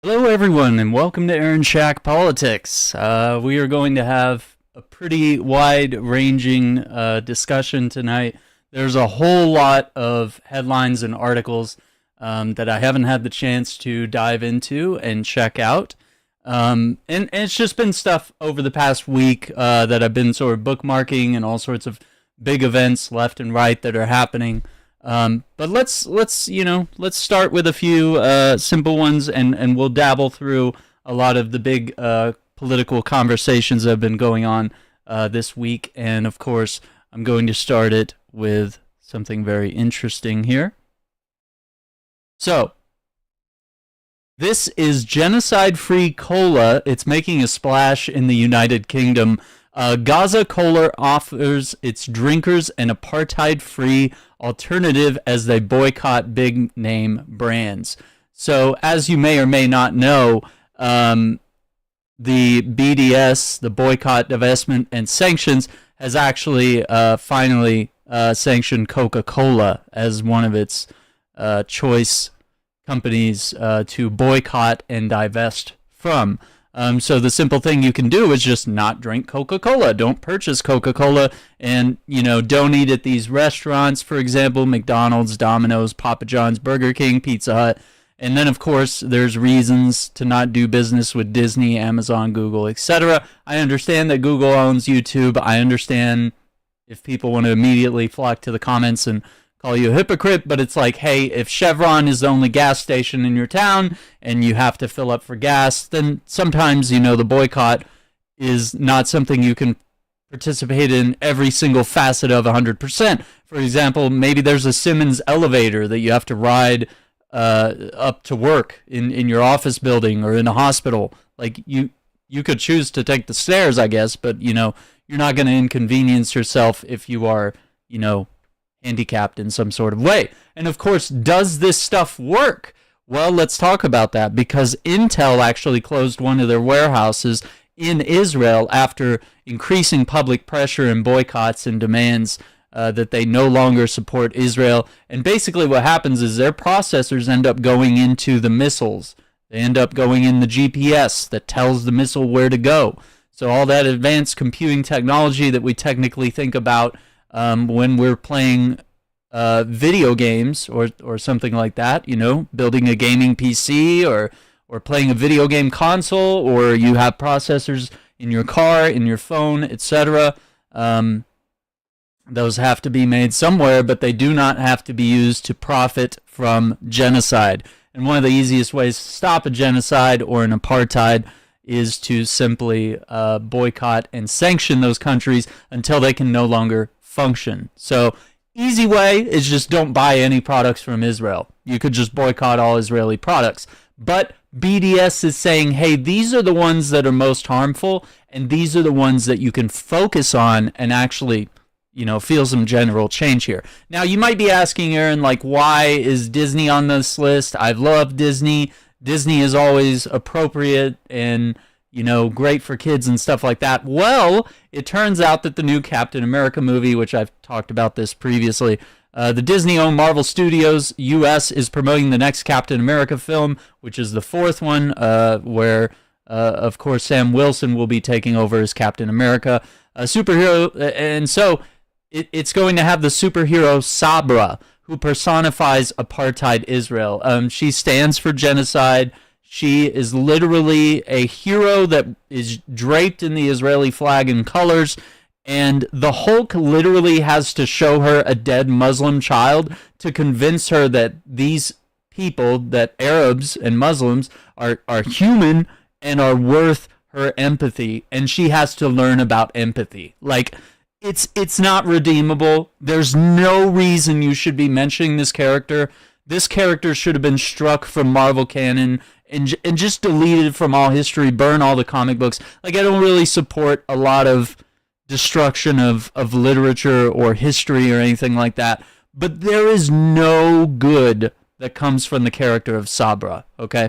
Hello, everyone, and welcome to Aaron Shack Politics. We are going to have a pretty wide-ranging discussion tonight. There's a whole lot of headlines and articles that I haven't had the chance to dive into and check out. And it's just been stuff over the past week that I've been sort of bookmarking, and all sorts of big events left and right that are happening. But let's start with a few simple ones, and we'll dabble through a lot of the big political conversations that have been going on this week. And of course, I'm going to start it with something very interesting here. So, this is Genocide-free cola. It's making a splash in the United Kingdom. Gaza Cola offers its drinkers an apartheid-free alternative as they boycott big-name brands. So, as you may or may not know, the BDS, the Boycott, Divestment, and Sanctions, has actually finally sanctioned Coca-Cola as one of its choice companies to boycott and divest from. So the simple thing you can do is just not drink Coca-Cola. Don't purchase Coca-Cola, and, don't eat at these restaurants, for example, McDonald's, Domino's, Papa John's, Burger King, Pizza Hut. And then, of course, there's reasons to not do business with Disney, Amazon, Google, etc. I understand that Google owns YouTube. I understand if people want to immediately flock to the comments and call you a hypocrite, but it's like, hey, if Chevron is the only gas station in your town and you have to fill up for gas, then sometimes, the boycott is not something you can participate in every single facet of 100%. For example, maybe there's a Simmons elevator that you have to ride up to work in your office building or in a hospital. Like, you could choose to take the stairs, I guess, but, you're not going to inconvenience yourself if you are, handicapped in some sort of way. And of course, does this stuff work? Well, let's talk about that, because Intel actually closed one of their warehouses in Israel after increasing public pressure and boycotts and demands that they no longer support Israel. And basically what happens is their processors end up going into the missiles. They end up going in the GPS that tells the missile where to go. So all that advanced computing technology that we technically think about when we're playing video games or something like that, building a gaming PC or playing a video game console, or you have processors in your car, in your phone, etc. Those have to be made somewhere, but they do not have to be used to profit from genocide. And one of the easiest ways to stop a genocide or an apartheid is to simply boycott and sanction those countries until they can no longer function. So, easy way is just don't buy any products from Israel. You could just boycott all Israeli products. But BDS is saying, hey, these are the ones that are most harmful, and these are the ones that you can focus on and actually, feel some general change here. Now, you might be asking, Aaron, like, why is Disney on this list? I've loved Disney. Disney is always appropriate and, great for kids and stuff like that. Well, it turns out that the new Captain America movie, which I've talked about this previously, the Disney-owned Marvel Studios US is promoting the next Captain America film, which is the fourth one, where, of course, Sam Wilson will be taking over as Captain America, a superhero. And so it's going to have the superhero Sabra, who personifies apartheid Israel. She stands for genocide. She is literally a hero that is draped in the Israeli flag and colors, and the Hulk literally has to show her a dead Muslim child to convince her that these people, that Arabs and Muslims, are human and are worth her empathy, and she has to learn about empathy. Like, it's not redeemable. There's no reason you should be mentioning this character. This character should have been struck from Marvel canon and just deleted from all history, burn all the comic books. Like, I don't really support a lot of destruction of literature or history or anything like that, but there is no good that comes from the character of Sabra, okay?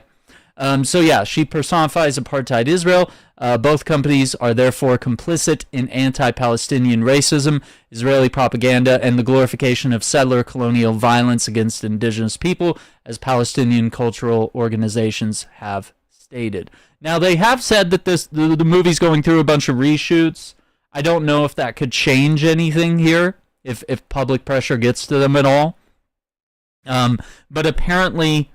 So yeah, she personifies apartheid Israel. Both companies are therefore complicit in anti-Palestinian racism, Israeli propaganda, and the glorification of settler colonial violence against indigenous people, as Palestinian cultural organizations have stated. Now, they have said that the movie's going through a bunch of reshoots. I don't know if that could change anything here, if public pressure gets to them at all. But apparently,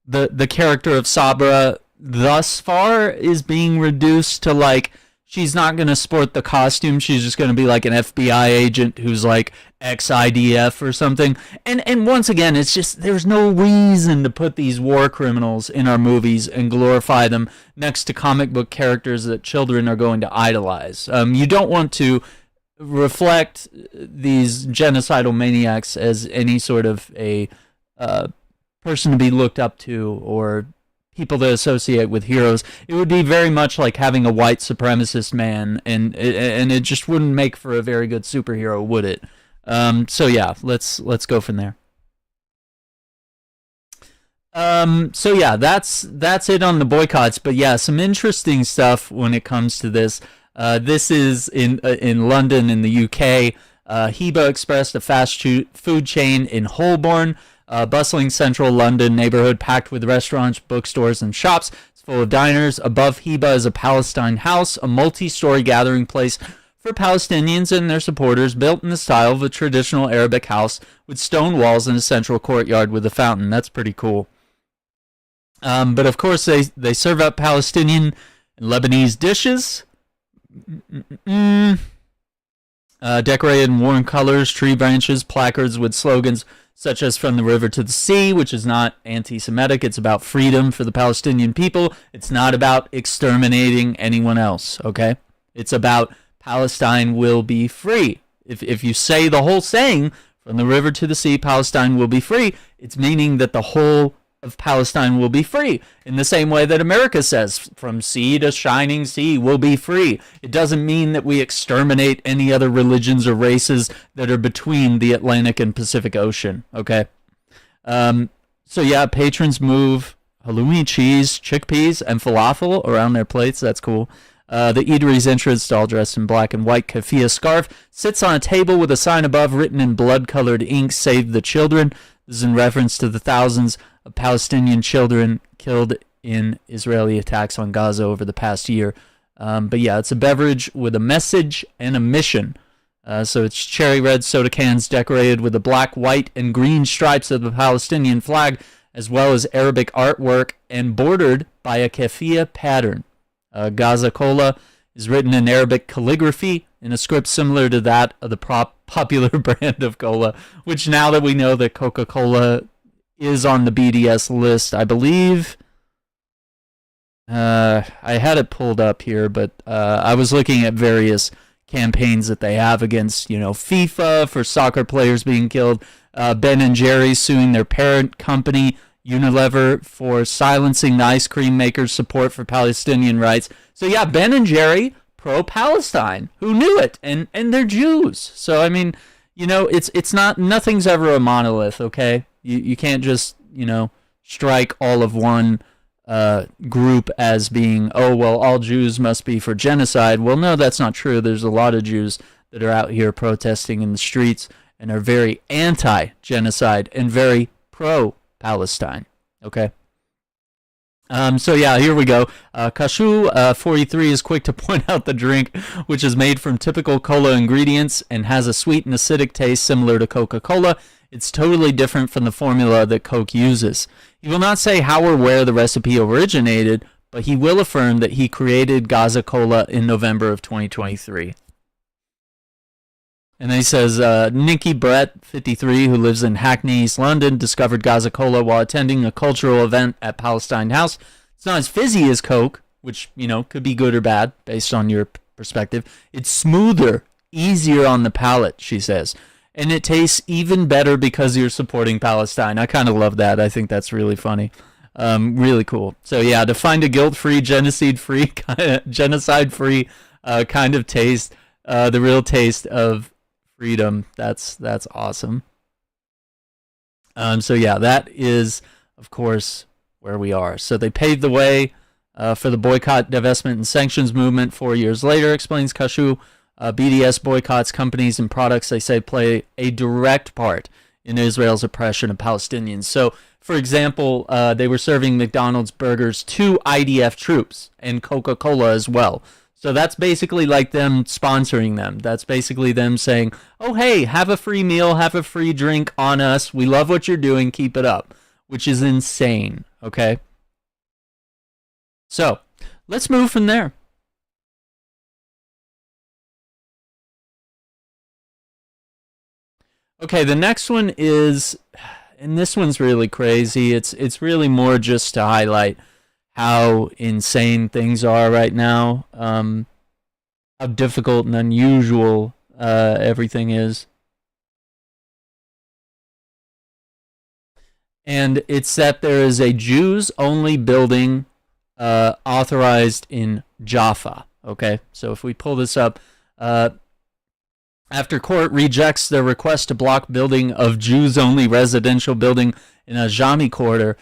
the character of Sabra thus far is being reduced to, like, she's not going to sport the costume. She's just going to be like an FBI agent who's like ex-IDF or something. And once again, it's just, there's no reason to put these war criminals in our movies and glorify them next to comic book characters that children are going to idolize. You don't want to reflect these genocidal maniacs as any sort of a person to be looked up to or people to associate with heroes. It would be very much like having a white supremacist man, and it just wouldn't make for a very good superhero, would it? So yeah, let's go from there. So yeah, that's it on the boycotts. But yeah, some interesting stuff when it comes to this. This is in London, in the UK. Heba Express, a fast food chain in Holborn. Bustling central London neighborhood packed with restaurants, bookstores, and shops. It's full of diners. Above Heba is a Palestine house, a multi-story gathering place for Palestinians and their supporters, built in the style of a traditional Arabic house with stone walls and a central courtyard with a fountain. That's pretty cool. But of course, they serve up Palestinian and Lebanese dishes. Decorated in warm colors, tree branches, placards with slogans such as "From the River to the Sea," which is not anti-Semitic. It's about freedom for the Palestinian people. It's not about exterminating anyone else, okay? It's about Palestine will be free. If you say the whole saying, "From the river to the sea, Palestine will be free," it's meaning that the whole of Palestine will be free, in the same way that America says, "From sea to shining sea will be free." It doesn't mean that we exterminate any other religions or races that are between the Atlantic and Pacific Ocean, okay? So yeah, patrons move halloumi, cheese, chickpeas, and falafel around their plates. That's cool. The eatery's entrance, all dressed in black and white keffiyeh scarf, sits on a table with a sign above written in blood-colored ink, "Save the Children." This is in reference to the thousands of Palestinian children killed in Israeli attacks on Gaza over the past year. But yeah, it's a beverage with a message and a mission. So it's cherry red soda cans decorated with the black, white, and green stripes of the Palestinian flag, as well as Arabic artwork, and bordered by a keffiyeh pattern. Gaza Cola is written in Arabic calligraphy in a script similar to that of the popular brand of cola, which, now that we know that Coca-Cola is on the BDS list, I believe. I had it pulled up here, but I was looking at various campaigns that they have against, FIFA for soccer players being killed, Ben & Jerry's suing their parent company, Unilever, for silencing the ice cream makers' support for Palestinian rights. So yeah, Ben & Jerry, pro-Palestine. Who knew it? And they're Jews. So, I mean, it's not, nothing's ever a monolith, okay? You can't just, strike all of one group as being, oh, well, all Jews must be for genocide. Well, no, that's not true. There's a lot of Jews that are out here protesting in the streets and are very anti-genocide and very pro-Palestine, okay? So yeah, here we go. Kashu 43 is quick to point out the drink, which is made from typical cola ingredients and has a sweet and acidic taste similar to Coca-Cola. It's totally different from the formula that Coke uses. He will not say how or where the recipe originated, but he will affirm that he created Gaza Cola in November of 2023. And then he says, Nikki Brett, 53, who lives in Hackney, East London, discovered Gaza Cola while attending a cultural event at Palestine House. It's not as fizzy as Coke, which, could be good or bad based on your perspective. It's smoother, easier on the palate, she says. And it tastes even better because you're supporting Palestine. I kind of love that. I think that's really funny. Really cool. So yeah, to find a guilt-free, genocide-free kind of taste, the real taste of freedom. That's awesome. So yeah, that is, of course, where we are. So they paved the way for the boycott, divestment, and sanctions movement 4 years later, explains Kashu. BDS boycotts companies and products they say play a direct part in Israel's oppression of Palestinians. So, for example, they were serving McDonald's burgers to IDF troops and Coca-Cola as well. So that's basically like them sponsoring them. That's basically them saying, oh, hey, have a free meal, have a free drink on us. We love what you're doing. Keep it up, which is insane. Okay. So let's move from there. Okay, the next one is, and this one's really crazy. It's really more just to highlight how insane things are right now, how difficult and unusual everything is. And it's that there is a Jews-only building authorized in Jaffa. Okay, so if we pull this up, after court rejects their request to block building of Jews-only residential building in a Jami quarter,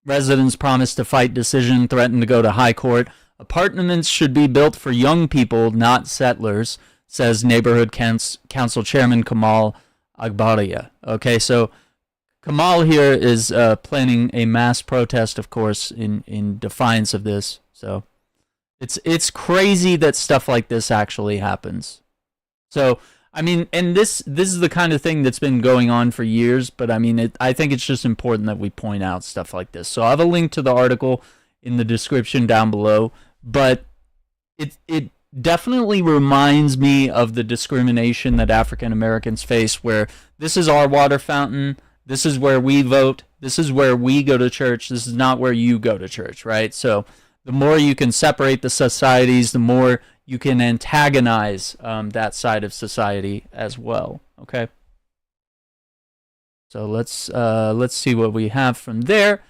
residents promised to fight decision, threatened to go to high court. Apartments should be built for young people, not settlers, says neighborhood council chairman Kamal Agbaria. Okay, so Kamal here is planning a mass protest, of course, in defiance of this. So it's crazy that stuff like this actually happens. So, I mean, and this is the kind of thing that's been going on for years, but I mean, I think it's just important that we point out stuff like this. So I'll have a link to the article in the description down below, but it definitely reminds me of the discrimination that African Americans face, where this is our water fountain, this is where we vote, this is where we go to church, this is not where you go to church, right? So the more you can separate the societies, the more you can antagonize that side of society as well. Okay. So let's see what we have from there.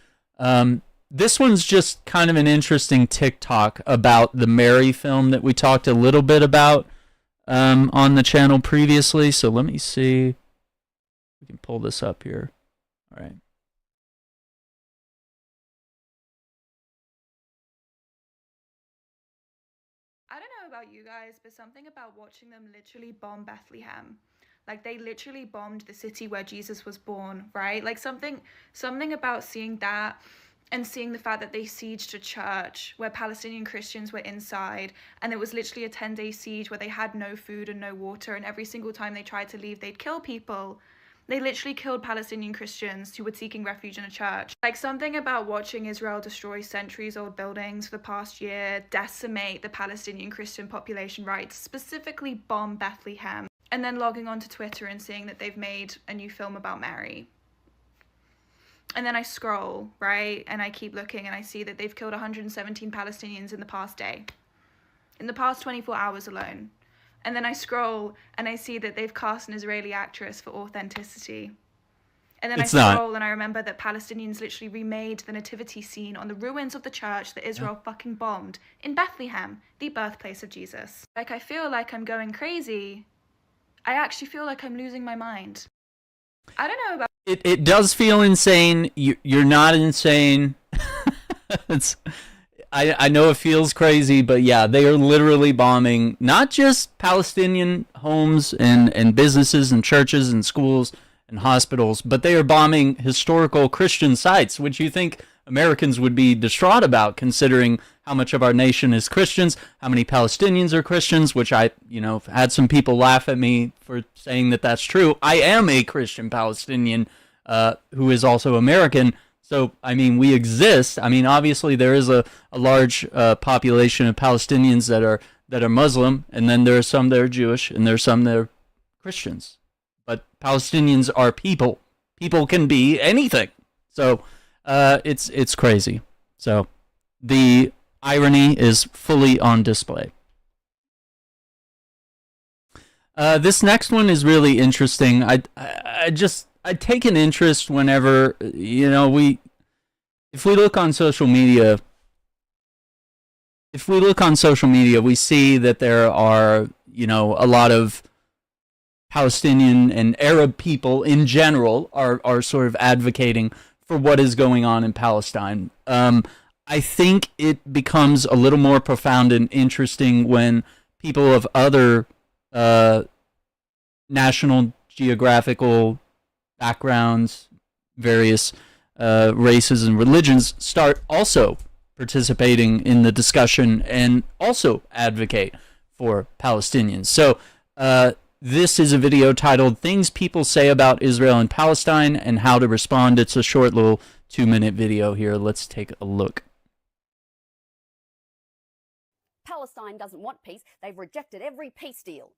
This one's just kind of an interesting TikTok about the Mary film that we talked a little bit about on the channel previously. So let me see. We can pull this up here. All right. I don't know about you guys, but something about watching them literally bomb Bethlehem. Like, they literally bombed the city where Jesus was born, right? Like, something about seeing that and seeing the fact that they sieged a church where Palestinian Christians were inside, and it was literally a 10-day siege where they had no food and no water, and every single time they tried to leave, they'd kill people. They literally killed Palestinian Christians who were seeking refuge in a church. Like, something about watching Israel destroy centuries-old buildings for the past year, decimate the Palestinian Christian population, right? Specifically bomb Bethlehem. And then logging onto Twitter and seeing that they've made a new film about Mary. And then I scroll, right? And I keep looking and I see that they've killed 117 Palestinians in the past day. In the past 24 hours alone. And then I scroll and I see that they've cast an Israeli actress for authenticity. And then I scroll and I remember that Palestinians literally remade the nativity scene on the ruins of the church that Israel fucking bombed in Bethlehem, the birthplace of Jesus. Like, I feel like I'm going crazy. I actually feel like I'm losing my mind. I don't know about... It does feel insane. You're not insane. I know it feels crazy, but yeah, they are literally bombing not just Palestinian homes and businesses and churches and schools and hospitals, but they are bombing historical Christian sites, which you think Americans would be distraught about, considering how much of our nation is Christians, how many Palestinians are Christians, which I, had some people laugh at me for saying that that's true. I am a Christian Palestinian who is also American. So, I mean, we exist. I mean, obviously there is a large population of Palestinians that are Muslim, and then there are some that are Jewish, and there are some that are Christians. But Palestinians are people. People can be anything. So, it's crazy. So, the irony is fully on display. This next one is really interesting. I take an interest whenever, if we look on social media, we see that there are, a lot of Palestinian and Arab people in general are sort of advocating for what is going on in Palestine. I think it becomes a little more profound and interesting when people of other National Geographical backgrounds, various races and religions start also participating in the discussion and also advocate for Palestinians. So this is a video titled Things People Say About Israel and Palestine and How to Respond. It's a short little 2-minute video here. Let's take a look. Palestine doesn't want peace. They've rejected every peace deal.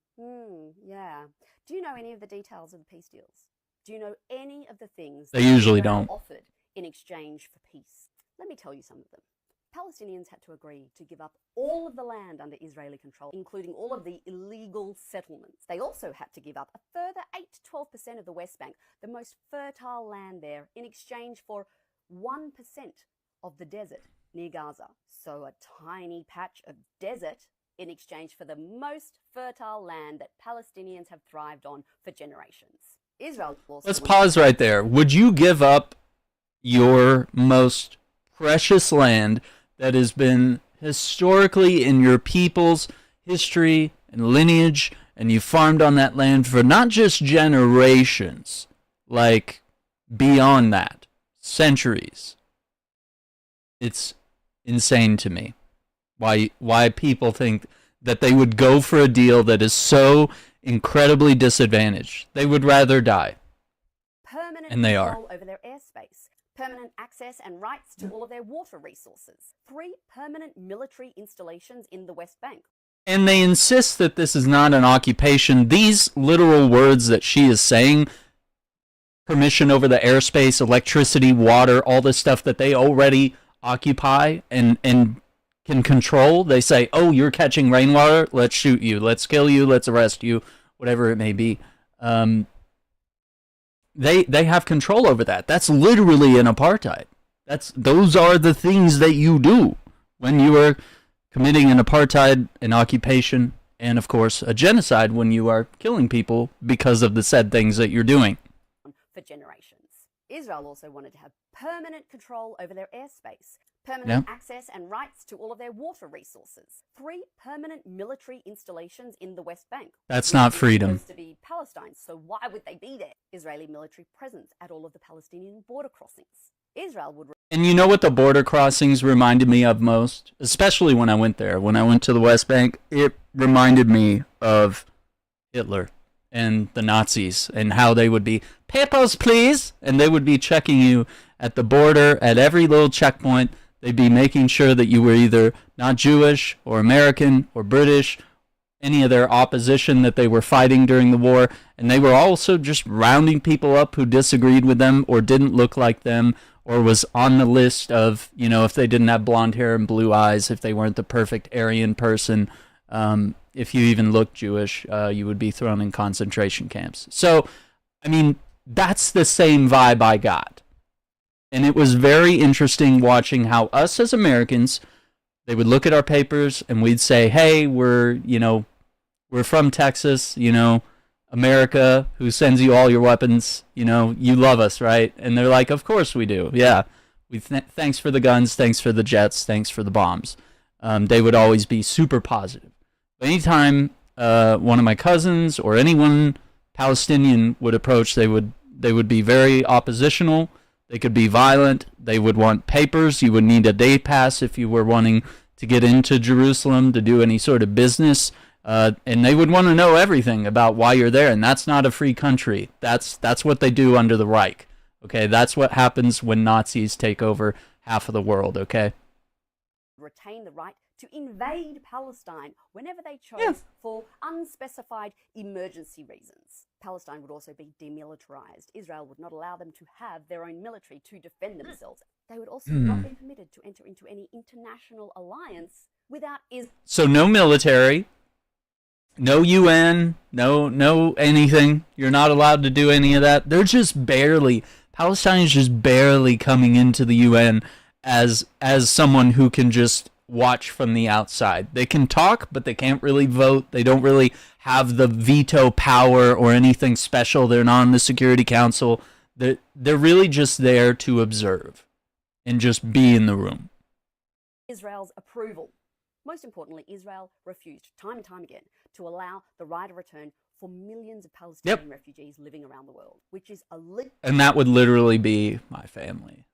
Yeah. Do you know any of the details of the peace deals? Do you know any of the things they usually Israel don't offered in exchange for peace? Let me tell you some of them. Palestinians had to agree to give up all of the land under Israeli control, including all of the illegal settlements. They also had to give up a further 8 to 12% of the West Bank, the most fertile land there, in exchange for 1% of the desert near Gaza. So a tiny patch of desert in exchange for the most fertile land that Palestinians have thrived on for generations. Israel also Let's pause right there. Would you give up your most precious land that has been historically in your people's history and lineage, and you farmed on that land for not just generations, like beyond that, centuries? It's insane to me why people think that they would go for a deal that is so incredibly disadvantaged. They would rather die. Permanent and they control are. over their airspace, permanent access and rights to all of their water resources, 3 permanent military installations in the West Bank. And they insist that this is not an occupation. These literal words that she is saying, permission over the airspace, electricity, water, all this stuff that they already occupy and can control. They say, oh, you're catching rainwater, let's shoot you, let's kill you, let's arrest you, whatever it may be. They have control over that. That's literally an apartheid. Those are the things that you do when you are committing an apartheid, an occupation, and of course a genocide when you are killing people because of the said things that you're doing. For generations. Israel also wanted to have permanent control over their airspace, permanent access and rights to all of their water resources, 3 permanent military installations in the West Bank. That's not freedom. Supposed to be Palestine, so why would they be there? Israeli military presence at all of the Palestinian border crossings. Israel would... And you know what the border crossings reminded me of most? Especially when I went there. When I went to the West Bank, it reminded me of Hitler and the Nazis and how they would be, papers please, and they would be checking you at the border at every little checkpoint. They'd be making sure that you were either not Jewish or American or British, any of their opposition that they were fighting during the war, and they were also just rounding people up who disagreed with them or didn't look like them or was on the list of, you know, if they didn't have blonde hair and blue eyes, if they weren't the perfect Aryan person, if you even looked Jewish, you would be thrown in concentration camps. So, I mean, that's the same vibe I got. And it was very interesting watching how us as Americans, they would look at our papers and we'd say, hey, we're from Texas, America, who sends you all your weapons, you love us, right? And they're like, of course we do. Yeah. Thanks for the guns. Thanks for the jets. Thanks for the bombs. They would always be super positive. Anytime one of my cousins or anyone Palestinian would approach, they would be very oppositional. They could be violent. They would want papers. You would need a day pass if you were wanting to get into Jerusalem to do any sort of business. And they would want to know everything about why you're there. And that's not a free country. That's what they do under the Reich. Okay, that's what happens when Nazis take over half of the world, okay? Retain the right to invade Palestine whenever they chose for unspecified emergency reasons. Palestine would also be demilitarized. Israel would not allow them to have their own military to defend themselves. They would also not be permitted to enter into any international alliance without Israel. So no military, no UN, no anything. You're not allowed to do any of that. They're just barely, Palestine is just barely coming into the UN as someone who can just watch from the outside. They can talk, but they can't really vote. They don't really have the veto power or anything special. They're not on the Security Council. They're really just there to observe and just be in the room. Israel's approval. Most importantly, Israel refused time and time again to allow the right of return for millions of Palestinian refugees living around the world, which is a and that would literally be my family.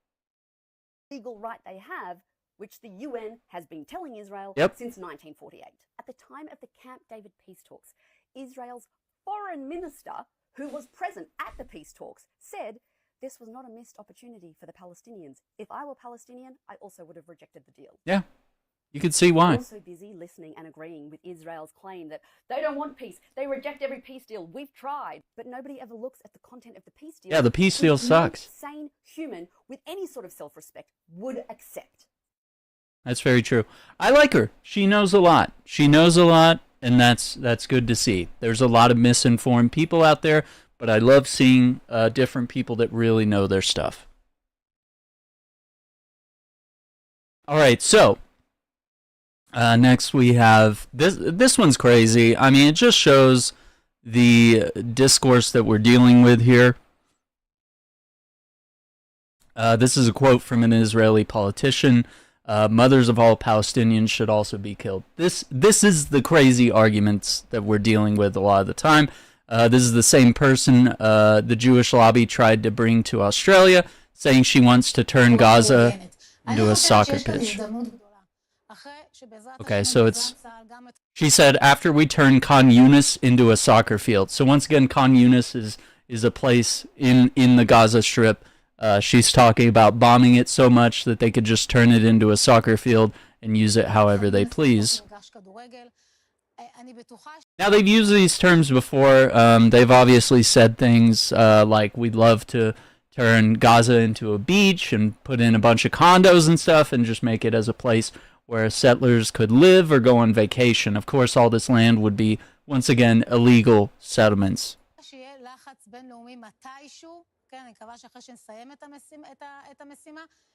Legal right they have, which the UN has been telling Israel since 1948. At the time of the Camp David peace talks, Israel's foreign minister, who was present at the peace talks, said this was not a missed opportunity for the Palestinians. If I were Palestinian, I also would have rejected the deal. Yeah. You can see why. I'm also busy listening and agreeing with Israel's claim that they don't want peace. They reject every peace deal. We've tried. But nobody ever looks at the content of the peace deal. Yeah, the peace deal sucks. No sane human with any sort of self-respect would accept. That's very true. I like her. She knows a lot. She knows a lot, and that's good to see. There's a lot of misinformed people out there, but I love seeing different people that really know their stuff. All right, so next we have this one's crazy. I mean, it just shows the discourse that we're dealing with here. This is a quote from an Israeli politician. Mothers of all Palestinians should also be killed. This is the crazy arguments that we're dealing with a lot of the time. This is the same person the Jewish lobby tried to bring to Australia, saying she wants to turn Gaza into a soccer pitch. Okay, so she said, after we turn Khan Yunis into a soccer field. So once again, Khan Yunis is a place in the Gaza Strip. She's talking about bombing it so much that they could just turn it into a soccer field and use it however they please. Now, they've used these terms before. They've obviously said things like, we'd love to turn Gaza into a beach and put in a bunch of condos and stuff and just make it as a place where settlers could live or go on vacation. Of course, all this land would be, once again, illegal settlements.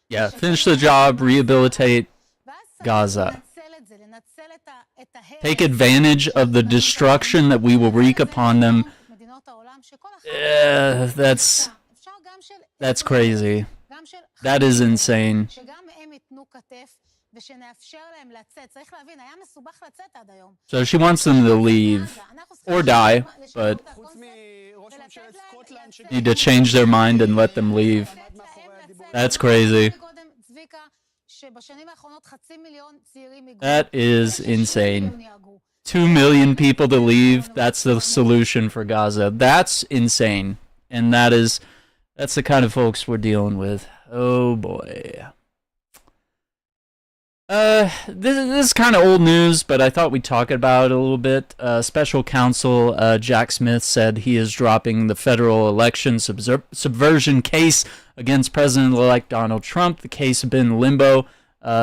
Yeah, finish the job, rehabilitate Gaza. Take advantage of the destruction that we will wreak upon them. That's crazy. That is insane. So she wants them to leave or die, but need to change their mind and let them leave. That's crazy. That is insane. 2 million people to leave, that's the solution for Gaza. That's insane. And that's the kind of folks we're dealing with. Oh boy. This is kind of old news, but I thought we'd talk about it a little bit. Special counsel Jack Smith said he is dropping the federal election subversion case against President-elect Donald Trump. The case has been in limbo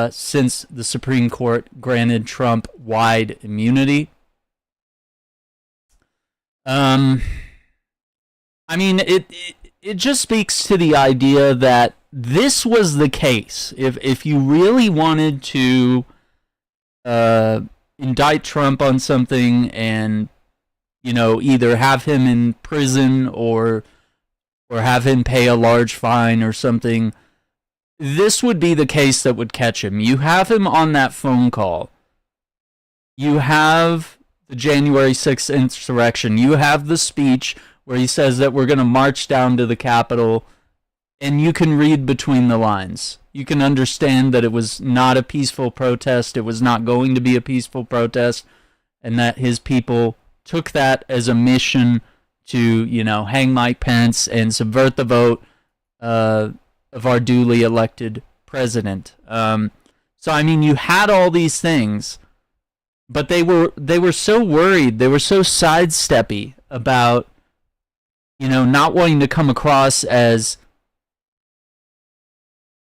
since the Supreme Court granted Trump wide immunity. I mean, it just speaks to the idea that this was the case. If you really wanted to indict Trump on something and, you know, either have him in prison or have him pay a large fine or something, this would be the case that would catch him. You have him on that phone call. You have the January 6th insurrection. You have the speech where he says that we're going to march down to the Capitol. And you can read between the lines. You can understand that it was not a peaceful protest. It was not going to be a peaceful protest. And that his people took that as a mission to, you know, hang Mike Pence and subvert the vote of our duly elected president. So, I mean, you had all these things, but they were so worried. They were so sidesteppy about, you know, not wanting to come across as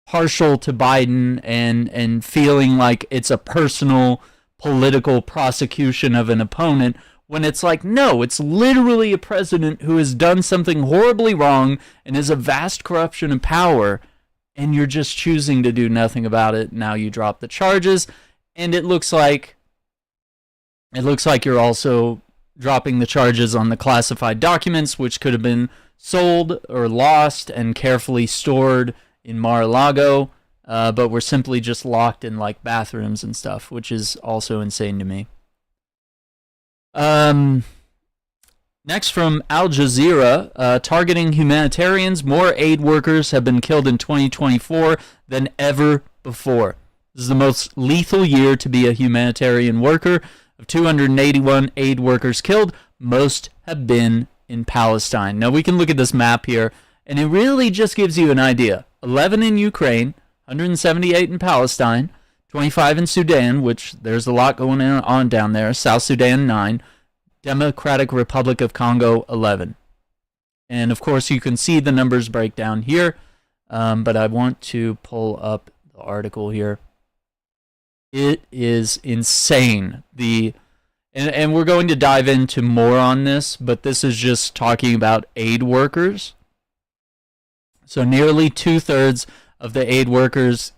partial to Biden and feeling like it's a personal political prosecution of an opponent, when it's like, no, it's literally a president who has done something horribly wrong and is a vast corruption of power, and you're just choosing to do nothing about it. Now you drop the charges, and it looks like you're also dropping the charges on the classified documents, which could have been sold or lost and carefully stored in Mar-a-Lago. but were simply just locked in like bathrooms and stuff, which is also insane to me. Next from Al Jazeera, targeting humanitarians, more aid workers have been killed in 2024 than ever before. This is the most lethal year to be a humanitarian worker. Of 281 aid workers killed, most have been in Palestine. Now we can look at this map here, and it really just gives you an idea. 11 in Ukraine, 178 in Palestine, 25 in Sudan, which there's a lot going on down there, South Sudan 9, Democratic Republic of Congo 11. And of course you can see the numbers break down here, but I want to pull up the article here. It is insane. And we're going to dive into more on this, but this is just talking about aid workers. So nearly 2/3 of the aid workers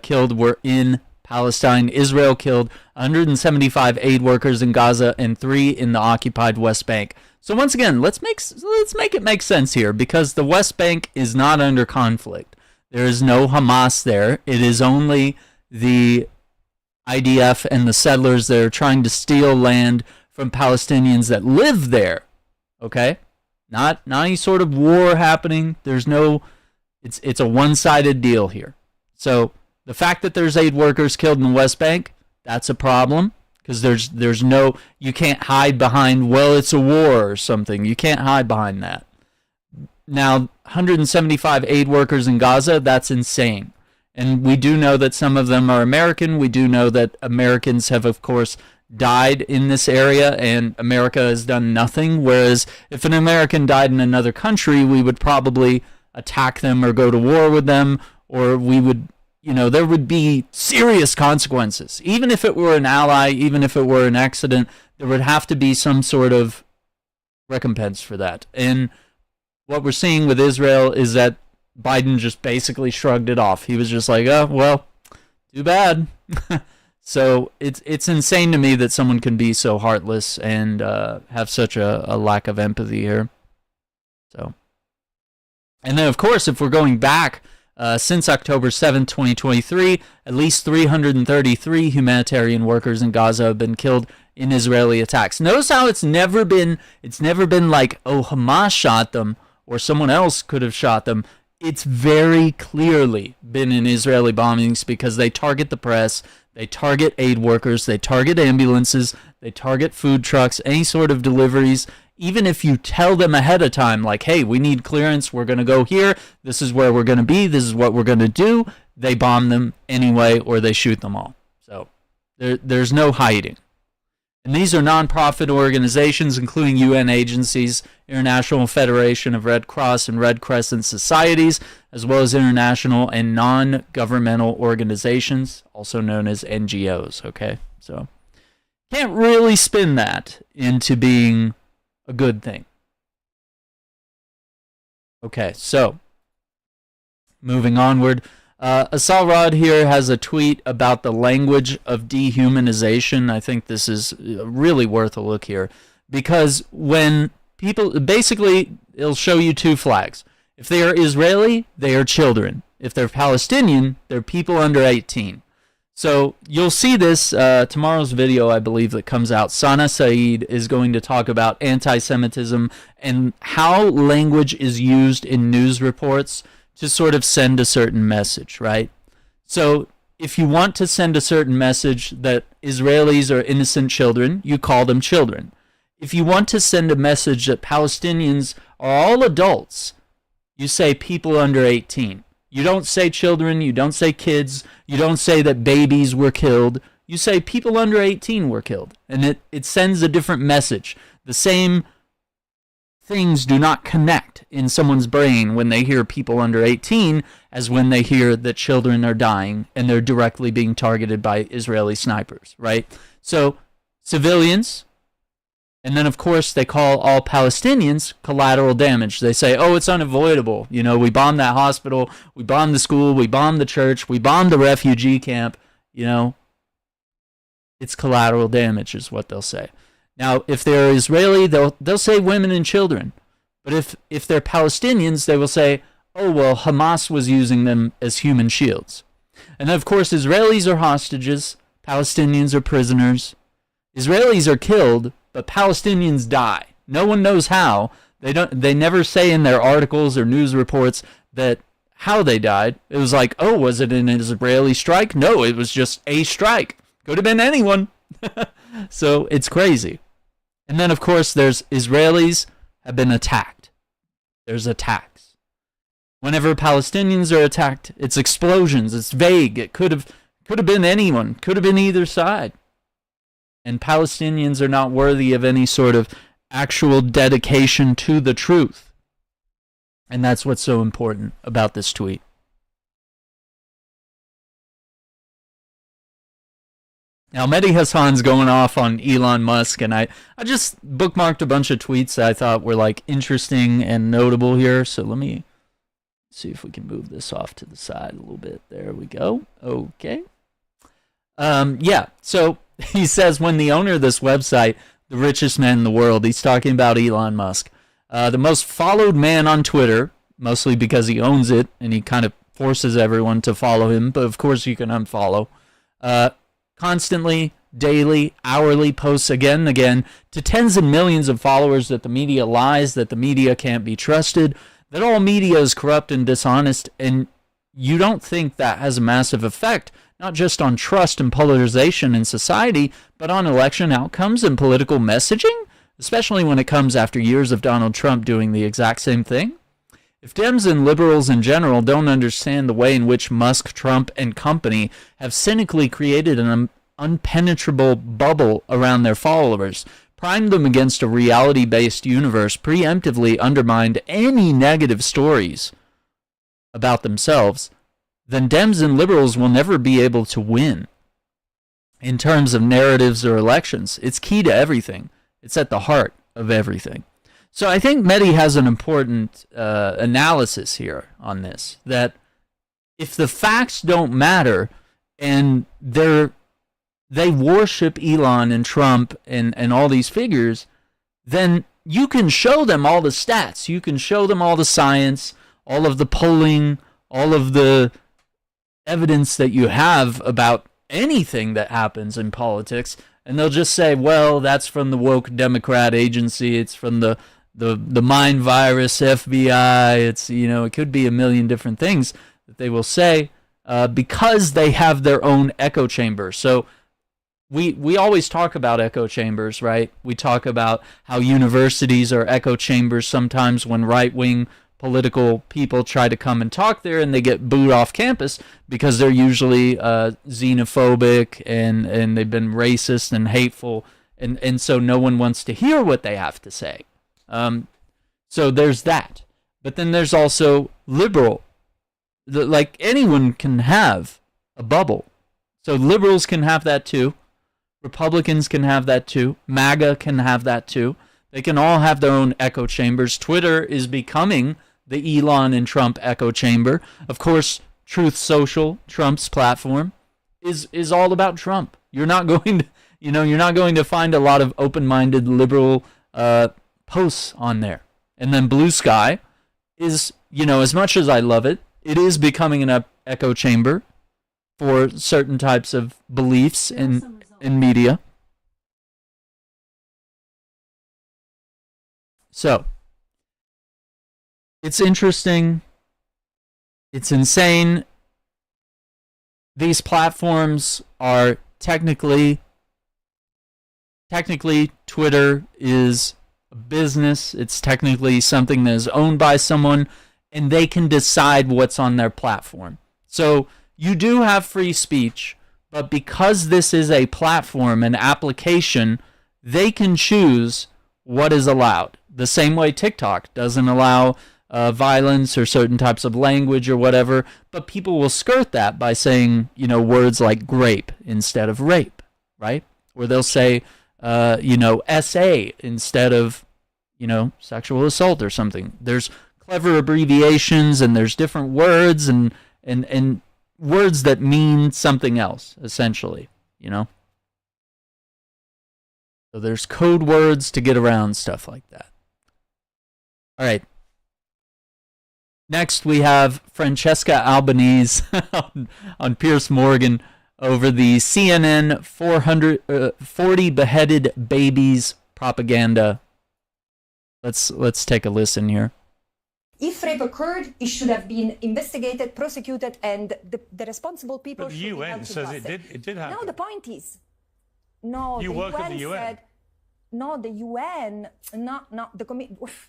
killed were in Palestine. Israel killed 175 aid workers in Gaza and 3 in the occupied West Bank. So once again, let's make it make sense here, because the West Bank is not under conflict. There is no Hamas there. It is only the IDF and the settlers that are trying to steal land from Palestinians that live there. Okay? Not any sort of war happening. There's no, it's a one-sided deal here. So the fact that there's aid workers killed in the West Bank, that's a problem, because there's no, you can't hide behind, well, it's a war or something. You can't hide behind that. Now, 175 aid workers in Gaza, that's insane. And we do know that some of them are American. We do know that Americans have, of course, died in this area, and America has done nothing. Whereas if an American died in another country, we would probably attack them or go to war with them, or we would, there would be serious consequences. Even if it were an ally, even if it were an accident, there would have to be some sort of recompense for that. And what we're seeing with Israel is that Biden just basically shrugged it off. He was just like, oh, well, too bad. So it's insane to me that someone can be so heartless and have such a lack of empathy here. So, and then, of course, if we're going back, since October 7th, 2023, at least 333 humanitarian workers in Gaza have been killed in Israeli attacks. Notice how it's never been like, oh, Hamas shot them or someone else could have shot them. It's very clearly been in Israeli bombings, because they target the press, they target aid workers, they target ambulances, they target food trucks, any sort of deliveries. Even if you tell them ahead of time, like, hey, we need clearance, we're going to go here, this is where we're going to be, this is what we're going to do, they bomb them anyway, or they shoot them all. So there's no hiding. And these are nonprofit organizations, including UN agencies, International Federation of Red Cross and Red Crescent Societies, as well as international and non-governmental organizations, also known as NGOs, okay? So can't really spin that into being a good thing. Okay, so moving onward. Asalrod here has a tweet about the language of dehumanization. I think this is really worth a look here, because when people, basically, it'll show you two flags. If they are Israeli, they are children. If they're Palestinian, they're people under 18. So you'll see this tomorrow's video, I believe, that comes out. Sana Saeed is going to talk about anti-Semitism and how language is used in news reports to sort of send a certain message, right? So if you want to send a certain message that Israelis are innocent children, you call them children. If you want to send a message that Palestinians are all adults, you say people under 18. You don't say children, you don't say kids, you don't say that babies were killed. You say people under 18 were killed. And it sends a different message. The same things do not connect in someone's brain when they hear people under 18 as when they hear that children are dying and they're directly being targeted by Israeli snipers, right? So civilians, and then of course they call all Palestinians collateral damage. They say, oh, it's unavoidable. We bombed that hospital, we bombed the school, we bombed the church, we bombed the refugee camp. It's collateral damage is what they'll say. Now, if they're Israeli, they'll say women and children. But if they're Palestinians, they will say, oh, well, Hamas was using them as human shields. And then, of course, Israelis are hostages, Palestinians are prisoners. Israelis are killed, but Palestinians die. No one knows how. They never say in their articles or news reports that how they died. It was like, oh, was it an Israeli strike? No, it was just a strike. Could have been anyone. So it's crazy. And then, of course, there's Israelis have been attacked. There's attacks. Whenever Palestinians are attacked, it's explosions. It's vague. It could have been anyone. Could have been either side. And Palestinians are not worthy of any sort of actual dedication to the truth. And that's what's so important about this tweet. Now, Mehdi Hassan's going off on Elon Musk, and I just bookmarked a bunch of tweets that I thought were like interesting and notable here. So let me see if we can move this off to the side a little bit. There we go. Okay. Yeah, so he says when the owner of this website, the richest man in the world, he's talking about Elon Musk, the most followed man on Twitter, mostly because he owns it and he kind of forces everyone to follow him, but of course you can unfollow. Constantly, daily, hourly posts again and again to tens of millions of followers that the media lies, that the media can't be trusted, that all media is corrupt and dishonest, and you don't think that has a massive effect, not just on trust and polarization in society, but on election outcomes and political messaging, especially when it comes after years of Donald Trump doing the exact same thing? If Dems and liberals in general don't understand the way in which Musk, Trump, and company have cynically created an unpenetrable bubble around their followers, primed them against a reality-based universe, preemptively undermined any negative stories about themselves, then Dems and liberals will never be able to win in terms of narratives or elections. It's key to everything. It's at the heart of everything. So I think Mehdi has an important analysis here on this, that if the facts don't matter and they worship Elon and Trump and all these figures, then you can show them all the stats. You can show them all the science, all of the polling, all of the evidence that you have about anything that happens in politics, and they'll just say, well, that's from the woke Democrat agency, it's from the mind virus FBI, it's, it could be a million different things that they will say because they have their own echo chamber. So we always talk about echo chambers, right? We talk about how universities are echo chambers sometimes when right-wing political people try to come and talk there, and they get booed off campus because they're usually xenophobic and they've been racist and hateful, and so no one wants to hear what they have to say. So there's that. But then there's also liberal. Like anyone can have a bubble. So liberals can have that too. Republicans can have that too. MAGA can have that too. They can all have their own echo chambers. Twitter is becoming the Elon and Trump echo chamber. Of course, Truth Social, Trump's platform, is all about Trump. You're not going to, you're not going to find a lot of open-minded liberal posts on there. And then Blue Sky is, as much as I love it, it is becoming an echo chamber for certain types of beliefs in media. So, it's interesting. It's insane. These platforms are technically Twitter is a business. It's technically something that is owned by someone, and they can decide what's on their platform. So you do have free speech, but because this is a platform, an application, they can choose what is allowed. The same way TikTok doesn't allow violence or certain types of language or whatever, but people will skirt that by saying, words like grape instead of rape, right? Or they'll say, SA instead of, sexual assault or something. There's clever abbreviations and there's different words and words that mean something else, essentially, So there's code words to get around stuff like that. All right. Next, we have Francesca Albanese on Piers Morgan over the CNN 440 beheaded babies propaganda. Let's take a listen here. If rape occurred, it should have been investigated, prosecuted, and the responsible people should be held to But the UN says justice. it did happen. No, the point is, no, You the work at UN the UN. said, no, the UN,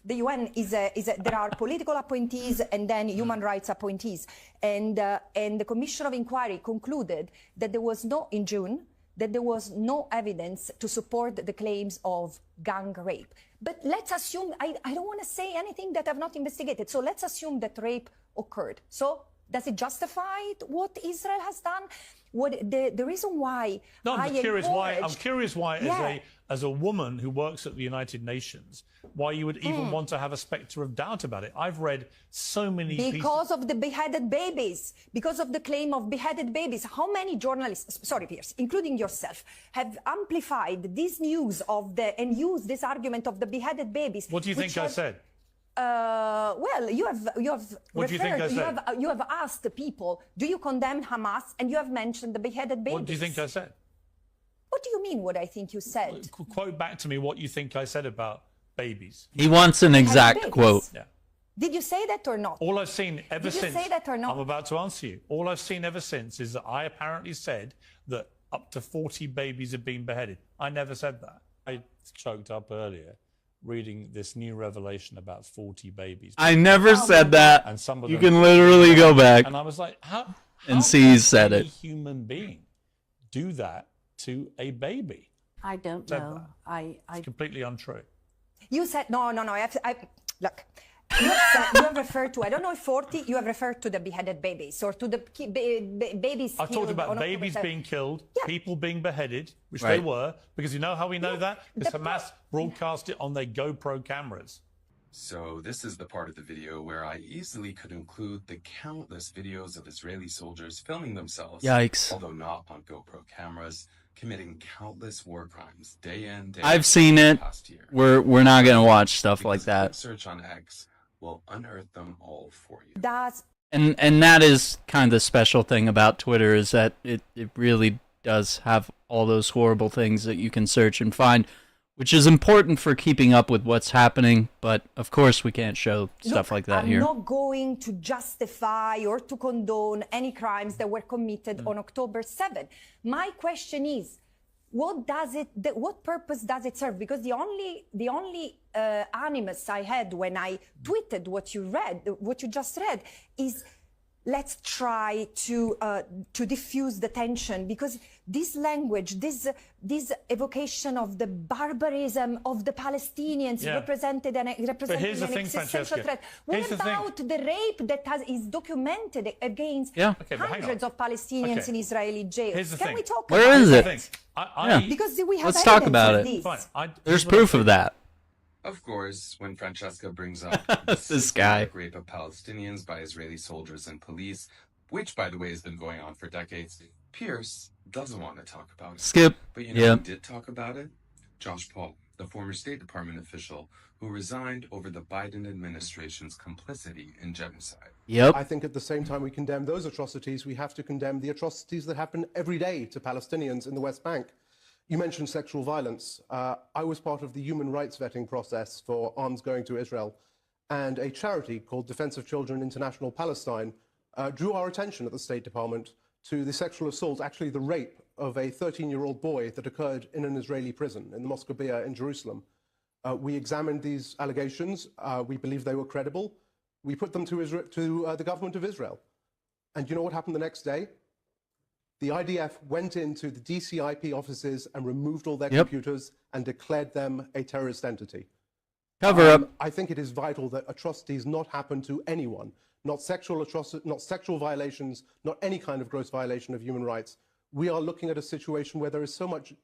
the UN is there are political appointees and then human rights appointees, and the Commission of Inquiry concluded that there was in June, that there was no evidence to support the claims of gang rape. But let's assume, I don't want to say anything that I've not investigated, so let's assume that rape occurred. So does it justify what Israel has done? The reason why I'm curious why Yeah. as a woman who works at the United Nations, why you would even want to have a spectre of doubt about it. I've read so many Because of the beheaded babies, because of the claim of beheaded babies. How many journalists, sorry, Piers, including yourself, have amplified this news and used this argument of the beheaded babies? What do you think I said? Well, you have What do you think I said? You have asked the people, do you condemn Hamas? And you have mentioned the beheaded babies. What do you think I said? What do you mean? What I think you said? Quote back to me what you think I said about babies. He wants an exact babies. quote. Yeah. Did you say that or not? All I've seen ever Did you since. say that or not? I'm about to answer you. All I've seen ever since is that I apparently said that up to 40 babies have been beheaded. I never said that. I choked up earlier reading this new revelation about 40 babies. I never said that. And some of You them- can literally go back. And I was like, how And see he can said any it. human being do that to a baby? I don't Said know. that. I It's completely untrue. You said no. Look, you have referred to. I don't know if 40. You have referred to the beheaded babies or to the babies. I've talked killed about on babies October being killed, Yeah. people being beheaded, which they Right. were, because you know how we know Yeah, that? Because the Hamas broadcast it on their GoPro cameras. So this is the part of the video where I easily could include the countless videos of Israeli soldiers filming themselves, Yikes. although not on GoPro cameras, committing countless war crimes day in, day I've out seen the it. past year. We're not gonna watch stuff like Because a quick that. search on X will unearth them all for you. Does And that is kind of the special thing about Twitter is that it really does have all those horrible things that you can search and find, which is important for keeping up with what's happening. But of course, we can't show stuff like that I'm here. not going to justify or to condone any crimes that were committed on October 7th. My question is, what purpose does it serve? Because the only animus I had when I tweeted what you just read, is let's try to diffuse the tension, because this language, this evocation of the barbarism of the Palestinians represented an here's the thing, existential Francesca. threat. What Here's the thing. about the rape that is documented against Yeah. Okay, but hang hundreds on. of Palestinians Okay. in Israeli jails? Here's the Can thing. we talk Where about is that? it? I Because we have Let's talk evidence about of it. this. Fine. There's proof of that. Of course, when Francesca brings up the This guy. systematic rape of Palestinians by Israeli soldiers and police, which, by the way, has been going on for decades, Piers doesn't want to talk about it. Skip. But you know Yeah. who did talk about it? Josh Paul, the former State Department official who resigned over the Biden administration's complicity in genocide. Yep. I think at the same time we condemn those atrocities, we have to condemn the atrocities that happen every day to Palestinians in the West Bank. You mentioned sexual violence. I was part of the human rights vetting process for arms going to Israel, and a charity called Defense of Children International Palestine drew our attention at the State Department to the sexual assault, actually the rape of a 13-year-old boy that occurred in an Israeli prison in the Mosque in Jerusalem. We examined these allegations. We believe they were credible. We put them to the government of Israel. And you know what happened the next day? The IDF went into the DCIP offices and removed all their computers and declared them a terrorist entity. Cover up. I think it is vital that atrocities not happen to anyone, not sexual violations, not any kind of gross violation of human rights. We are looking at a situation where there is so much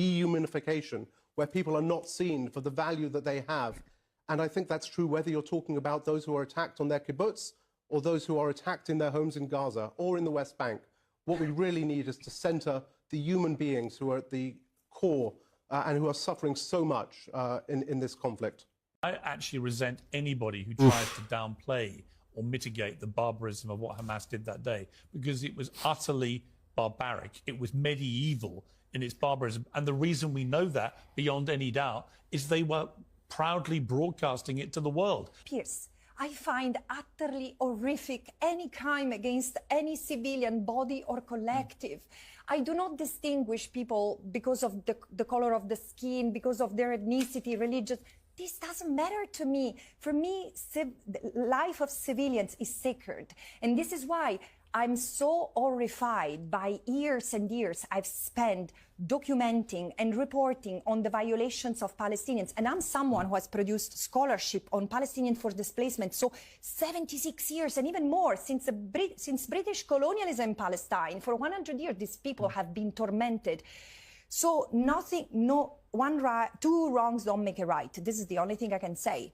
dehumanification, where people are not seen for the value that they have. And I think that's true whether you're talking about those who are attacked on their kibbutz or those who are attacked in their homes in Gaza or in the West Bank. What we really need is to center the human beings who are at the core and who are suffering so much in this conflict. actually resent anybody who tries to downplay or mitigate the barbarism of what Hamas did that day, because it was utterly barbaric. It was medieval in its barbarism. And the reason we know that, beyond any doubt, is they were proudly broadcasting it to the world. Piers, I find utterly horrific any crime against any civilian body or collective. I do not distinguish people because of the color of the skin, because of their ethnicity, religion. This doesn't matter to me. For me, the life of civilians is sacred. And this is why I'm so horrified by years and years I've spent documenting and reporting on the violations of Palestinians. And I'm someone who has produced scholarship on Palestinian forced displacement. So 76 years and even more since British colonialism in Palestine, for 100 years, these people have been tormented. So two wrongs don't make a right. This is the only thing I can say.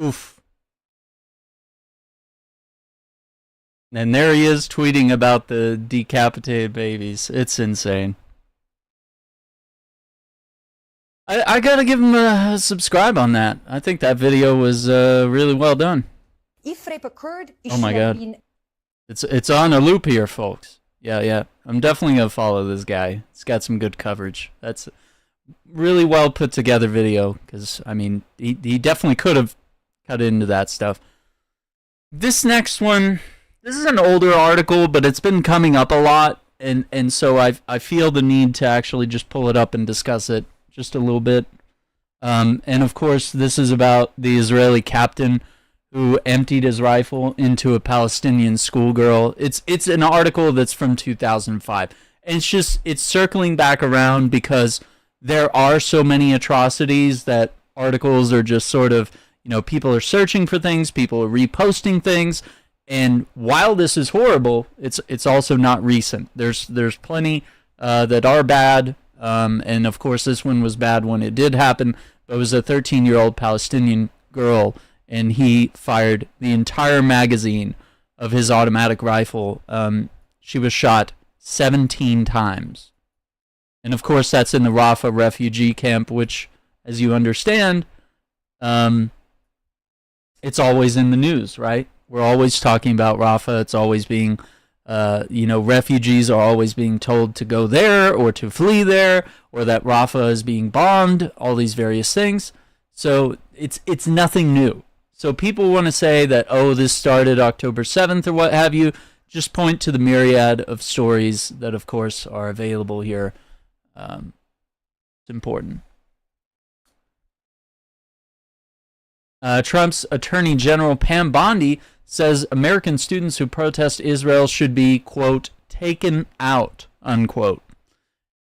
Oof. And there he is tweeting about the decapitated babies. It's insane. I gotta give him a subscribe on that. I think that video was really well done. If rape occurred, it oh my should have God. been... It's on a loop here, folks. Yeah. I'm definitely gonna follow this guy. It's got some good coverage. That's really well put together video, because I mean he definitely could have cut into that stuff. This next one, this is an older article, but it's been coming up a lot, and so I feel the need to actually just pull it up and discuss it just a little bit. And of course, this is about the Israeli captain who emptied his rifle into a Palestinian schoolgirl. It's an article that's from 2005. And it's circling back around because there are so many atrocities that articles are just sort of, people are searching for things, people are reposting things. And while this is horrible, it's also not recent. There's plenty that are bad, and of course this one was bad when it did happen. But it was a 13-year-old Palestinian girl, and he fired the entire magazine of his automatic rifle. She was shot 17 times, and of course that's in the Rafah refugee camp, which, as you understand, it's always in the news, right? We're always talking about Rafah. It's always being, refugees are always being told to go there or to flee there, or that Rafah is being bombed, all these various things. So it's nothing new. So people want to say that, this started October 7th or what have you. Just point to the myriad of stories that, of course, are available here. It's important. Trump's Attorney General Pam Bondi says American students who protest Israel should be, quote, taken out, unquote.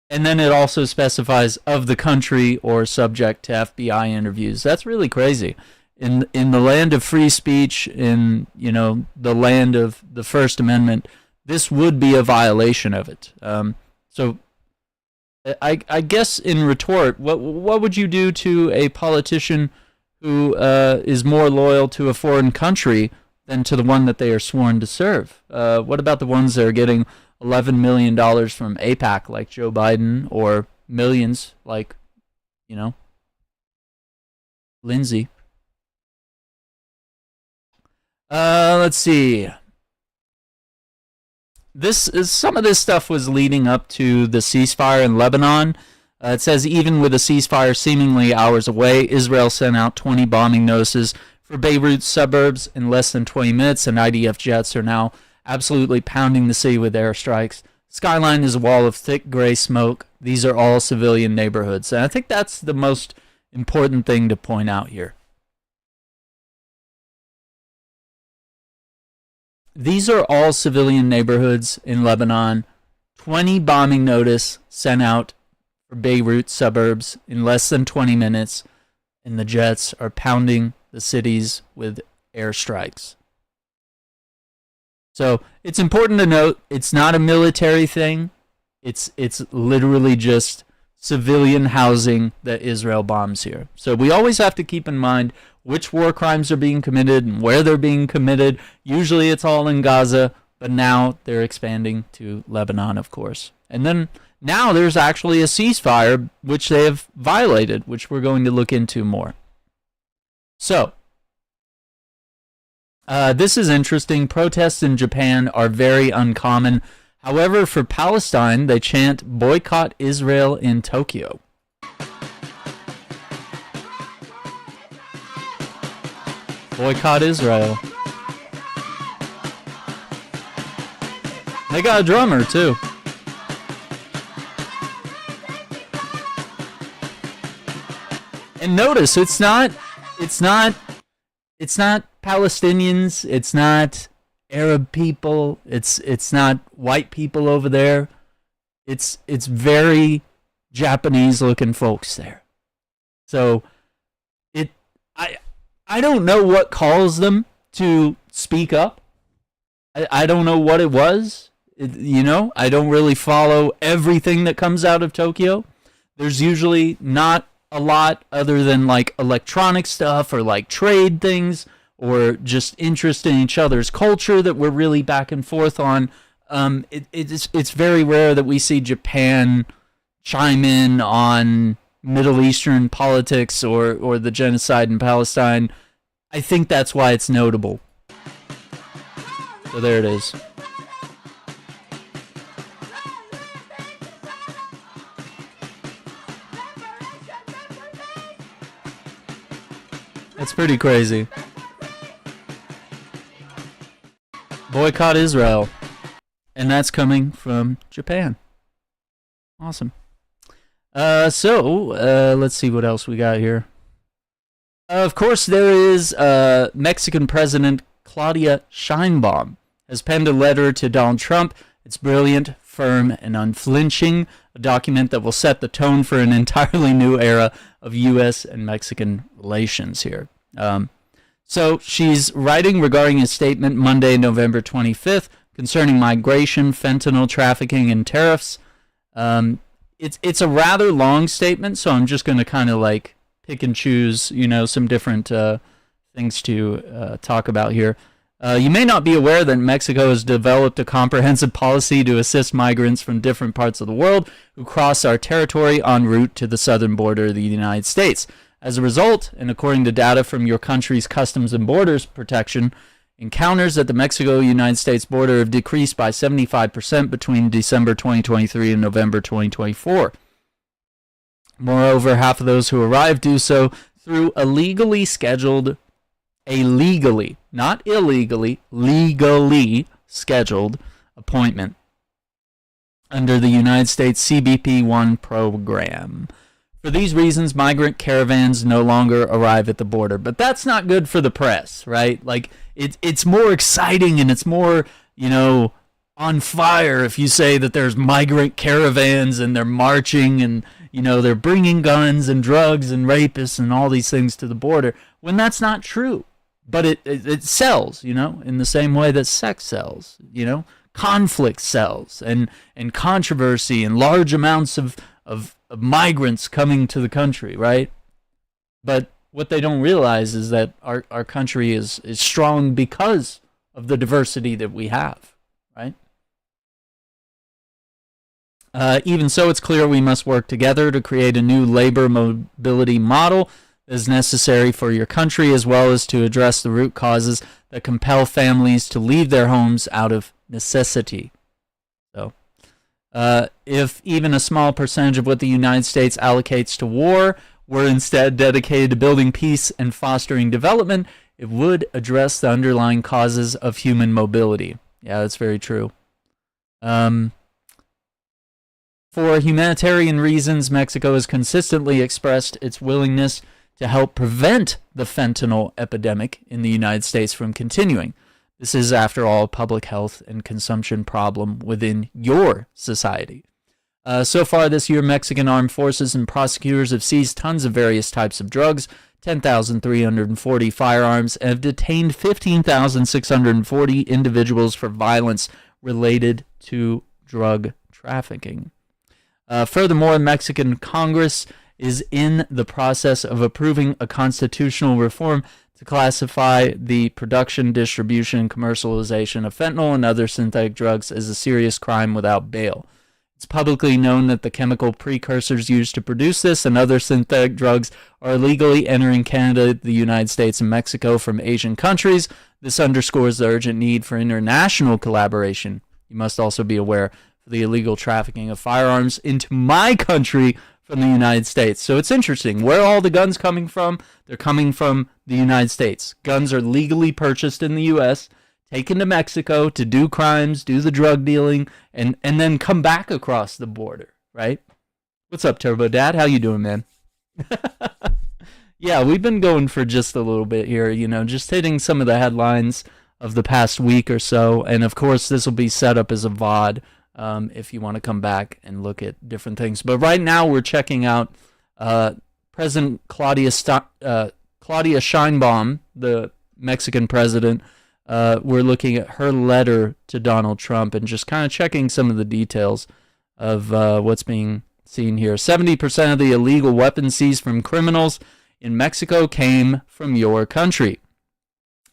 And then it also specifies of the country or subject to FBI interviews. That's really crazy. In the land of free speech, in the land of the First Amendment, this would be a violation of it. So I guess in retort, what would you do to a politician who is more loyal to a foreign country than to the one that they are sworn to serve? What about the ones that are getting $11 million from AIPAC, like Joe Biden, or millions, like, Lindsay? Let's see. Some of this stuff was leading up to the ceasefire in Lebanon. It says even with a ceasefire seemingly hours away, Israel sent out 20 bombing notices for Beirut suburbs in less than 20 minutes, and IDF jets are now absolutely pounding the city with airstrikes. Skyline is a wall of thick gray smoke. These are all civilian neighborhoods. And I think that's the most important thing to point out here. These are all civilian neighborhoods in Lebanon. 20 bombing notice sent out for Beirut suburbs in less than 20 minutes, and the jets are pounding the cities with airstrikes. So it's important to note it's not a military thing. It's literally just civilian housing that Israel bombs here. So we always have to keep in mind which war crimes are being committed and where they're being committed. Usually it's all in Gaza, but now they're expanding to Lebanon, of course. And then now there's actually a ceasefire, which they have violated, which we're going to look into more. So, this is interesting. Protests in Japan are very uncommon. However, for Palestine, they chant "Boycott Israel" in Tokyo. Boycott Israel. They got a drummer, too. And notice, it's not Palestinians, it's not Arab people, it's not white people over there. It's very Japanese looking folks there. So I don't know what calls them to speak up. I don't know what it was. I don't really follow everything that comes out of Tokyo. There's usually not a lot other than like electronic stuff or like trade things or just interest in each other's culture that we're really back and forth on. It's very rare that we see Japan chime in on Middle Eastern politics or the genocide in Palestine. I think that's why it's notable. So there it is. That's pretty crazy. Boycott Israel. And that's coming from Japan. Awesome. Let's see what else we got here. Of course, there is Mexican President Claudia Sheinbaum has penned a letter to Donald Trump. It's brilliant, firm, and unflinching. A document that will set the tone for an entirely new era of U.S. and Mexican relations here. So she's writing regarding a statement Monday, November 25th, concerning migration, fentanyl trafficking, and tariffs. It's a rather long statement, so I'm just going to kind of like pick and choose, some different things to talk about here. You may not be aware that Mexico has developed a comprehensive policy to assist migrants from different parts of the world who cross our territory en route to the southern border of the United States. As a result, and according to data from your country's Customs and Borders Protection, encounters at the Mexico-United States border have decreased by 75% between December 2023 and November 2024. Moreover, half of those who arrive do so through a legally, not illegally, legally scheduled appointment under the United States CBP-1 program. For these reasons, migrant caravans no longer arrive at the border. But that's not good for the press, right? Like, it's more exciting and it's more, on fire if you say that there's migrant caravans and they're marching and, they're bringing guns and drugs and rapists and all these things to the border, when that's not true. But it sells, in the same way that sex sells, conflict sells and controversy and large amounts of migrants coming to the country, right? But what they don't realize is that our country is strong because of the diversity that we have, right? Even so, it's clear we must work together to create a new labor mobility model that is necessary for your country, as well as to address the root causes that compel families to leave their homes out of necessity. So, if even a small percentage of what the United States allocates to war were instead dedicated to building peace and fostering development, it would address the underlying causes of human mobility. Yeah, that's very true. For humanitarian reasons, Mexico has consistently expressed its willingness to help prevent the fentanyl epidemic in the United States from continuing. This is, after all, a public health and consumption problem within your society. So far this year, Mexican armed forces and prosecutors have seized tons of various types of drugs, 10,340 firearms, and have detained 15,640 individuals for violence related to drug trafficking. Furthermore, Mexican Congress is in the process of approving a constitutional reform to classify the production, distribution, and commercialization of fentanyl and other synthetic drugs as a serious crime without bail. It's publicly known that the chemical precursors used to produce this and other synthetic drugs are illegally entering Canada, the United States, and Mexico from Asian countries. This underscores the urgent need for international collaboration. You must also be aware of the illegal trafficking of firearms into my country from the United States. So it's interesting. Where are all the guns coming from? They're coming from the United States. Guns are legally purchased in the U.S., taken to Mexico to do crimes, do the drug dealing, and then come back across the border, right? What's up, Turbo Dad? How you doing, man? Yeah, we've been going for just a little bit here, just hitting some of the headlines of the past week or so. And, of course, this will be set up as a VOD if you want to come back and look at different things. But right now we're checking out President Claudia Sheinbaum, the Mexican president. We're looking at her letter to Donald Trump and just kind of checking some of the details of what's being seen here. 70% of the illegal weapons seized from criminals in Mexico came from your country.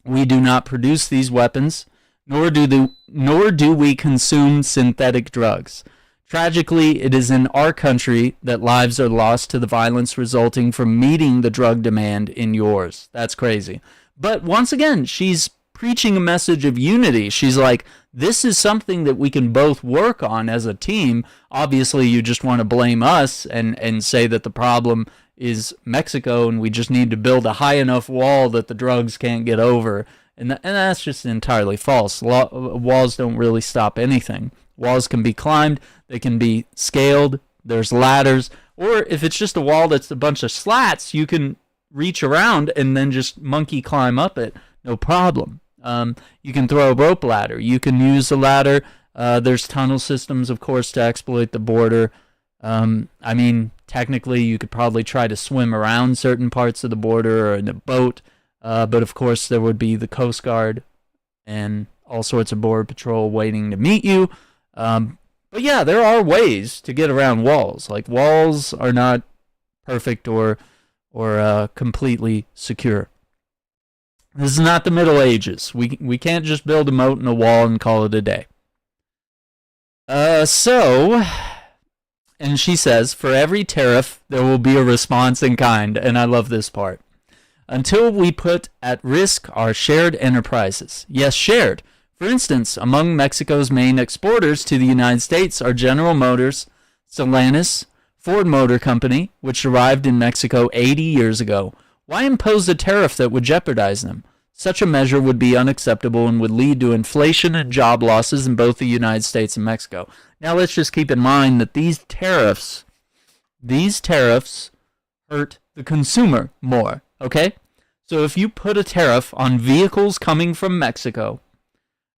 We do not produce these weapons, nor do we consume synthetic drugs. Tragically, it is in our country that lives are lost to the violence resulting from meeting the drug demand in yours. That's crazy. But once again, she's preaching a message of unity. She's like, this is something that we can both work on as a team. Obviously, you just want to blame us and say that the problem is Mexico and we just need to build a high enough wall that the drugs can't get over. And that's just entirely false. Walls don't really stop anything. Walls can be climbed. They can be scaled. There's ladders. Or if it's just a wall that's a bunch of slats, you can reach around and then just monkey climb up it. No problem. You can throw a rope ladder. You can use a ladder. There's tunnel systems, of course, to exploit the border. Technically, you could probably try to swim around certain parts of the border or in a boat. But, of course, there would be the Coast Guard and all sorts of border patrol waiting to meet you. But, yeah, there are ways to get around walls. Like, walls are not perfect or completely secure. This is not the Middle Ages. We can't just build a moat and a wall and call it a day. And she says, for every tariff, there will be a response in kind. And I love this part. Until we put at risk our shared enterprises. Yes, shared. For instance, among Mexico's main exporters to the United States are General Motors, Stellantis, Ford Motor Company, which arrived in Mexico 80 years ago. Why impose a tariff that would jeopardize them? Such a measure would be unacceptable and would lead to inflation and job losses in both the United States and Mexico. Now let's just keep in mind that these tariffs hurt the consumer more, okay? So if you put a tariff on vehicles coming from Mexico,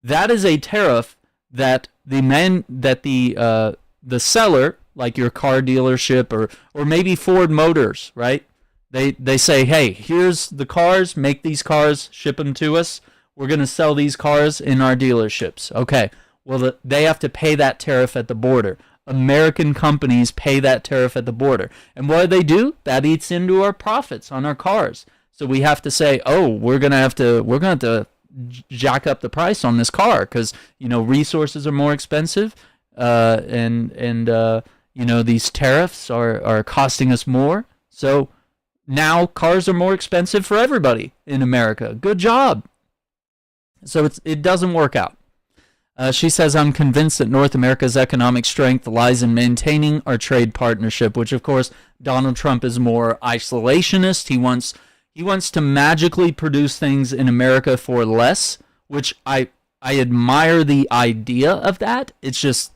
that is a tariff that the seller, like your car dealership or maybe Ford Motors, right? They say, hey, here's the cars, make these cars, ship them to us. We're going to sell these cars in our dealerships. Okay, well, they have to pay that tariff at the border. American companies pay that tariff at the border. And what do? That eats into our profits on our cars. So we have to say, oh, we're going to have to jack up the price on this car because, resources are more expensive and these tariffs are costing us more. So now cars are more expensive for everybody in America. Good job. So it doesn't work out. She says, I'm convinced that North America's economic strength lies in maintaining our trade partnership, which, of course, Donald Trump is more isolationist. He wants to magically produce things in America for less, which I admire the idea of that. It's just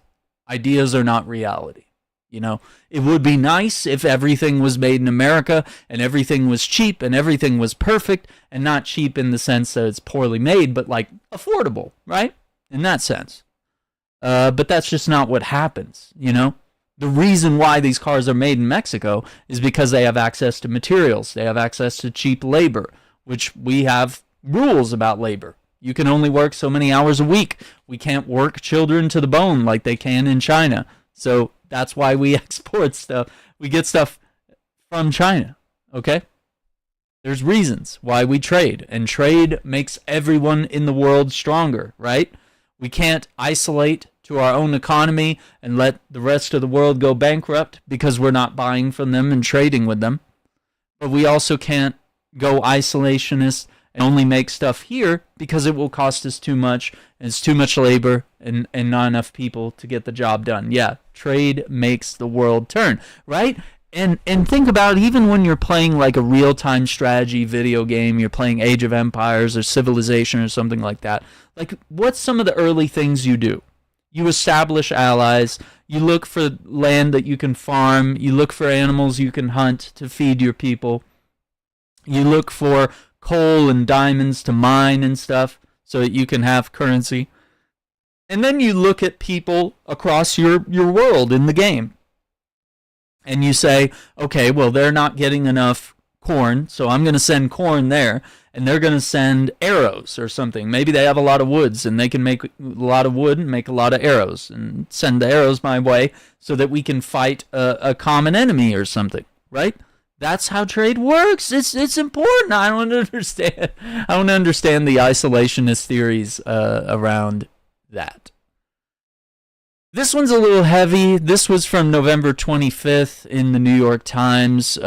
ideas are not reality. It would be nice if everything was made in America and everything was cheap and everything was perfect, and not cheap in the sense that it's poorly made, but like affordable, right? In that sense. But that's just not what happens, The reason why these cars are made in Mexico is because they have access to materials. They have access to cheap labor, which we have rules about labor. You can only work so many hours a week. We can't work children to the bone like they can in China. So that's why we export stuff. We get stuff from China, okay? There's reasons why we trade, and trade makes everyone in the world stronger, right? We can't isolate to our own economy and let the rest of the world go bankrupt because we're not buying from them and trading with them. But we also can't go isolationist and only make stuff here because it will cost us too much, and it's too much labor and not enough people to get the job done. Yeah, trade makes the world turn, right? And think about it, even when you're playing like a real-time strategy video game, you're playing Age of Empires or Civilization or something like that. Like, what's some of the early things you do? You establish allies. You look for land that you can farm. You look for animals you can hunt to feed your people. You look for coal and diamonds to mine and stuff so that you can have currency. And then you look at people across your world in the game. And you say, okay, well, they're not getting enough corn, so I'm going to send corn there, and they're going to send arrows or something. Maybe they have a lot of woods, and they can make a lot of wood and make a lot of arrows, and send the arrows my way so that we can fight a common enemy or something, right? That's how trade works. It's important. I don't understand the isolationist theories around that. This one's a little heavy. This was from November 25th in the New York Times.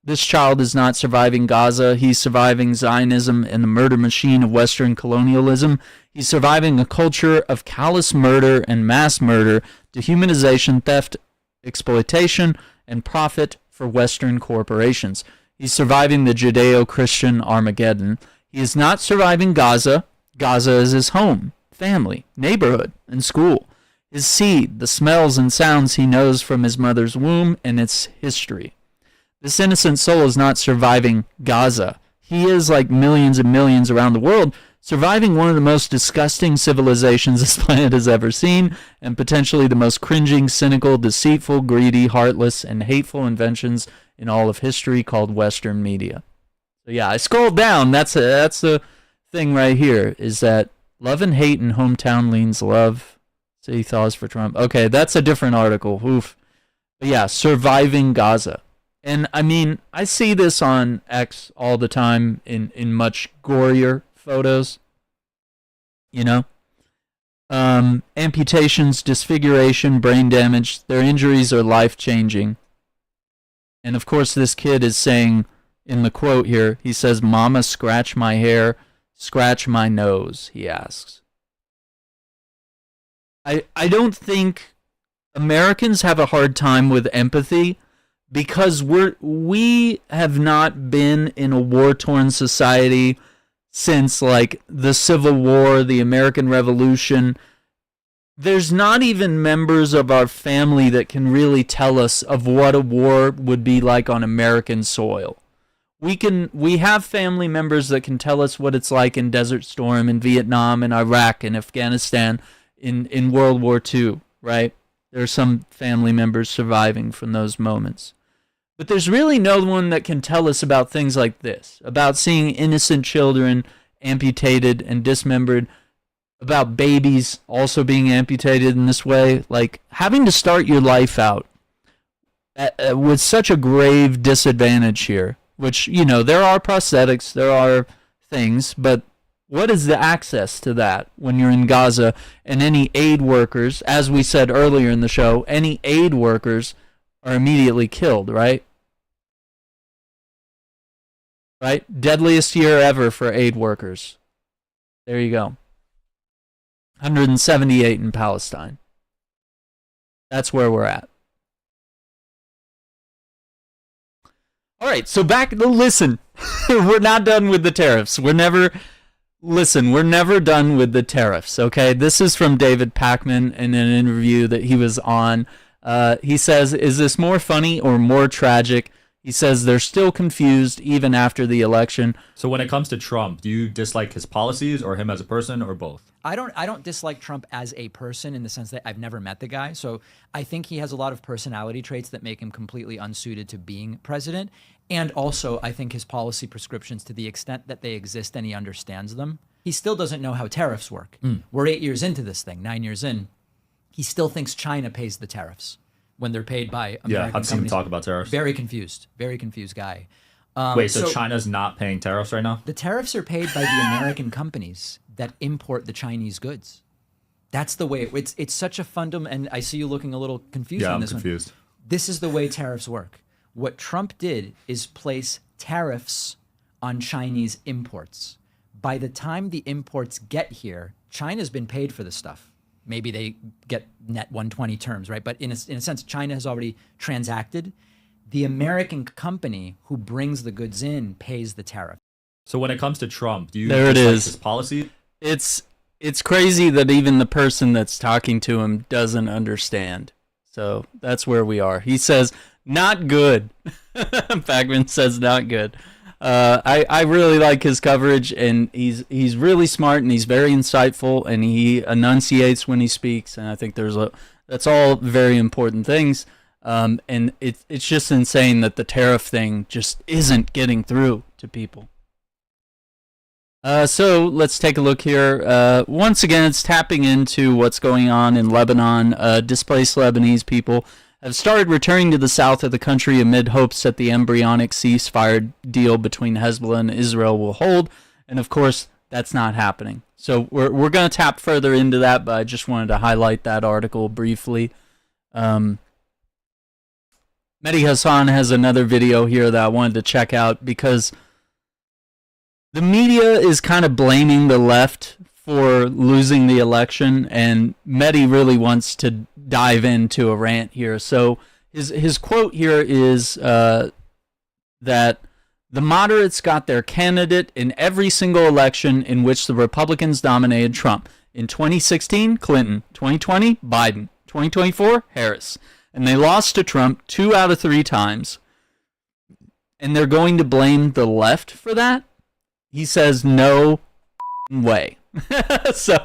This child is not surviving Gaza. He's surviving Zionism and the murder machine of Western colonialism. He's surviving a culture of callous murder and mass murder, dehumanization, theft, exploitation, and profit for Western corporations. He's surviving the Judeo-Christian Armageddon. He is not surviving Gaza. Gaza is his home, family, neighborhood, and school. His seed, the smells and sounds he knows from his mother's womb and its history. This innocent soul is not surviving Gaza. He is, like millions and millions around the world, surviving one of the most disgusting civilizations this planet has ever seen, and potentially the most cringing, cynical, deceitful, greedy, heartless, and hateful inventions in all of history called Western media. So yeah, I scrolled down. That's the thing right here, is that love and hate in hometown leans love. City thaws for Trump. Okay, that's a different article. Oof. But yeah, surviving Gaza. And I mean, I see this on X all the time in much gorier photos. You know? Amputations, disfiguration, brain damage. Their injuries are life-changing. And of course, this kid is saying, in the quote here, he says, "Mama, scratch my hair, scratch my nose," he asks. I don't think Americans have a hard time with empathy because we have not been in a war-torn society since like the Civil War, the American Revolution. There's not even members of our family that can really tell us of what a war would be like on American soil. We have family members that can tell us what it's like in Desert Storm, in Vietnam, in Iraq, in Afghanistan, in World War II, right? There are some family members surviving from those moments. But there's really no one that can tell us about things like this, about seeing innocent children amputated and dismembered, about babies also being amputated in this way, like having to start your life out with such a grave disadvantage here, which, you know, there are prosthetics, there are things, but what is the access to that when you're in Gaza? And any aid workers, as we said earlier in the show, any aid workers are immediately killed, right? Right? Deadliest year ever for aid workers. There you go. 178 in Palestine. That's where we're at. All right, so listen. We're not done with the tariffs. We're never done with the tariffs, okay? This is from David Pakman in an interview that he was on. He says, is this more funny or more tragic? He says they're still confused even after the election. So when it comes to Trump, do you dislike his policies or him as a person or both? I don't dislike Trump as a person in the sense that I've never met the guy. So I think he has a lot of personality traits that make him completely unsuited to being president. And also, I think his policy prescriptions, to the extent that they exist and he understands them, he still doesn't know how tariffs work. We're 8 years into this thing, 9 years in. He still thinks China pays the tariffs when they're paid by American companies. I've seen him talk about tariffs. Very confused guy. Wait, so China's not paying tariffs right now? The tariffs are paid by the American companies that import the Chinese goods. That's the way it's such a fundamental. And I see you looking a little confused Yeah, on I'm this confused. one. This is the way tariffs work. What Trump did is place tariffs on Chinese imports. By the time the imports get here, China's been paid for this stuff. Maybe they get net 120 terms, right? But in a sense, China has already transacted. The American company who brings the goods in pays the tariff. So when it comes to Trump, do you There it dislike is. his policy? It's crazy that even the person that's talking to him doesn't understand. So that's where we are. He says, not good. Pakman says not good. I really like his coverage, and he's really smart, and he's very insightful, and he enunciates when he speaks, and I think that's all very important things. And it's just insane that the tariff thing just isn't getting through to people. So let's take a look here. Once again, it's tapping into what's going on in Lebanon. Displaced Lebanese people have started returning to the south of the country amid hopes that the embryonic ceasefire deal between Hezbollah and Israel will hold. And of course, that's not happening. So we're going to tap further into that, but I just wanted to highlight that article briefly. Mehdi Hassan has another video here that I wanted to check out because the media is kind of blaming the left for losing the election, and Mehdi really wants to dive into a rant here. So his quote here is that the moderates got their candidate in every single election in which the Republicans dominated Trump. In 2016, Clinton. 2020, Biden. 2024, Harris. And they lost to Trump 2 out of 3 times. And they're going to blame the left for that? He says no way. So,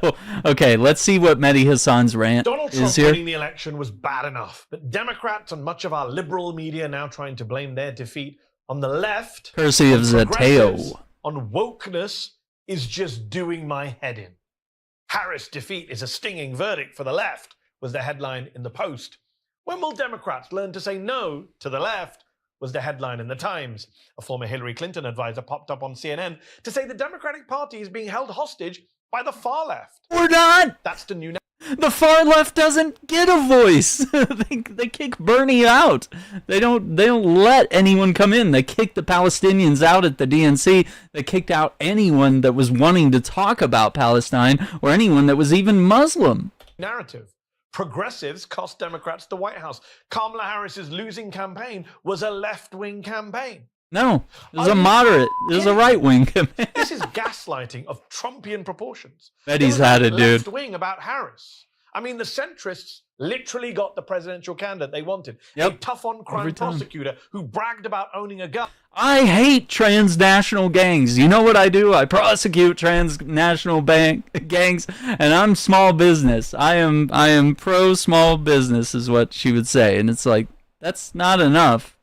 okay, let's see what Mehdi Hassan's rant Donald Trump is here. winning the election was bad enough, but Democrats and much of our liberal media now trying to blame their defeat on the left, Courtesy of on progressives, Zateo. on wokeness is just doing my head in. Harris' defeat is a stinging verdict for the left, was the headline in the Post. When will Democrats learn to say no to the left, was the headline in the Times. A former Hillary Clinton advisor popped up on CNN to say the Democratic Party is being held hostage by the far left. We're not. That's the new. The far left doesn't get a voice. they kick Bernie out. They don't let anyone come in. They kicked the Palestinians out at the DNC. They kicked out anyone that was wanting to talk about Palestine or anyone that was even Muslim. Narrative. Progressives cost Democrats the White House. Kamala Harris's losing campaign was a left-wing campaign. No, it was a moderate. It was a right-wing campaign. This is gaslighting of Trumpian proportions. Betty's had it, dude. Left-wing about Harris. I mean, the centrists literally got the presidential candidate they wanted. Yep. A tough-on-crime Every time. prosecutor who bragged about owning a gun. I hate transnational gangs. You know what I do? I prosecute transnational gangs, and I'm small business. I am pro small business, is what she would say, and it's like that's not enough.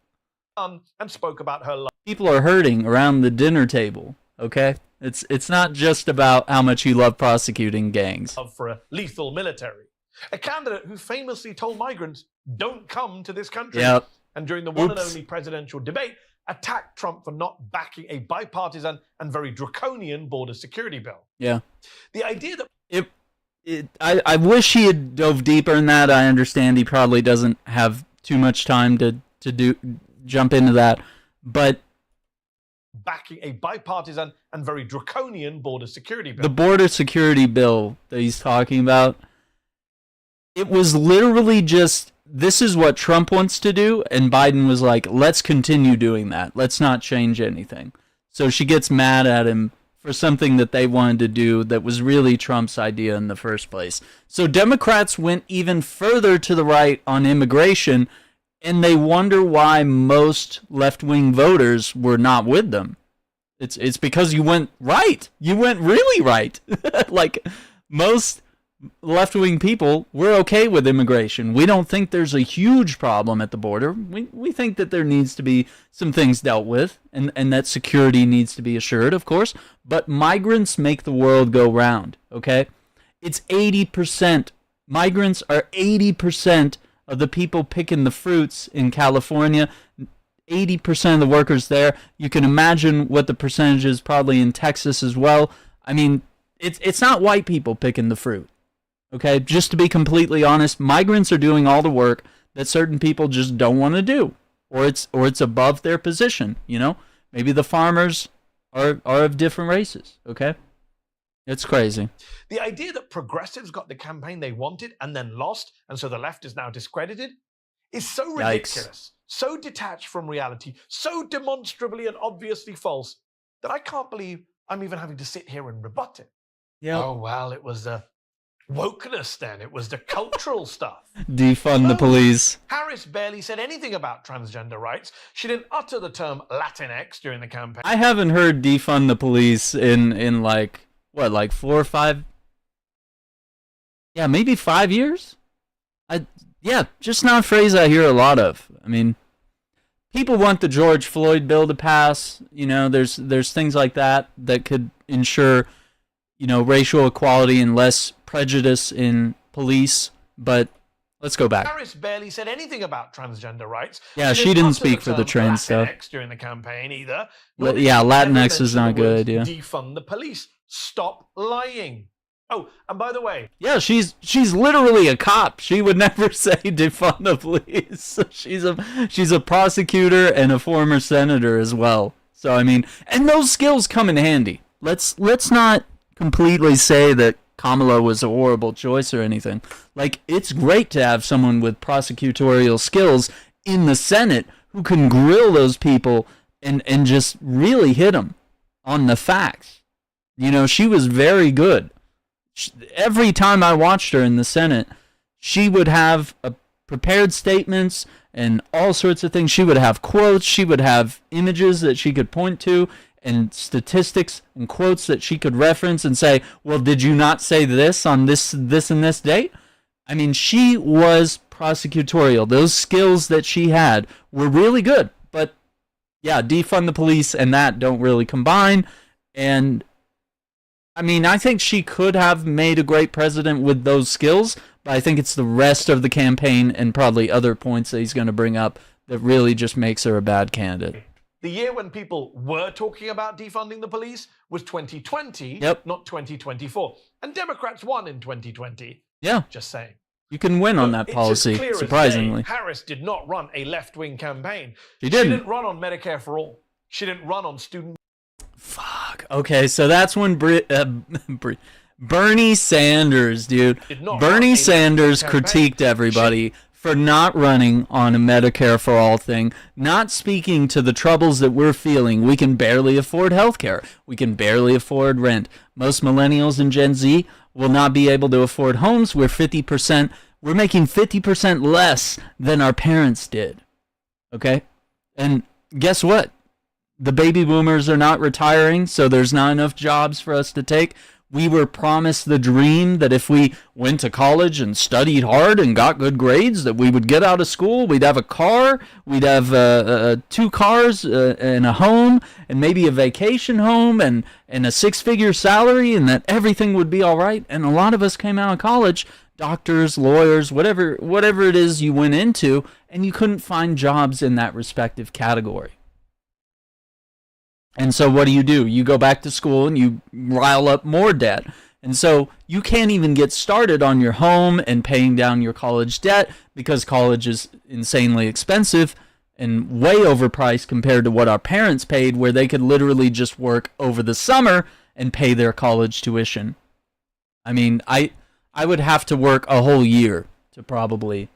And spoke about her life. People are hurting around the dinner table. Okay, it's not just about how much you love prosecuting gangs. For a lethal military. A candidate who famously told migrants, don't come to this country. Yep. And during the one and only presidential debate, attacked Trump for not backing a bipartisan and very draconian border security bill. Yeah. The idea that... I wish he had dove deeper in that. I understand he probably doesn't have too much time to jump into that. But backing a bipartisan and very draconian border security bill. The border security bill that he's talking about, it was literally just, this is what Trump wants to do, and Biden was like, let's continue doing that. Let's not change anything. So she gets mad at him for something that they wanted to do that was really Trump's idea in the first place. So Democrats went even further to the right on immigration, and they wonder why most left-wing voters were not with them. It's because you went right. You went really right. Like most left-wing people, we're okay with immigration. We don't think there's a huge problem at the border. We think that there needs to be some things dealt with, and that security needs to be assured, of course. But migrants make the world go round, okay? It's 80%. Migrants are 80% of the people picking the fruits in California. 80% of the workers there. You can imagine what the percentage is probably in Texas as well. I mean, it's not white people picking the fruit. Okay, just to be completely honest, migrants are doing all the work that certain people just don't want to do, or it's above their position. You know, maybe the farmers are of different races. Okay, it's crazy. The idea that progressives got the campaign they wanted and then lost, and so the left is now discredited, is so ridiculous, so detached from reality, so demonstrably and obviously false that I can't believe I'm even having to sit here and rebut it. Yeah. Oh, well, it was the wokeness then. It was the cultural stuff. Defund the police. Harris barely said anything about transgender rights. She didn't utter the term Latinx during the campaign. I haven't heard defund the police in like, what, like 4 or 5? Yeah, maybe 5 years? Yeah, just not a phrase I hear a lot of. I mean, people want the George Floyd bill to pass. You know, there's things like that that could ensure, you know, racial equality and less prejudice in police. But let's go back. Harris barely said anything about transgender rights. Yeah, she didn't speak for the trans stuff. During the campaign either. Yeah, Latinx is not a good idea. Defund the police. Stop lying. Oh, and by the way, yeah, she's literally a cop. She would never say defund the police. She's a prosecutor and a former senator as well. So I mean, and those skills come in handy. Let's not completely say that Kamala was a horrible choice or anything. Like, it's great to have someone with prosecutorial skills in the Senate who can grill those people and just really hit them on the facts. You know, she was very good. Every time I watched her in the Senate, she would have prepared statements and all sorts of things. She would have quotes. She would have images that she could point to and statistics and quotes that she could reference and say, well, did you not say this on this and this date? I mean, she was prosecutorial. Those skills that she had were really good. But, yeah, defund the police and that don't really combine. And I mean, I think she could have made a great president with those skills, but I think it's the rest of the campaign and probably other points that he's going to bring up that really just makes her a bad candidate. The year when people were talking about defunding the police was 2020, not 2024. And Democrats won in 2020. Yeah. Just saying. You can win on that policy, surprisingly. Harris did not run a left-wing campaign. She didn't. She didn't run on Medicare for All. She didn't run on student... Fuck. Okay, so that's when Bernie Sanders, dude. Bernie Sanders critiqued everybody for not running on a Medicare for All thing, not speaking to the troubles that we're feeling. We can barely afford healthcare. We can barely afford rent. Most millennials and Gen Z will not be able to afford homes. We're making 50% less than our parents did. Okay? And guess what? The baby boomers are not retiring, so there's not enough jobs for us to take. We were promised the dream that if we went to college and studied hard and got good grades, that we would get out of school, we'd have a car, we'd have 2 cars and a home, and maybe a vacation home and a 6-figure salary, and that everything would be all right. And a lot of us came out of college, doctors, lawyers, whatever it is you went into, and you couldn't find jobs in that respective category. And so what do? You go back to school and you rile up more debt. And so you can't even get started on your home and paying down your college debt because college is insanely expensive and way overpriced compared to what our parents paid, where they could literally just work over the summer and pay their college tuition. I mean, I would have to work a whole year to probably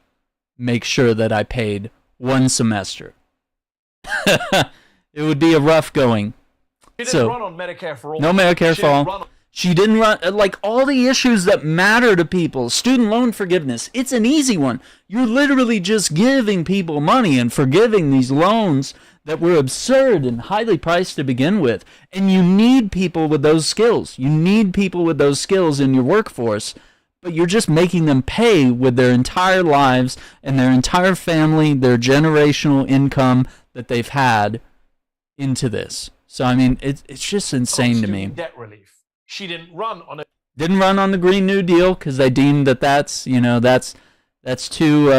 make sure that I paid 1 semester. It would be a rough going. She didn't run on Medicare for All. No Medicare for All. She didn't run, like, all the issues that matter to people. Student loan forgiveness. It's an easy one. You're literally just giving people money and forgiving these loans that were absurd and highly priced to begin with. And you need people with those skills. You need people with those skills in your workforce. But you're just making them pay with their entire lives and their entire family, their generational income that they've had into this. So I mean, it's just insane to me. Debt relief. She didn't run on the Green New Deal because they deemed that's too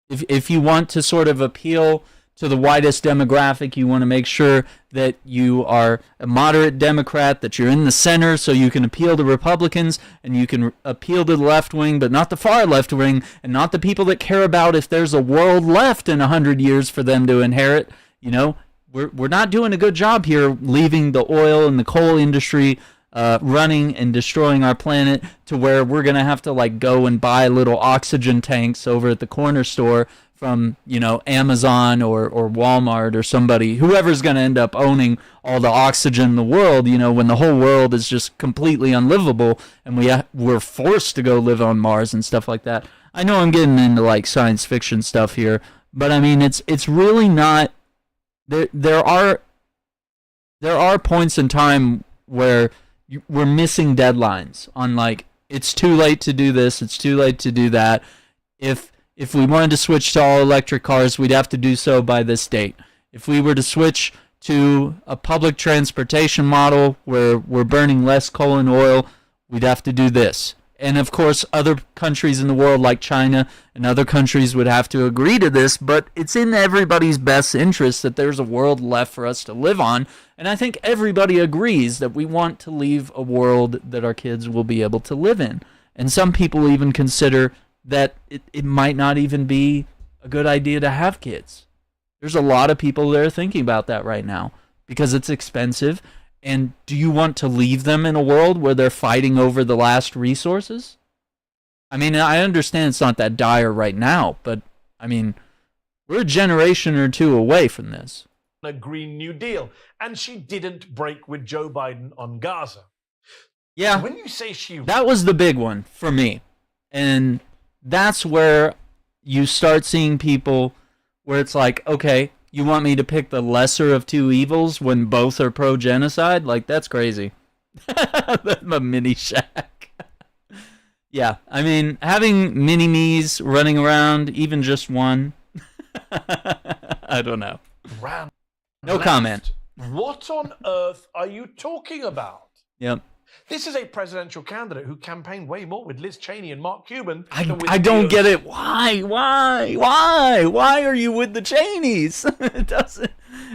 if you want to sort of appeal to the widest demographic, you want to make sure that you are a moderate Democrat, that you're in the center so you can appeal to Republicans and you can appeal to the left wing, but not the far left wing and not the people that care about if there's a world left in 100 years for them to inherit. You know, we're not doing a good job here leaving the oil and the coal industry running and destroying our planet to where we're going to have to like go and buy little oxygen tanks over at the corner store from, you know, Amazon or Walmart or somebody, whoever's going to end up owning all the oxygen in the world, you know, when the whole world is just completely unlivable and we're forced to go live on Mars and stuff like that. I know I'm getting into like science fiction stuff here, but I mean, it's really not, there are points in time where we're missing deadlines on like, it's too late to do this, it's too late to do that. If we wanted to switch to all electric cars, we'd have to do so by this date. If we were to switch to a public transportation model where we're burning less coal and oil, we'd have to do this. And of course, other countries in the world like China and other countries would have to agree to this, but it's in everybody's best interest that there's a world left for us to live on. And I think everybody agrees that we want to leave a world that our kids will be able to live in. And some people even consider that it might not even be a good idea to have kids. There's a lot of people that are thinking about that right now because it's expensive. And do you want to leave them in a world where they're fighting over the last resources? I mean, I understand it's not that dire right now, but I mean, we're a generation or two away from this. A Green New Deal, and she didn't break with Joe Biden on Gaza. Yeah, when you say that was the big one for me. And that's where you start seeing people where it's like, okay, you want me to pick the lesser of two evils when both are pro-genocide? Like, that's crazy. A mini shack. Yeah, I mean, having mini-me's running around, even just one, I don't know. No comment. What on earth are you talking about? Yep. This is a presidential candidate who campaigned way more with Liz Cheney and Mark Cuban. I don't get it. Why are you with the Cheneys?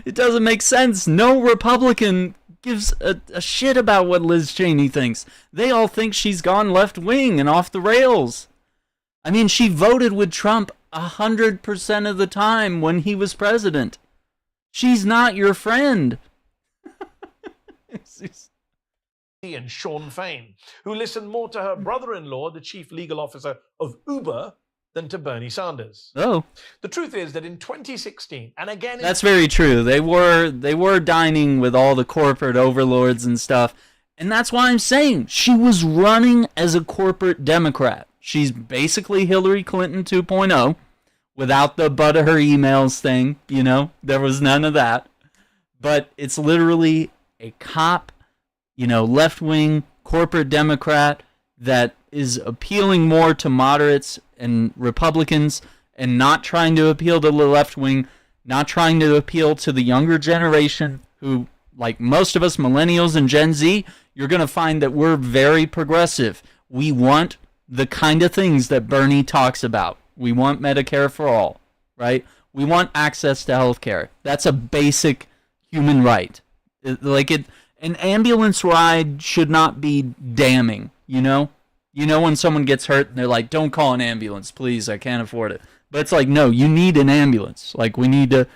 It doesn't make sense. No Republican gives a shit about what Liz Cheney thinks. They all think she's gone left wing and off the rails. I mean, she voted with Trump 100% of the time when he was president. She's not your friend. And Sean Fain, who listened more to her brother-in-law, the chief legal officer of Uber, than to Bernie Sanders. Oh. The truth is that in 2016, and again... That's very true. They were dining with all the corporate overlords and stuff, and that's why I'm saying she was running as a corporate Democrat. She's basically Hillary Clinton 2.0, without the butt of her emails thing, you know? There was none of that. But it's literally a cop, you know, left-wing corporate Democrat that is appealing more to moderates and Republicans and not trying to appeal to the left wing, not trying to appeal to the younger generation who, like most of us millennials and Gen Z, you're going to find that we're very progressive. We want the kind of things that Bernie talks about. We want Medicare for all, right? We want access to health care. That's a basic human right. An ambulance ride should not be damning, you know? You know when someone gets hurt and they're like, don't call an ambulance, please, I can't afford it. But it's like, no, you need an ambulance. Like, we need to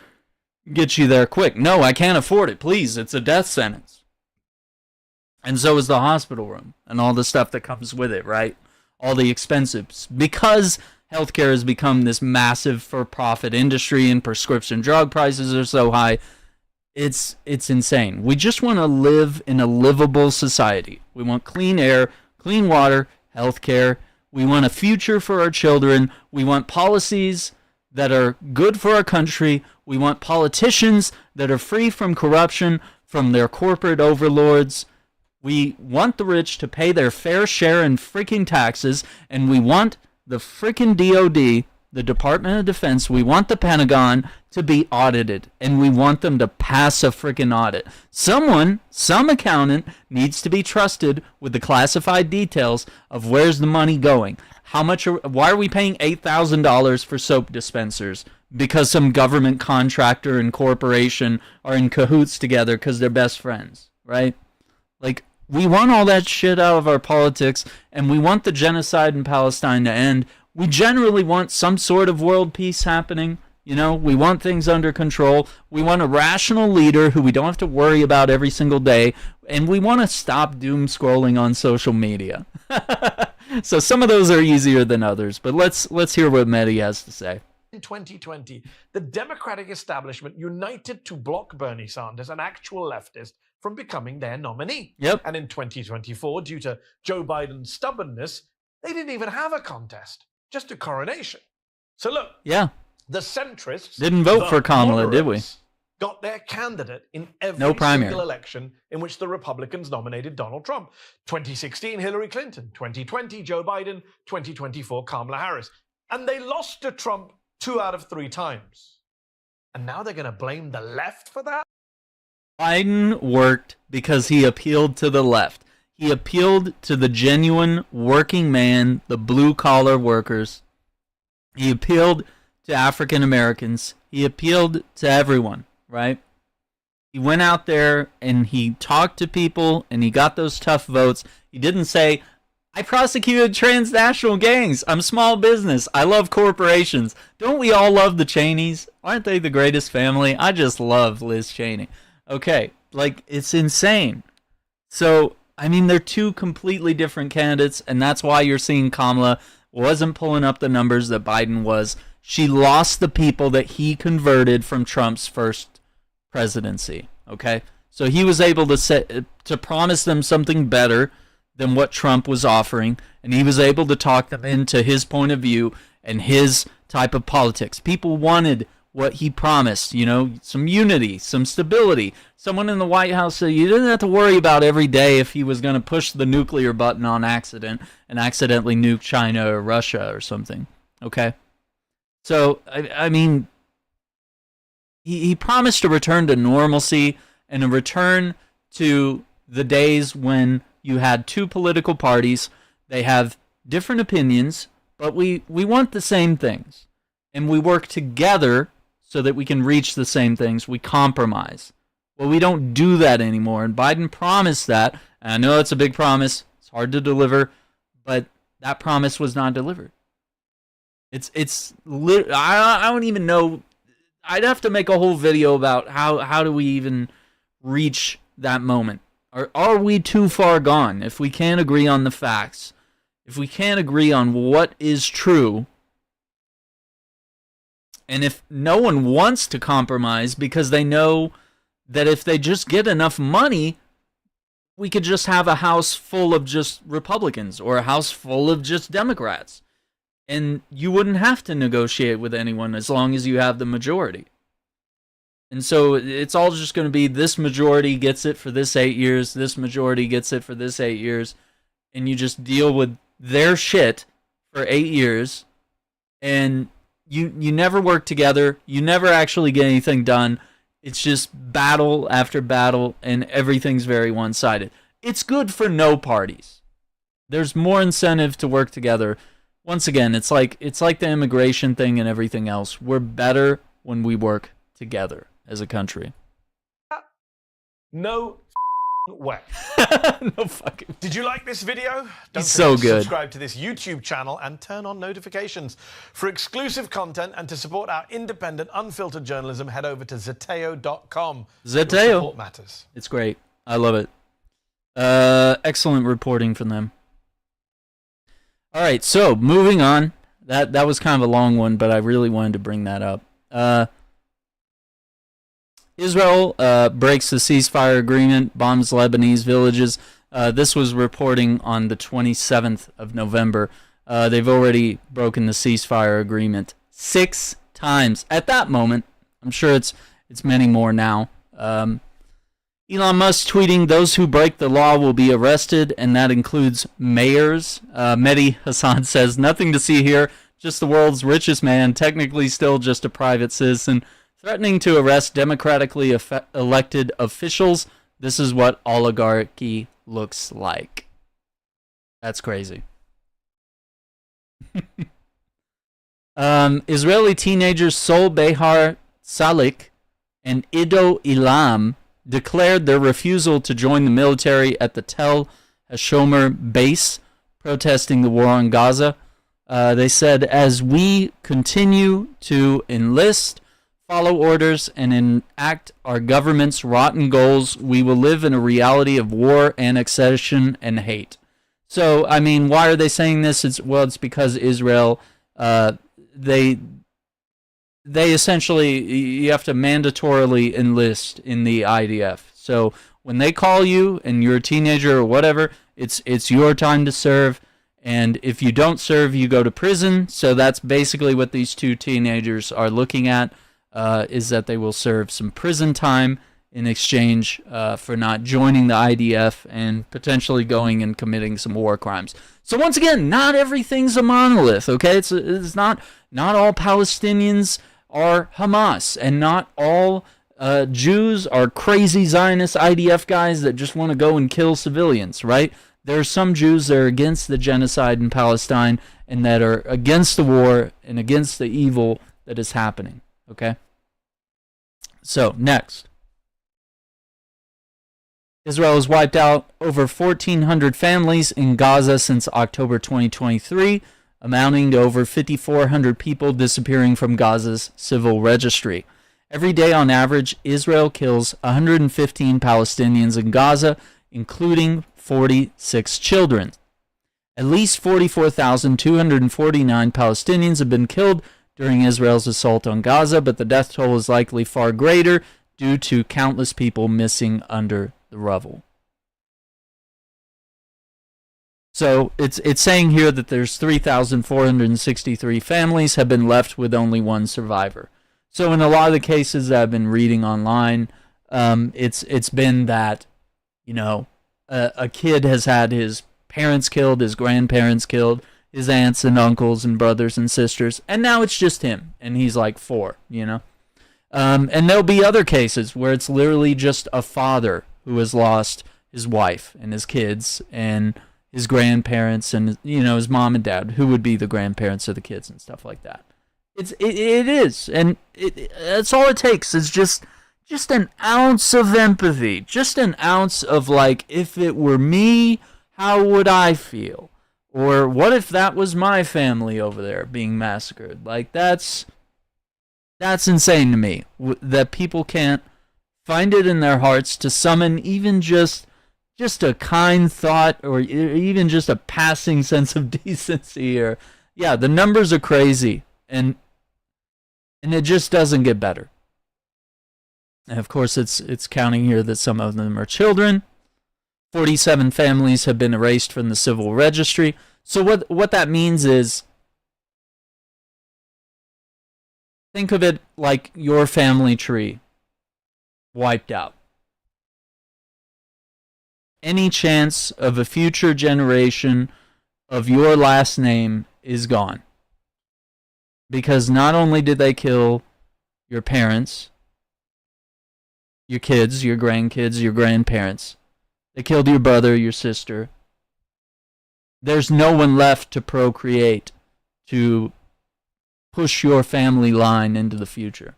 get you there quick. No, I can't afford it, please, it's a death sentence. And so is the hospital room and all the stuff that comes with it, right? All the expenses. Because healthcare has become this massive for-profit industry and prescription drug prices are so high, it's insane. We just want to live in a livable society. We want clean air, clean water, healthcare. We want a future for our children. We want policies that are good for our country. We want politicians that are free from corruption from their corporate overlords. We want the rich to pay their fair share in freaking taxes, and we want the freaking DOD, the Department of Defense, we want the Pentagon to be audited, and we want them to pass a freaking audit. Some accountant needs to be trusted with the classified details of where's the money going. Why are we paying $8,000 for soap dispensers? because some government contractor and corporation are in cahoots together because they're best friends, right? Like, we want all that shit out of our politics, and we want the genocide in Palestine to end. We generally want some sort of world peace happening. You know, we want things under control. We want a rational leader who we don't have to worry about every single day. And we want to stop doom scrolling on social media. So some of those are easier than others. But let's hear what Mehdi has to say. In 2020, the Democratic establishment united to block Bernie Sanders, an actual leftist, from becoming their nominee. Yep. And in 2024, due to Joe Biden's stubbornness, they didn't even have a contest, just a coronation. So look, Yeah. the centrists Didn't vote the for Kamala, did we? moderates, got their candidate in every No primary. single election in which the Republicans nominated Donald Trump. 2016, Hillary Clinton. 2020, Joe Biden. 2024, Kamala Harris. And they lost to Trump 2 out of 3 times. And now they're going to blame the left for that? Biden worked because he appealed to the left. He appealed to the genuine working man, the blue-collar workers. He appealed to African Americans. He appealed to everyone, right? He went out there and he talked to people and he got those tough votes. He didn't say, I prosecuted transnational gangs. I'm small business. I love corporations. Don't we all love the Cheneys? Aren't they the greatest family? I just love Liz Cheney. Okay, like, it's insane. So, I mean, they're 2 completely different candidates, and that's why you're seeing Kamala wasn't pulling up the numbers that Biden was. She lost the people that he converted from Trump's first presidency, okay? So he was able to promise them something better than what Trump was offering, and he was able to talk them into his point of view and his type of politics. People wanted what he promised, you know, some unity, some stability. Someone in the White House said you didn't have to worry about every day if he was going to push the nuclear button on accident and accidentally nuke China or Russia or something, okay? So, I mean, he promised a return to normalcy and a return to the days when you had 2 political parties. They have different opinions, but we want the same things. And we work together so that we can reach the same things. We compromise. Well, we don't do that anymore. And Biden promised that. And I know it's a big promise. It's hard to deliver. But that promise was not delivered. I don't even know. I'd have to make a whole video about how do we even reach that moment. Are we too far gone? If we can't agree on the facts, if we can't agree on what is true, and if no one wants to compromise because they know that if they just get enough money, we could just have a house full of just Republicans or a house full of just Democrats. And you wouldn't have to negotiate with anyone as long as you have the majority. And so it's all just going to be this majority gets it for this 8 years, this majority gets it for this 8 years, and you just deal with their shit for 8 years, and you never work together, you never actually get anything done. It's just battle after battle, and everything's very one-sided. It's good for no parties. There's more incentive to work together. Once again, it's like the immigration thing and everything else. We're better when we work together as a country. No way. No fucking. Did you like this video? Don't It's so forget to good. subscribe to this YouTube channel and turn on notifications. For exclusive content and to support our independent, unfiltered journalism, head over to Zeteo.com. Zeteo. Your support matters. It's great. I love it. Excellent reporting from them. All right, so moving on. That was kind of a long one, but I really wanted to bring that up. Israel breaks the ceasefire agreement, bombs Lebanese villages. This was reporting on the 27th of November. They've already broken the ceasefire agreement 6 times. At that moment, I'm sure it's many more now. Elon Musk tweeting, those who break the law will be arrested, and that includes mayors. Mehdi Hassan says, nothing to see here, just the world's richest man, technically still just a private citizen, threatening to arrest democratically elected officials. This is what oligarchy looks like. That's crazy. Israeli teenagers Sol Behar Salik and Ido Ilam declared their refusal to join the military at the Tel Hashomer base, protesting the war on Gaza. They said, as we continue to enlist, follow orders, and enact our government's rotten goals, we will live in a reality of war, annexation, and hate. So, I mean, why are they saying this? It's because Israel, they essentially, you have to mandatorily enlist in the IDF. So when they call you and you're a teenager or whatever, it's your time to serve. And if you don't serve, you go to prison. So that's basically what these two teenagers are looking at, is that they will serve some prison time in exchange for not joining the IDF and potentially going and committing some war crimes. So once again, not everything's a monolith, okay? It's not all Palestinians are Hamas, and not all Jews are crazy Zionist IDF guys that just want to go and kill civilians, right? There are some Jews that are against the genocide in Palestine and that are against the war and against the evil that is happening, okay? So, next. Israel has wiped out over 1,400 families in Gaza since October 2023, amounting to over 5,400 people disappearing from Gaza's civil registry. Every day on average, Israel kills 115 Palestinians in Gaza, including 46 children. At least 44,249 Palestinians have been killed during Israel's assault on Gaza, but the death toll is likely far greater due to countless people missing under the rubble. So it's saying here that there's 3,463 families have been left with only one survivor. So in a lot of the cases that I've been reading online, it's been that, you know, a kid has had his parents killed, his grandparents killed, his aunts and uncles and brothers and sisters, and now it's just him, and he's like 4, you know. And there'll be other cases where it's literally just a father who has lost his wife and his kids and his grandparents and, you know, his mom and dad, who would be the grandparents of the kids and stuff like that. It is, and that's all it takes is just an ounce of empathy, just an ounce of, like, if it were me, how would I feel? Or what if that was my family over there being massacred? Like, that's insane to me, that people can't find it in their hearts to summon even just a kind thought or even just a passing sense of decency. Or, yeah, the numbers are crazy, and it just doesn't get better. And of course, it's counting here that some of them are children. 47 families have been erased from the civil registry. So what that means is, think of it like your family tree wiped out. Any chance of a future generation of your last name is gone. Because not only did they kill your parents, your kids, your grandkids, your grandparents, they killed your brother, your sister. There's no one left to procreate, to push your family line into the future.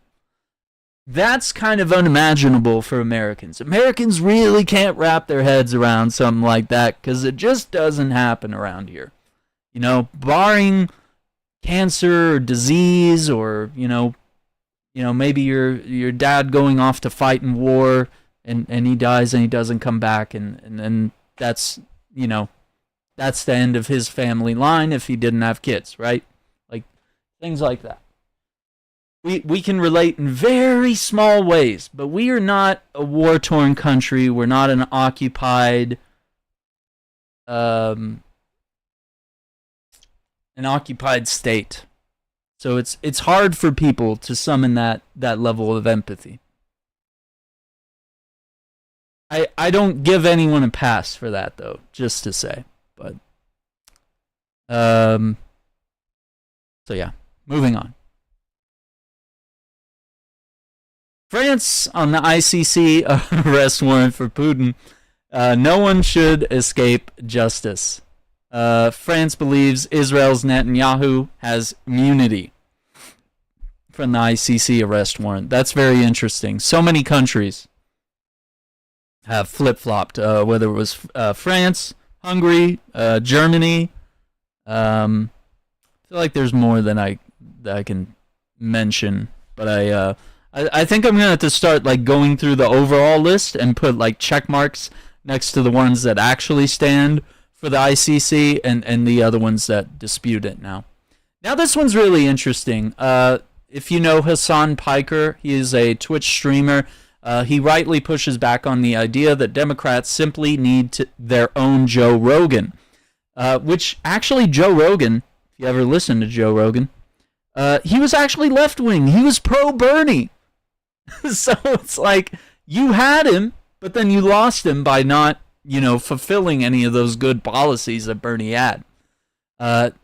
That's kind of unimaginable for Americans. Americans really can't wrap their heads around something like that because it just doesn't happen around here. You know, barring cancer or disease, or you know, maybe your dad going off to fight in war and he dies and he doesn't come back, and then that's, you know, that's the end of his family line if he didn't have kids, right? Like things like that. We can relate in very small ways, but we are not a war-torn country. We're not an occupied state. So it's hard for people to summon that level of empathy. I don't give anyone a pass for that, though, just to say. But so yeah, moving on. France on the ICC arrest warrant for Putin. No one should escape justice. France believes Israel's Netanyahu has immunity. from the ICC arrest warrant. That's very interesting. So many countries have flip-flopped, whether it was France, Hungary, Germany. I feel like there's more than I can mention, but I think I'm gonna have to start like going through the overall list and put like check marks next to the ones that actually stand for the ICC and the other ones that dispute it now. Now this one's really interesting. If you know Hassan Piker, he is a Twitch streamer. He rightly pushes back on the idea that Democrats simply need their own Joe Rogan, which actually Joe Rogan, if you ever listen to Joe Rogan, he was actually left-wing. He was pro-Bernie. So it's like you had him, but then you lost him by not, fulfilling any of those good policies that Bernie had.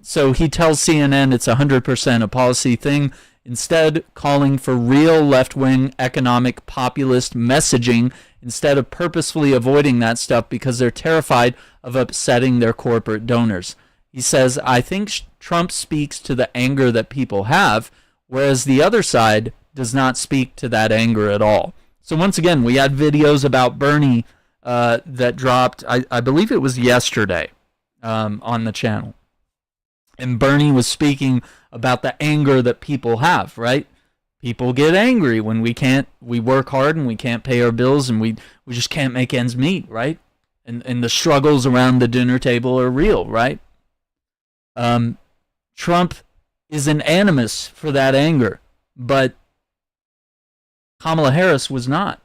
So he tells CNN it's 100% a policy thing, instead calling for real left-wing economic populist messaging instead of purposefully avoiding that stuff because they're terrified of upsetting their corporate donors. He says, I think Trump speaks to the anger that people have, whereas the other side does not speak to that anger at all. So once again, we had videos about Bernie that dropped, I believe it was yesterday, on the channel. And Bernie was speaking about the anger that people have, right? People get angry when we work hard and we can't pay our bills and we just can't make ends meet, right? And the struggles around the dinner table are real, right? Trump is an animus for that anger, but Kamala Harris was not.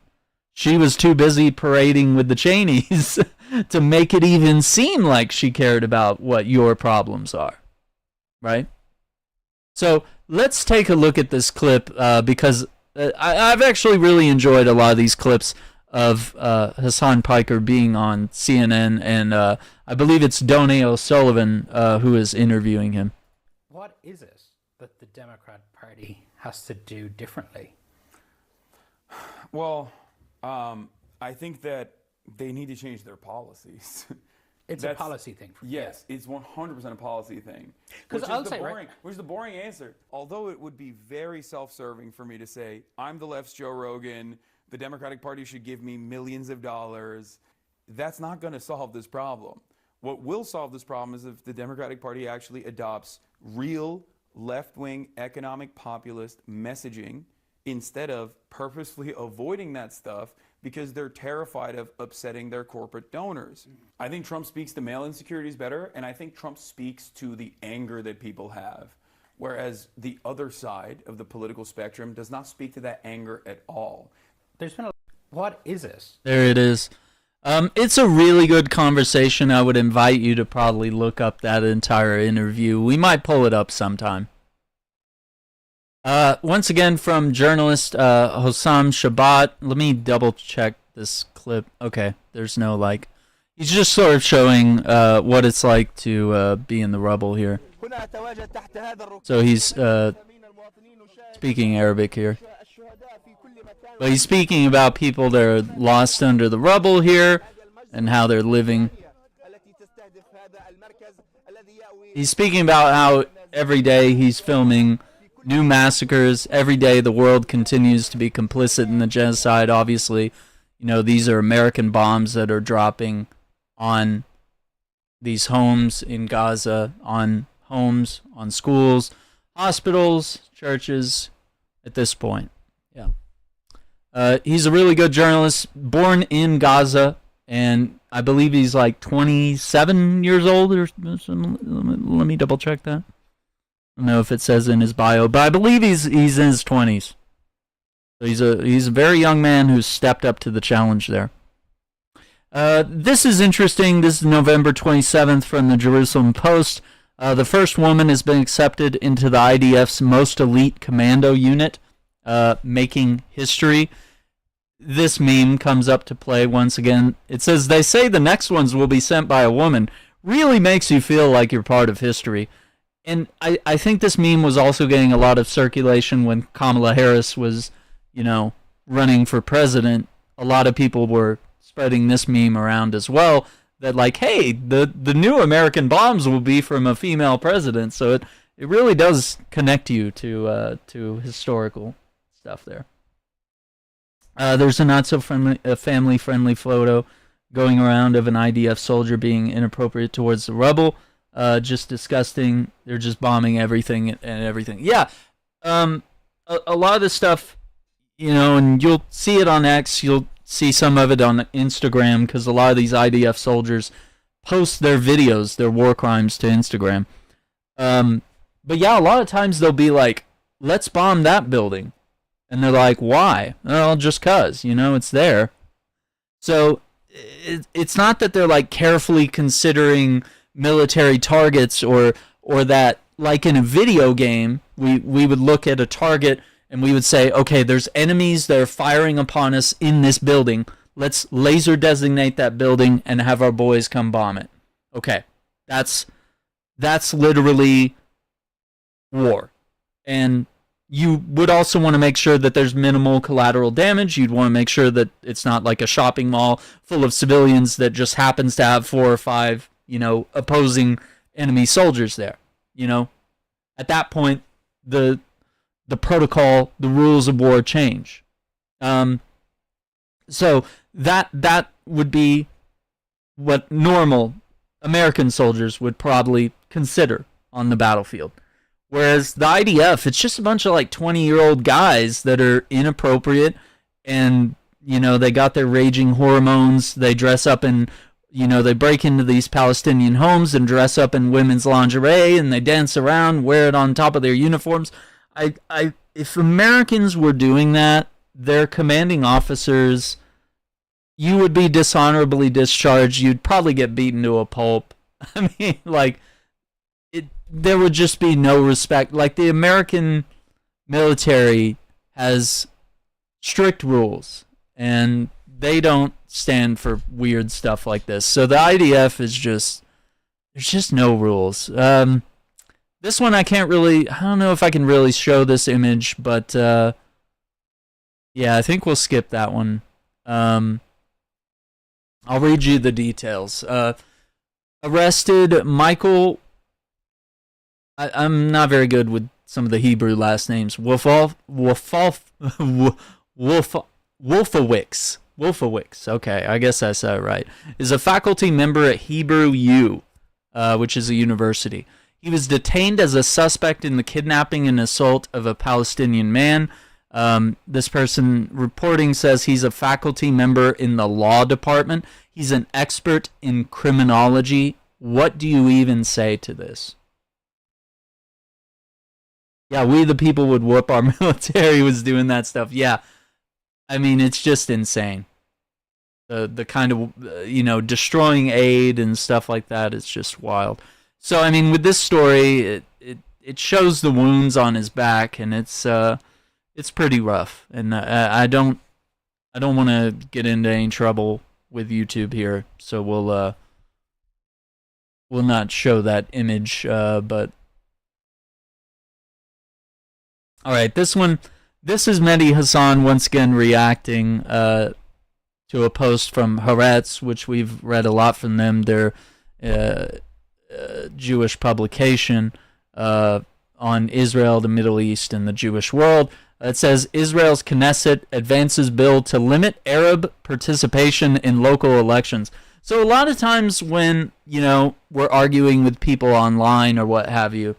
She was too busy parading with the Cheneys to make it even seem like she cared about what your problems are, right? So let's take a look at this clip because I've actually really enjoyed a lot of these clips of Hassan Piker being on CNN, and I believe it's Donay O'Sullivan who is interviewing him. What is it that the Democrat Party has to do differently? Well, I think that they need to change their policies. It's a policy thing. Yes, it's 100% a policy thing. Because Which is the boring answer. Although it would be very self-serving for me to say, I'm the left's Joe Rogan, the Democratic Party should give me millions of dollars. That's not going to solve this problem. What will solve this problem is if the Democratic Party actually adopts real left-wing economic populist messaging instead of purposefully avoiding that stuff because they're terrified of upsetting their corporate donors. I think Trump speaks to mail insecurities better, and I think Trump speaks to the anger that people have, whereas the other side of the political spectrum does not speak to that anger at all. There's been what is this? There it is. It's a really good conversation. I would invite you to probably look up that entire interview. We might pull it up sometime. Once again, from journalist Hossam Shabat. Let me double check this clip. Okay, there's no like. He's just sort of showing what it's like to be in the rubble here. So he's speaking Arabic here. But he's speaking about people that are lost under the rubble here and how they're living. He's speaking about how every day he's filming new massacres. Every day the world continues to be complicit in the genocide. Obviously, these are American bombs that are dropping on these homes in Gaza, on homes, on schools, hospitals, churches at this point. Yeah. He's a really good journalist, born in Gaza, and I believe he's like 27 years old or something. Let me double check that. I don't know if it says in his bio, but I believe he's in his 20s. So he's a very young man who's stepped up to the challenge there. This is interesting. This is November 27th from the Jerusalem Post. The first woman has been accepted into the IDF's most elite commando unit, making history. This meme comes up to play once again. It says, they say the next ones will be sent by a woman. Really makes you feel like you're part of history. And I think this meme was also getting a lot of circulation when Kamala Harris was, running for president. A lot of people were spreading this meme around as well, that like, hey, the new American bombs will be from a female president. So it really does connect you to historical stuff there. There's a not so family friendly photo going around of an IDF soldier being inappropriate towards the rubble. Just disgusting. They're just bombing everything and everything. Yeah. A lot of this stuff, you know, and you'll see it on X, you'll see some of it on Instagram, because a lot of these IDF soldiers post their videos, their war crimes, to Instagram. But yeah, a lot of times they'll be like, let's bomb that building. And they're like, why? Well, just 'cause, you know, it's there. So it's not that they're like carefully considering military targets, or that, like in a video game, we would look at a target and we would say, okay, there's enemies that are firing upon us in this building. Let's laser designate that building and have our boys come bomb it. Okay, that's literally war. And you would also want to make sure that there's minimal collateral damage. You'd want to make sure that it's not like a shopping mall full of civilians that just happens to have 4 or 5, you know, opposing enemy soldiers there. You know, at that point, the protocol, the rules of war change. So that would be what normal American soldiers would probably consider on the battlefield. Whereas the IDF, it's just a bunch of like 20-year-old guys that are inappropriate, and, you know, they got their raging hormones. They dress up in, you know, they break into these Palestinian homes and dress up in women's lingerie, and they dance around, wear it on top of their uniforms. If Americans were doing that, their commanding officers, you would be dishonorably discharged. You'd probably get beaten to a pulp. I mean, like, there would just be no respect. Like, the American military has strict rules, and they don't stand for weird stuff like this. So the IDF is just, there's just no rules. This one I don't know if I can really show this image, but yeah, I think we'll skip that one. I'll read you the details. Arrested Michael, I'm not very good with some of the Hebrew last names. Wolfowicz. Okay, I guess I said it right. Is a faculty member at Hebrew U, which is a university. He was detained as a suspect in the kidnapping and assault of a Palestinian man. This person reporting says he's a faculty member in the law department. He's an expert in criminology. What do you even say to this? Yeah, we the people would whoop our military was doing that stuff. Yeah, I mean, it's just insane. The kind of, you know, destroying aid and stuff like that is just wild. So, I mean, with this story, it shows the wounds on his back, and it's pretty rough. And I don't want to get into any trouble with YouTube here, so we'll not show that image, but all right, this is Mehdi Hassan once again reacting to a post from Haaretz, which we've read a lot from them. They're Jewish publication on Israel, the Middle East, and the Jewish world. It says Israel's Knesset advances bill to limit Arab participation in local elections. So a lot of times when, you know, we're arguing with people online or what have you,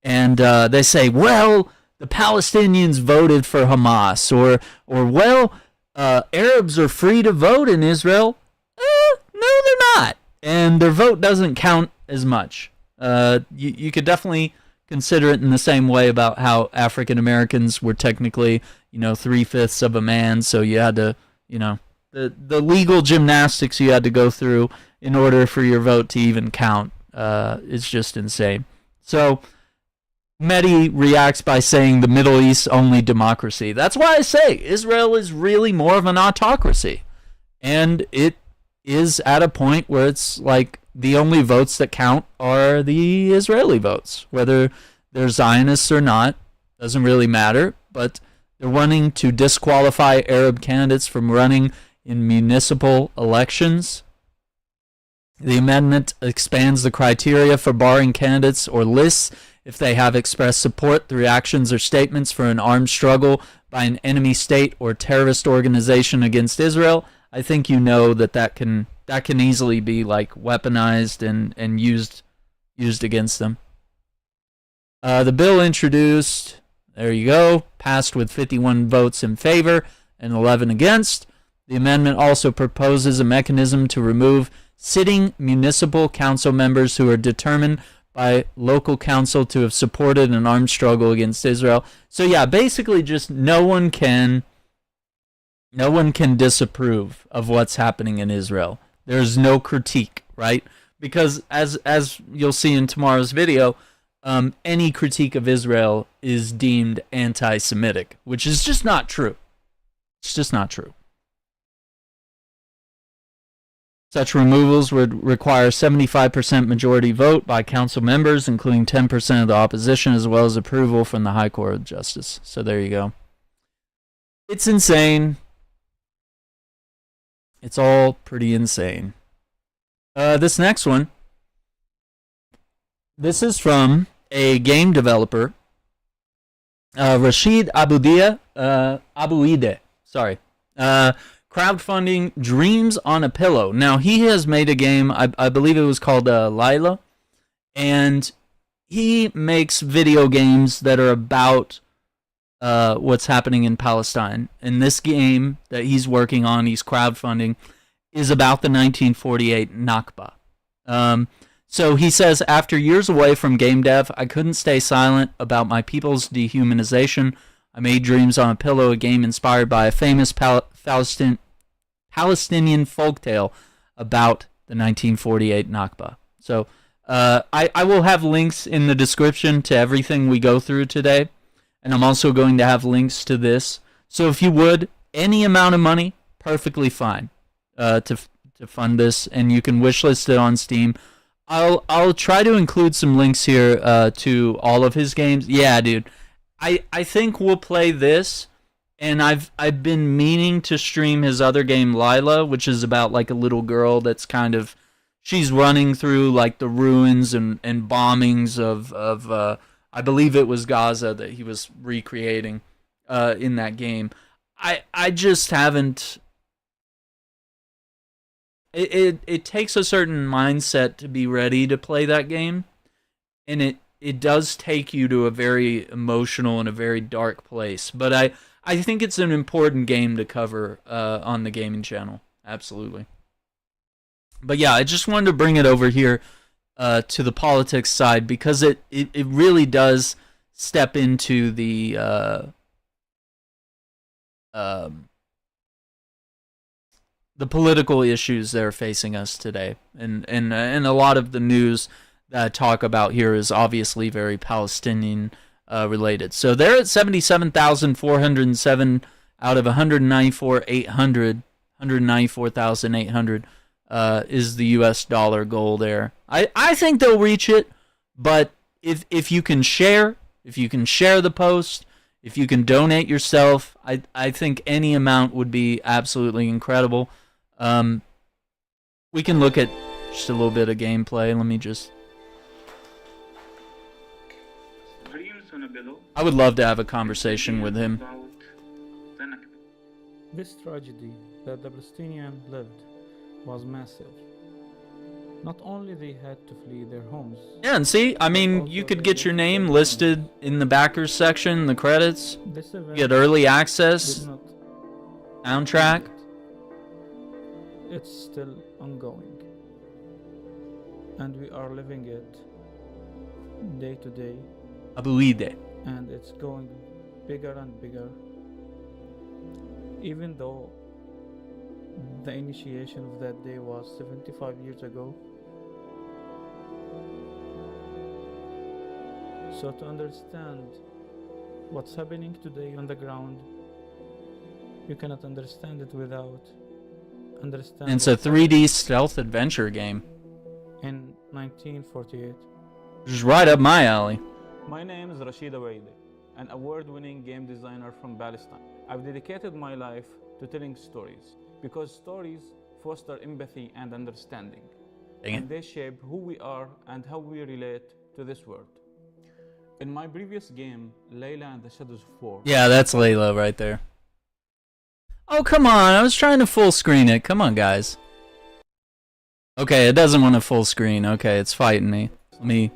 and they say, well, the Palestinians voted for Hamas, or well, Arabs are free to vote in Israel. No, they're not, and their vote doesn't count as much. You could definitely consider it in the same way about how African Americans were technically, you know, 3/5 of a man, so you had to, you know, the legal gymnastics you had to go through in order for your vote to even count. It's just insane. So Mehdi reacts by saying the Middle East only democracy. That's why I say Israel is really more of an autocracy. And it is at a point where it's like the only votes that count are the Israeli votes. Whether they're Zionists or not, doesn't really matter. But they're wanting to disqualify Arab candidates from running in municipal elections. The amendment expands the criteria for barring candidates or lists if they have expressed support through actions or statements for an armed struggle by an enemy state or terrorist organization against Israel, I think you know that can easily be like weaponized and used against them. The bill introduced, there you go, passed with 51 votes in favor and 11 against. The amendment also proposes a mechanism to remove sitting municipal council members who are determined by local council to have supported an armed struggle against Israel. So yeah, basically just no one can disapprove of what's happening in Israel. There's no critique, right? Because as you'll see in tomorrow's video, any critique of Israel is deemed anti-Semitic, which is just not true. It's just not true. Such removals would require 75% majority vote by council members, including 10% of the opposition, as well as approval from the High Court of Justice. So there you go. It's insane. It's all pretty insane. This next one. This is from a game developer, Rashid Abuide. Sorry. Crowdfunding Dreams on a Pillow. Now, he has made a game, I believe it was called Lila, and he makes video games that are about what's happening in Palestine. And this game that he's working on, he's crowdfunding, is about the 1948 Nakba. So he says, after years away from game dev, I couldn't stay silent about my people's dehumanization. I made Dreams on a Pillow, a game inspired by a famous Palestinian folktale about the 1948 Nakba. So I will have links in the description to everything we go through today. And I'm also going to have links to this. So if you would, any amount of money, perfectly fine to fund this. And you can wishlist it on Steam. I'll try to include some links here to all of his games. Yeah, dude. I think we'll play this, and I've been meaning to stream his other game, Lila, which is about like a little girl that's kind of, she's running through like the ruins and bombings of I believe it was Gaza that he was recreating in that game. I just haven't. It takes a certain mindset to be ready to play that game, and it does take you to a very emotional and a very dark place. But I think it's an important game to cover on the gaming channel. Absolutely. But yeah, I just wanted to bring it over here to the politics side because it really does step into the political issues that are facing us today, and a lot of the news that I talk about here is obviously very Palestinian related. So they're at 77,407 out of 194,800 is the US dollar goal there. I think they'll reach it, but if you can share the post, if you can donate yourself, I think any amount would be absolutely incredible. We can look at just a little bit of gameplay. Let me just. I would love to have a conversation with him. This tragedy that the Palestinians lived was massive. Not only they had to flee their homes. Yeah, and see, I mean, you could get your name listed in the backers section, the credits. Get early access, soundtrack. It's still ongoing, and we are living it day to day. Abuide. And it's going bigger and bigger, even though the initiation of that day was 75 years ago. So to understand what's happening today on the ground, you cannot understand it without understanding. It's a 3D stealth adventure game. In 1948. Which is right up my alley. My name is Rashid Abuide, an award-winning game designer from Palestine. I've dedicated my life to telling stories because stories foster empathy and understanding. And they shape who we are and how we relate to this world. In my previous game, Layla and the Shadows of War. Yeah, that's Layla right there. Oh, come on. I was trying to full screen it. Come on, guys. Okay, it doesn't want to full screen. Okay, it's fighting me.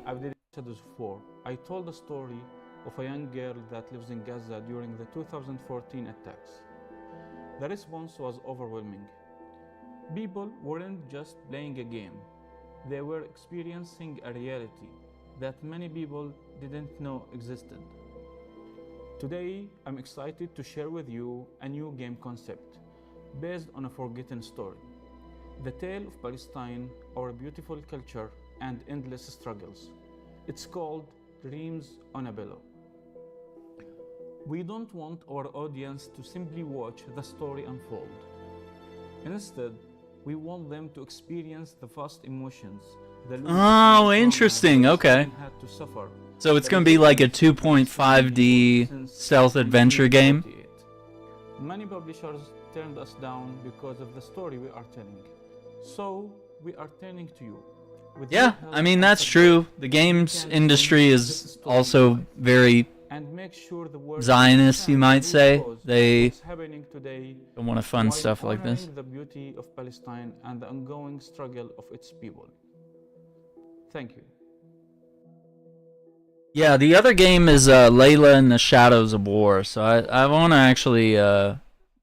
I did Shadows of War. I told the story of a young girl that lives in Gaza during the 2014 attacks. The response was overwhelming. People weren't just playing a game. They were experiencing a reality that many people didn't know existed. Today, I'm excited to share with you a new game concept based on a forgotten story. The tale of Palestine, our beautiful culture and endless struggles. It's called Dreams on a Pillow. We don't want our audience to simply watch the story unfold. Instead, we want them to experience the vast emotions. Oh, interesting. Okay. Had to suffer. So it's going to be like a 2.5D stealth adventure game? Many publishers turned us down because of the story we are telling. So, we are turning to you. Yeah, I mean, that's true. The games industry is also very Zionist, you might say. They don't want to fund stuff like this. The beauty of Palestine and the ongoing struggle of its people. Thank you. Yeah, the other game is Layla and the Shadows of War, so I want to actually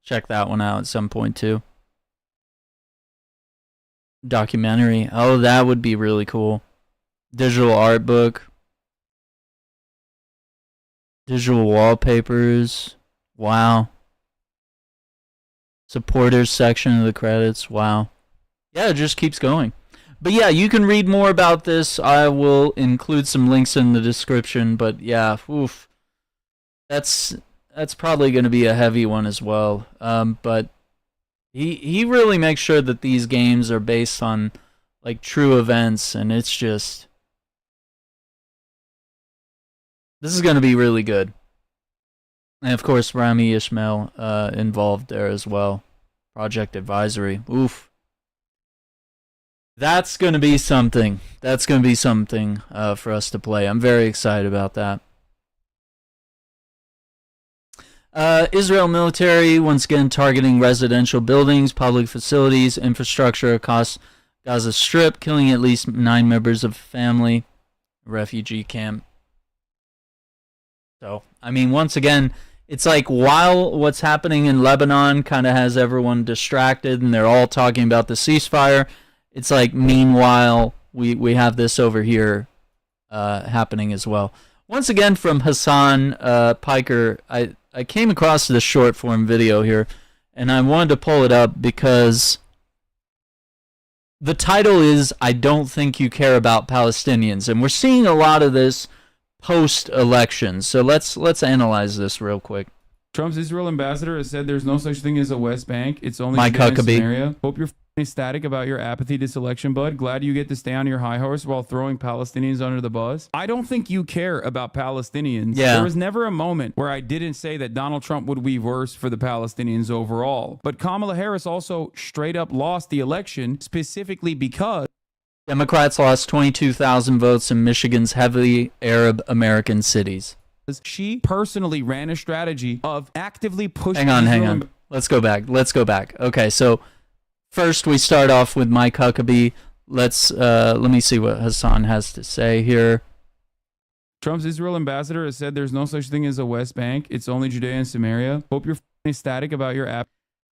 check that one out at some point too. Documentary. Oh, that would be really cool. Digital art book. Digital wallpapers. Wow. Supporters section of the credits. Wow. Yeah, it just keeps going. But yeah, you can read more about this. I will include some links in the description. But yeah, oof. That's probably going to be a heavy one as well. But he really makes sure that these games are based on like true events, and it's just, this is going to be really good. And of course, Rami Ishmael involved there as well. Project Advisory. Oof. That's going to be something. That's going to be something for us to play. I'm very excited about that. Israel military, once again, targeting residential buildings, public facilities, infrastructure across Gaza Strip, killing at least 9 members of family, refugee camp. So, I mean, once again, it's like while what's happening in Lebanon kind of has everyone distracted and they're all talking about the ceasefire, it's like meanwhile we have this over here happening as well. Once again, from Hassan Piker, I came across this short form video here, and I wanted to pull it up because the title is, I Don't Think You Care About Palestinians, and we're seeing a lot of this post-election. So let's analyze this real quick. Trump's Israel ambassador has said there's no such thing as a West Bank. It's only Mike Huckabee. Samaria. Hope you're ecstatic about your apathy this election, bud. Glad you get to stay on your high horse while throwing Palestinians under the bus. I don't think you care about Palestinians. Yeah. There was never a moment where I didn't say that Donald Trump would be worse for the Palestinians overall. But Kamala Harris also straight up lost the election specifically because Democrats lost 22,000 votes in Michigan's heavily Arab American cities. She personally ran a strategy of actively pushing. Hang on. Let's go back. Okay, so first we start off with Mike Huckabee. Let me see what Hassan has to say here. Trump's Israel ambassador has said there's no such thing as a West Bank. It's only Judea and Samaria. Hope you're ecstatic about your app.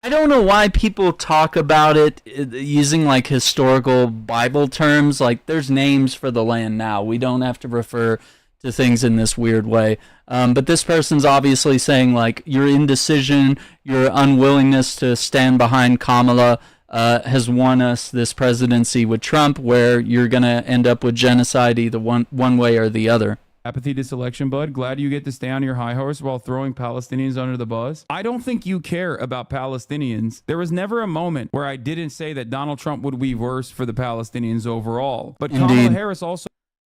I don't know why people talk about it using like historical Bible terms. Like there's names for the land now. We don't have to refer to things in this weird way. But this person's obviously saying like your indecision, your unwillingness to stand behind Kamala has won us this presidency with Trump, where you're going to end up with genocide either one way or the other. Apathy this election, bud. Glad you get to stay on your high horse while throwing Palestinians under the bus. I don't think you care about Palestinians. There was never a moment where I didn't say that Donald Trump would be worse for the Palestinians overall. But Indeed. Kamala Harris also...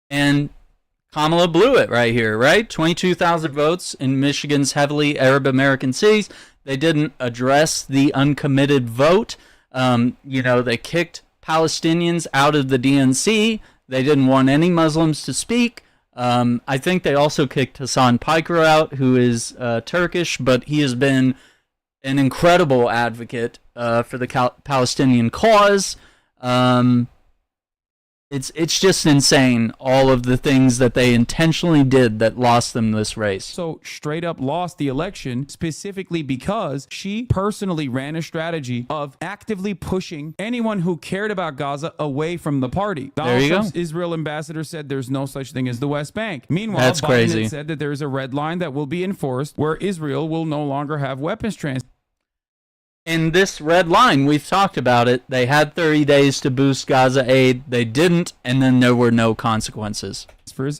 And Kamala blew it right here, right? 22,000 votes in Michigan's heavily Arab American cities. They didn't address the uncommitted vote. They kicked Palestinians out of the DNC. They didn't want any Muslims to speak. I think they also kicked Hassan Piker out, who is Turkish, but he has been an incredible advocate for the Palestinian cause. It's just insane, all of the things that they intentionally did that lost them this race. So straight up lost the election specifically because she personally ran a strategy of actively pushing anyone who cared about Gaza away from the party. Donald Trump's Israel ambassador said there's no such thing as the West Bank. Meanwhile, That's Biden crazy. had said that there is a red line that will be enforced where Israel will no longer have weapons transfer. In this red line, we've talked about it. They had 30 days to boost Gaza aid. They didn't, and then there were no consequences.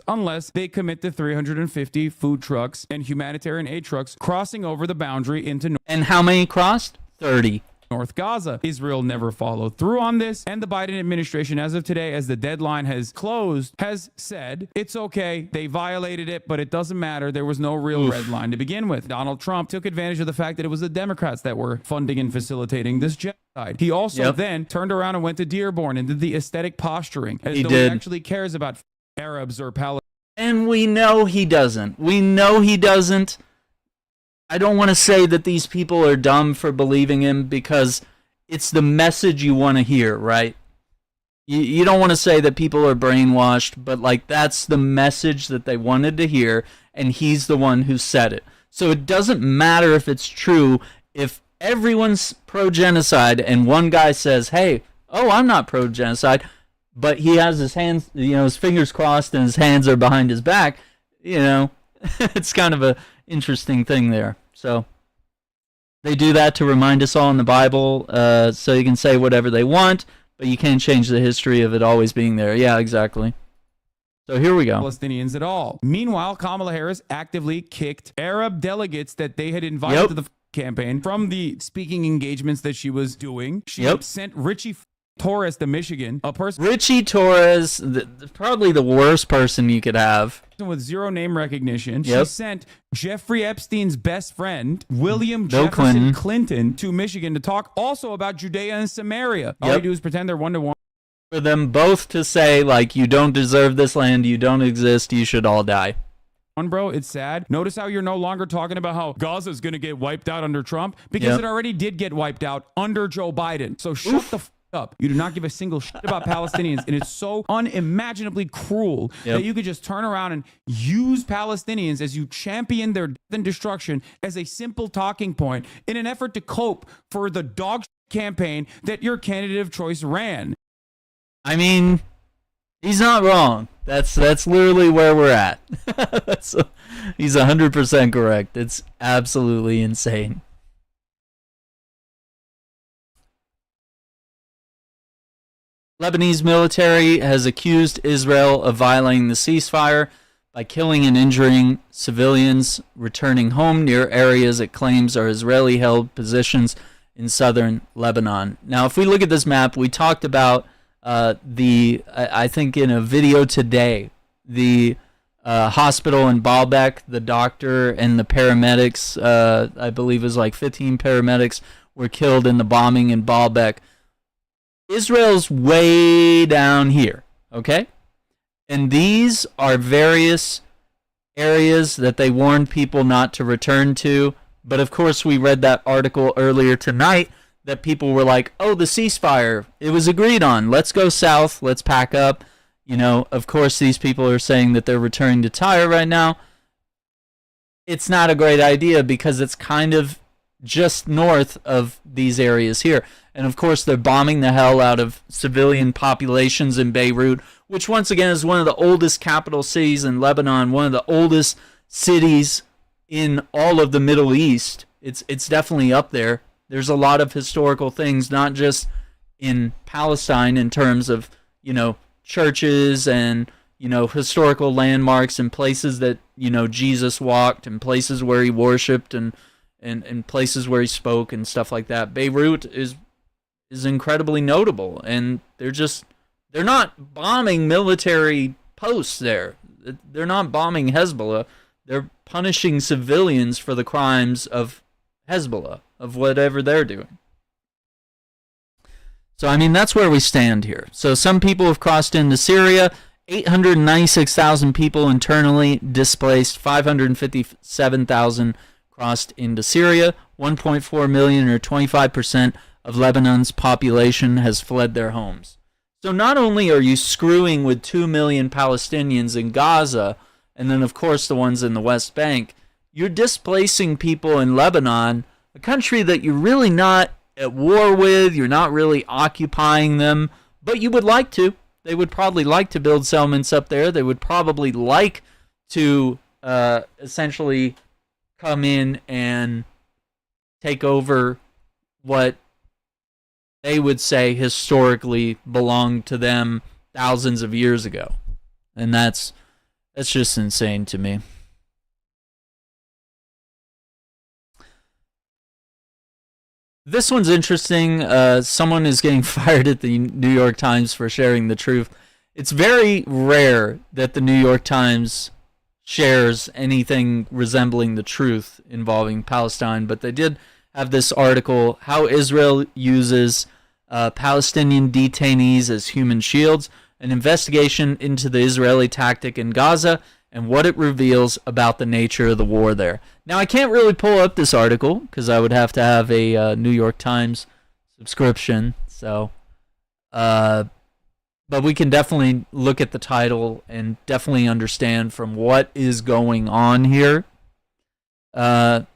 Unless they commit to 350 food trucks and humanitarian aid trucks crossing over the boundary into And how many crossed? 30. North Gaza. Israel never followed through on this, and the Biden administration, as of today, as the deadline has closed, has said it's okay, they violated it, but it doesn't matter, there was no real red line to begin with. Donald Trump took advantage of the fact that it was the Democrats that were funding and facilitating this genocide. He also then turned around and went to Dearborn and did the aesthetic posturing, as though he actually cares about Arabs or Palestinians. And we know he doesn't. We know he doesn't. I don't want to say that these people are dumb for believing him because it's the message you want to hear, right? You don't want to say that people are brainwashed, but like that's the message that they wanted to hear, and he's the one who said it. So it doesn't matter if it's true. If everyone's pro-genocide and one guy says, hey, I'm not pro-genocide, but he has his hands, his fingers crossed and his hands are behind his back, it's kind of a interesting thing there. So they do that to remind us all in the Bible, so you can say whatever they want, but you can't change the history of it always being there. Yeah, exactly. So here we go. Palestinians at all. Meanwhile, Kamala Harris actively kicked Arab delegates that they had invited to the campaign from the speaking engagements that she was doing. She sent Richie Torres to Michigan, a person. Richie Torres, probably the worst person you could have. With zero name recognition. She sent Jeffrey Epstein's best friend, William Jefferson Clinton, to Michigan to talk also about Judea and Samaria. All you do is pretend they're one-to-one. For them both to say, like, you don't deserve this land, you don't exist, you should all die. Bro, it's sad. Notice how you're no longer talking about how Gaza's going to get wiped out under Trump, because it already did get wiped out under Joe Biden. So shut the up. You do not give a single shit about Palestinians, and it's so unimaginably cruel that you could just turn around and use Palestinians as you champion their death and destruction as a simple talking point in an effort to cope for the dog campaign that your candidate of choice ran. I mean, he's not wrong. That's literally where we're at. He's 100% correct. It's absolutely insane. Lebanese military has accused Israel of violating the ceasefire by killing and injuring civilians returning home near areas it claims are Israeli-held positions in southern Lebanon. Now, if we look at this map, we talked about I think in a video today, the hospital in Baalbek, the doctor and the paramedics, I believe it was like 15 paramedics were killed in the bombing in Baalbek. Israel's way down here, okay? And these are various areas that they warned people not to return to. But of course, we read that article earlier tonight that people were like, oh, the ceasefire, it was agreed on. Let's go south. Let's pack up. Of course, these people are saying that they're returning to Tyre right now. It's not a great idea because it's kind of just north of these areas here. And of course, they're bombing the hell out of civilian populations in Beirut, which once again is one of the oldest capital cities in Lebanon, one of the oldest cities in all of the Middle East. It's definitely up there. There's a lot of historical things, not just in Palestine in terms of, churches and, historical landmarks and places that, Jesus walked and places where he worshiped and places where he spoke and stuff like that. Beirut is incredibly notable, and they're not bombing military posts there. They're not bombing Hezbollah. They're punishing civilians for the crimes of Hezbollah, of whatever they're doing. So, I mean, that's where we stand here. So some people have crossed into Syria, 896,000 people internally displaced, 557,000 crossed into Syria, 1.4 million or 25% of Lebanon's population has fled their homes. So not only are you screwing with 2 million Palestinians in Gaza, and then of course the ones in the West Bank, you're displacing people in Lebanon, a country that you're really not at war with, you're not really occupying them, but you would like to. They would probably like to build settlements up there. They would probably like to essentially come in and take over what they would say historically belonged to them thousands of years ago. And that's just insane to me. This one's interesting. Someone is getting fired at the New York Times for sharing the truth. It's very rare that the New York Times shares anything resembling the truth involving Palestine, but they did have this article, How Israel Uses Palestinian Detainees as Human Shields, an investigation into the Israeli tactic in Gaza and what it reveals about the nature of the war there. Now, I can't really pull up this article because I would have to have a New York Times subscription. So, but we can definitely look at the title and definitely understand from what is going on here that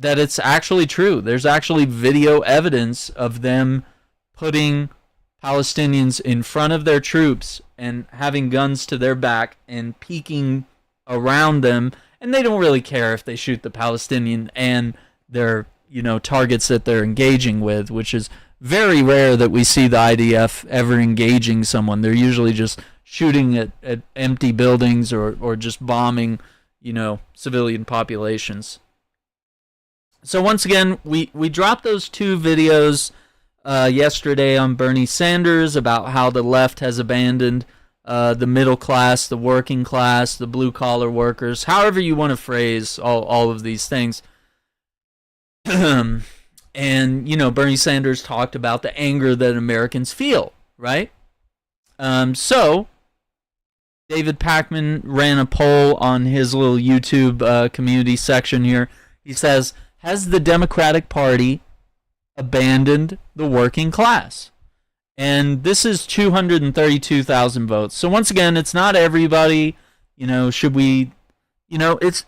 it's actually true. There's actually video evidence of them putting Palestinians in front of their troops and having guns to their back and peeking around them, and they don't really care if they shoot the Palestinian and their, targets that they're engaging with, which is very rare that we see the IDF ever engaging someone. They're usually just shooting at empty buildings or just bombing, civilian populations. So once again, we dropped those two videos yesterday on Bernie Sanders about how the left has abandoned the middle class, the working class, the blue-collar workers, however you want to phrase all of these things. And, Bernie Sanders talked about the anger that Americans feel, right? So David Pakman ran a poll on his little YouTube community section here. He says, has the Democratic Party abandoned the working class? And this is 232,000 votes. So once again, it's not everybody. Should we? It's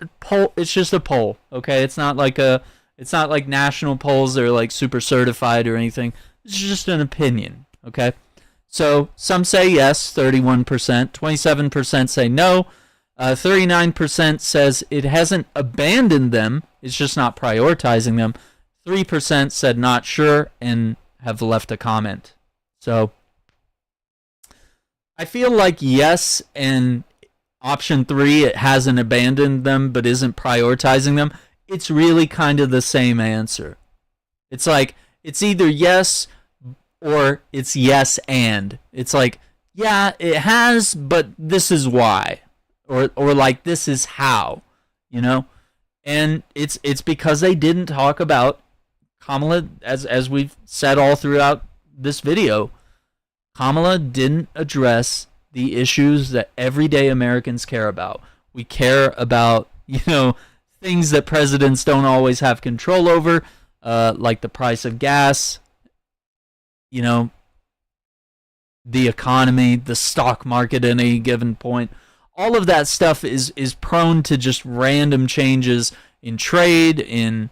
just a poll. Okay, it's not like national polls that are like super certified or anything. It's just an opinion. Okay, so some say yes, 31%. 27% say no. 39% says it hasn't abandoned them. It's just not prioritizing them. 3% said not sure and have left a comment. So I feel like yes, and option 3, it hasn't abandoned them but isn't prioritizing them. It's really kind of the same answer. It's like it's either yes or it's yes and. It's like, yeah, it has, but this is why. Or like this is how, And it's because they didn't talk about Kamala, as we've said all throughout this video. Kamala didn't address the issues that everyday Americans care about. We care about, things that presidents don't always have control over, like the price of gas, the economy, the stock market at any given point. All of that stuff is prone to just random changes in trade, in,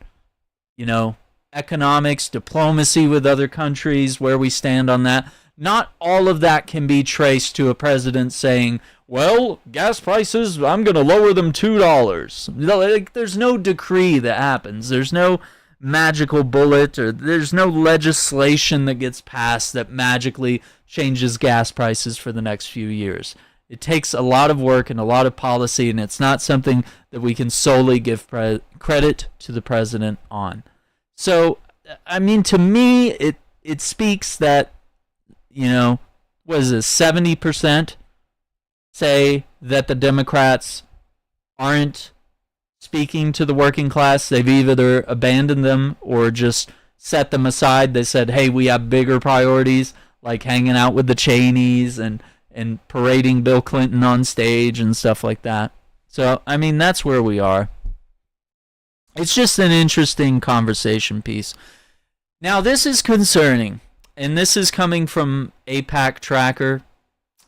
economics, diplomacy with other countries, where we stand on that. Not all of that can be traced to a president saying, well, gas prices, I'm going to lower them $2. There's no decree that happens. There's no magical bullet, or there's no legislation that gets passed that magically changes gas prices for the next few years. It takes a lot of work and a lot of policy, and it's not something that we can solely give credit to the president on. So, I mean, to me, it speaks that, what is this, 70% say that the Democrats aren't speaking to the working class. They've either abandoned them or just set them aside. They said, hey, we have bigger priorities, like hanging out with the Cheneys and and parading Bill Clinton on stage and stuff like that. So, I mean, that's where we are. It's just an interesting conversation piece. Now, this is concerning, and this is coming from AIPAC Tracker.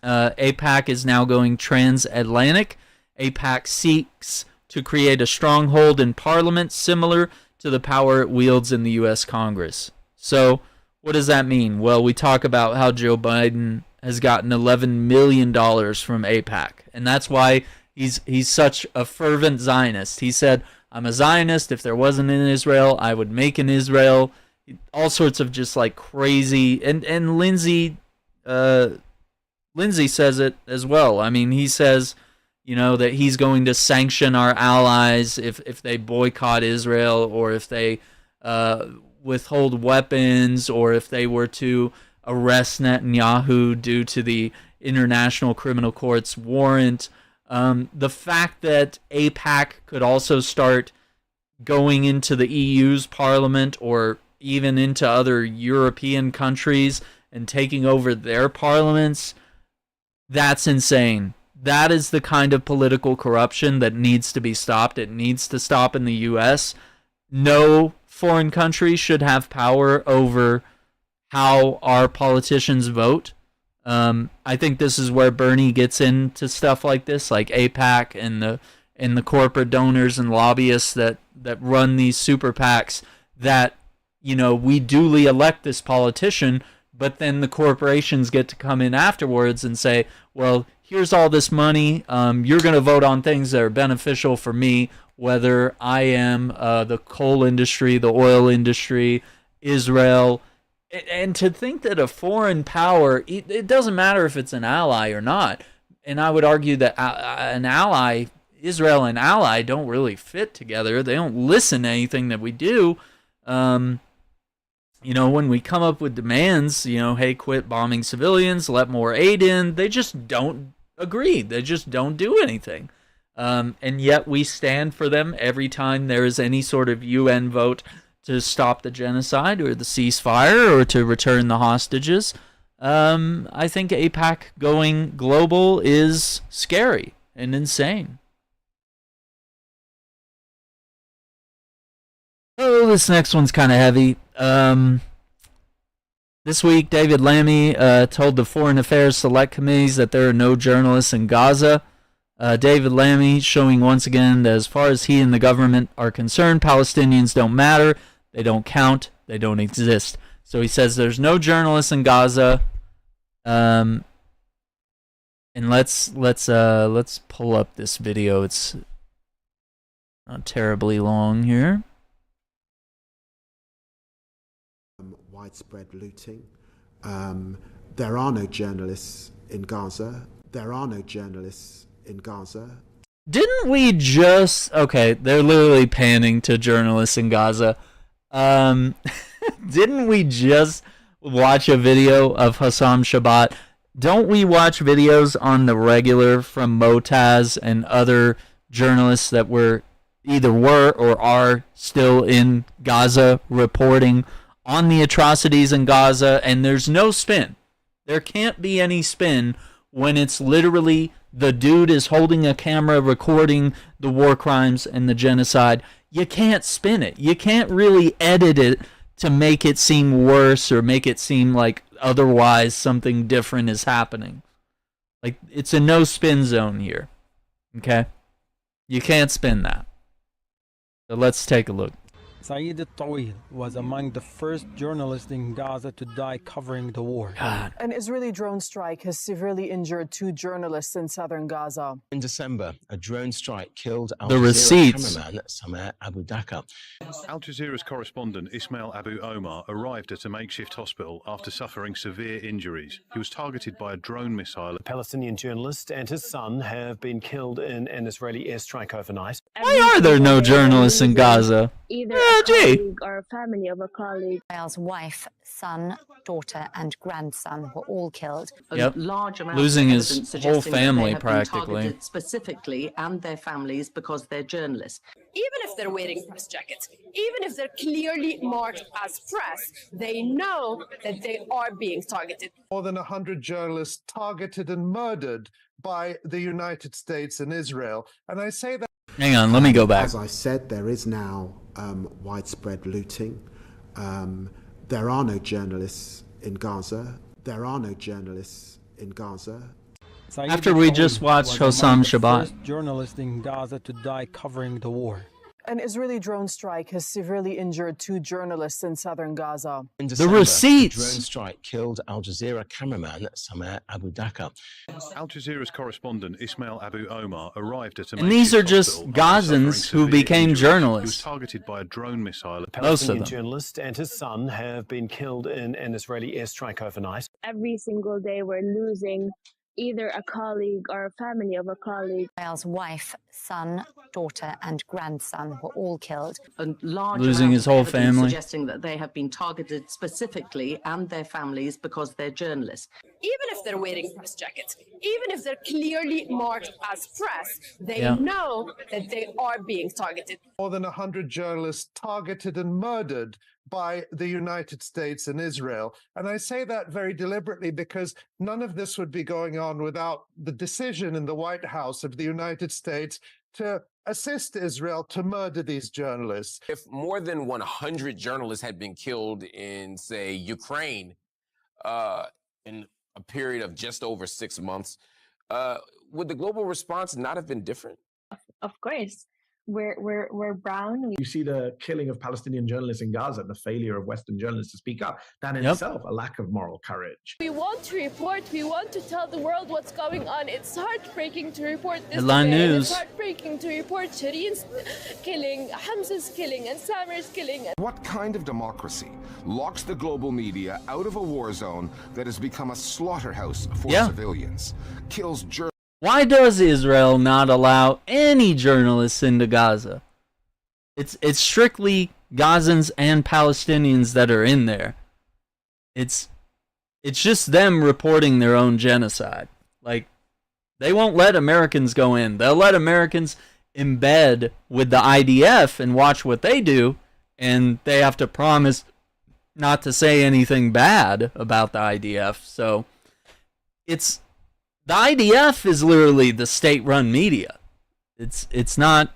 AIPAC is now going transatlantic. AIPAC seeks to create a stronghold in Parliament similar to the power it wields in the U.S. Congress. So, what does that mean? Well, we talk about how Joe Biden has gotten $11 million from AIPAC, and that's why he's such a fervent Zionist. He said, I'm a Zionist. If there wasn't an Israel, I would make an Israel. All sorts of just like crazy. And Lindsay says it as well. I mean, he says, you know, that he's going to sanction our allies if they boycott Israel, or if they withhold weapons, or if they were to arrest Netanyahu due to the International Criminal Court's warrant. The fact that AIPAC could also start going into the EU's parliament, or even into other European countries and taking over their parliaments, that's insane. That is the kind of political corruption that needs to be stopped. It needs to stop in the U.S. No foreign country should have power over how our politicians vote. I think this is where Bernie gets into stuff like this, like AIPAC and the corporate donors and lobbyists that run these super PACs, that, you know, we duly elect this politician, but then the corporations get to come in afterwards and say, well, here's all this money. You're going to vote on things that are beneficial for me, whether I am the coal industry, the oil industry, Israel. And to think that a foreign power, it doesn't matter if it's an ally or not. And I would argue that an ally, Israel and ally, don't really fit together. They don't listen to anything that we do. You know, when we come up with demands, you know, hey, quit bombing civilians, let more aid in, they just don't agree. They just don't do anything. And yet we stand for them every time there is any sort of UN vote to stop the genocide or the ceasefire or to return the hostages. I think AIPAC going global is scary and insane. Oh, this next one's kind of heavy. This week, David Lammy told the Foreign Affairs Select Committees that there are no journalists in Gaza. David Lammy showing once again that as far as he and the government are concerned, Palestinians don't matter, they don't count, they don't exist. So he says there's no journalists in Gaza. And let's pull up this video. It's not terribly long here. Widespread looting. There are no journalists in Gaza. There are no journalists in Gaza. Didn't we just... Okay, they're literally panning to journalists in Gaza. Didn't we just watch a video of Hassam Shabbat? Don't we watch videos on the regular from Motaz and other journalists that were or are still in Gaza reporting on the atrocities in Gaza? And there's no spin. There can't be any spin when it's literally the dude is holding a camera recording the war crimes and the genocide. You can't spin it. You can't really edit it to make it seem worse or make it seem like otherwise something different is happening. Like, it's a no spin zone here. Okay? You can't spin that. So let's take a look. Saeed al-Tawil was among the first journalists in Gaza to die covering the war. God. An Israeli drone strike has severely injured 2 journalists in southern Gaza. In December, a drone strike killed Al The Jazeera receipts. cameraman Samer Abu Dhaka. Al Jazeera's correspondent Ismail Abu Omar arrived at a makeshift hospital after suffering severe injuries. He was targeted by a drone missile. A Palestinian journalist and his son have been killed in an Israeli airstrike overnight. Why are there no journalists in Gaza? Either a colleague or a family of a colleague. Israel's wife, son, daughter, and grandson were all killed. Yep. Large amount Losing of his evidence whole suggesting that they family have been practically. targeted specifically, and their families, because they're journalists. Even if if they're wearing press jackets, even if they're clearly marked as press, they know that they are being targeted. More than 100 journalists targeted and murdered by the United States and Israel. And I say that... Hang on, let me go back. As I said, there is now widespread looting. There are no journalists in Gaza. There are no journalists in Gaza. After we just watched Hossam Shabbat. First journalist in Gaza to die covering the war. An Israeli drone strike has severely injured 2 journalists in southern Gaza. In December, receipts. A drone strike killed Al Jazeera cameraman Samer Abu Dhaka. Al Jazeera's correspondent Ismail Abu Omar arrived at a And these are just makeshift hospital after Gazans suffering who severe became injuries. He was journalists. targeted by a drone missile. A Palestinian journalist and his son have been killed in an Israeli airstrike overnight. Every single day we're losing either a colleague or a family of a colleague. Israel's wife, son, daughter, and grandson were all killed. A large Losing amount his of whole evidence family. suggesting that they have been targeted specifically and their families because they're journalists. Even if they're wearing press jackets, even if they're clearly marked as press, they Yeah. know that they are being targeted. More than 100 journalists targeted and murdered by the United States and Israel. And I say that very deliberately because none of this would be going on without the decision in the White House of the United States to assist Israel to murder these journalists. If more than 100 journalists had been killed in, say, Ukraine in a period of just over 6 months, would the global response not have been different? Of course. We're brown. You see the killing of Palestinian journalists in Gaza and the failure of Western journalists to speak up. That in Yep. itself, a lack of moral courage. We want to report, we want to tell the world what's going on. It's heartbreaking to report this Headline today. news. It's heartbreaking to report Shireen's killing, Hamza's killing, and Samer's killing. What kind of democracy locks the global media out of a war zone that has become a slaughterhouse for Yeah. civilians, kills journalists? Why does Israel not allow any journalists into Gaza? It's strictly Gazans and Palestinians that are in there. It's just them reporting their own genocide. Like, they won't let Americans go in. They'll let Americans embed with the IDF and watch what they do, and they have to promise not to say anything bad about the IDF. So the IDF is literally the state-run media. It's not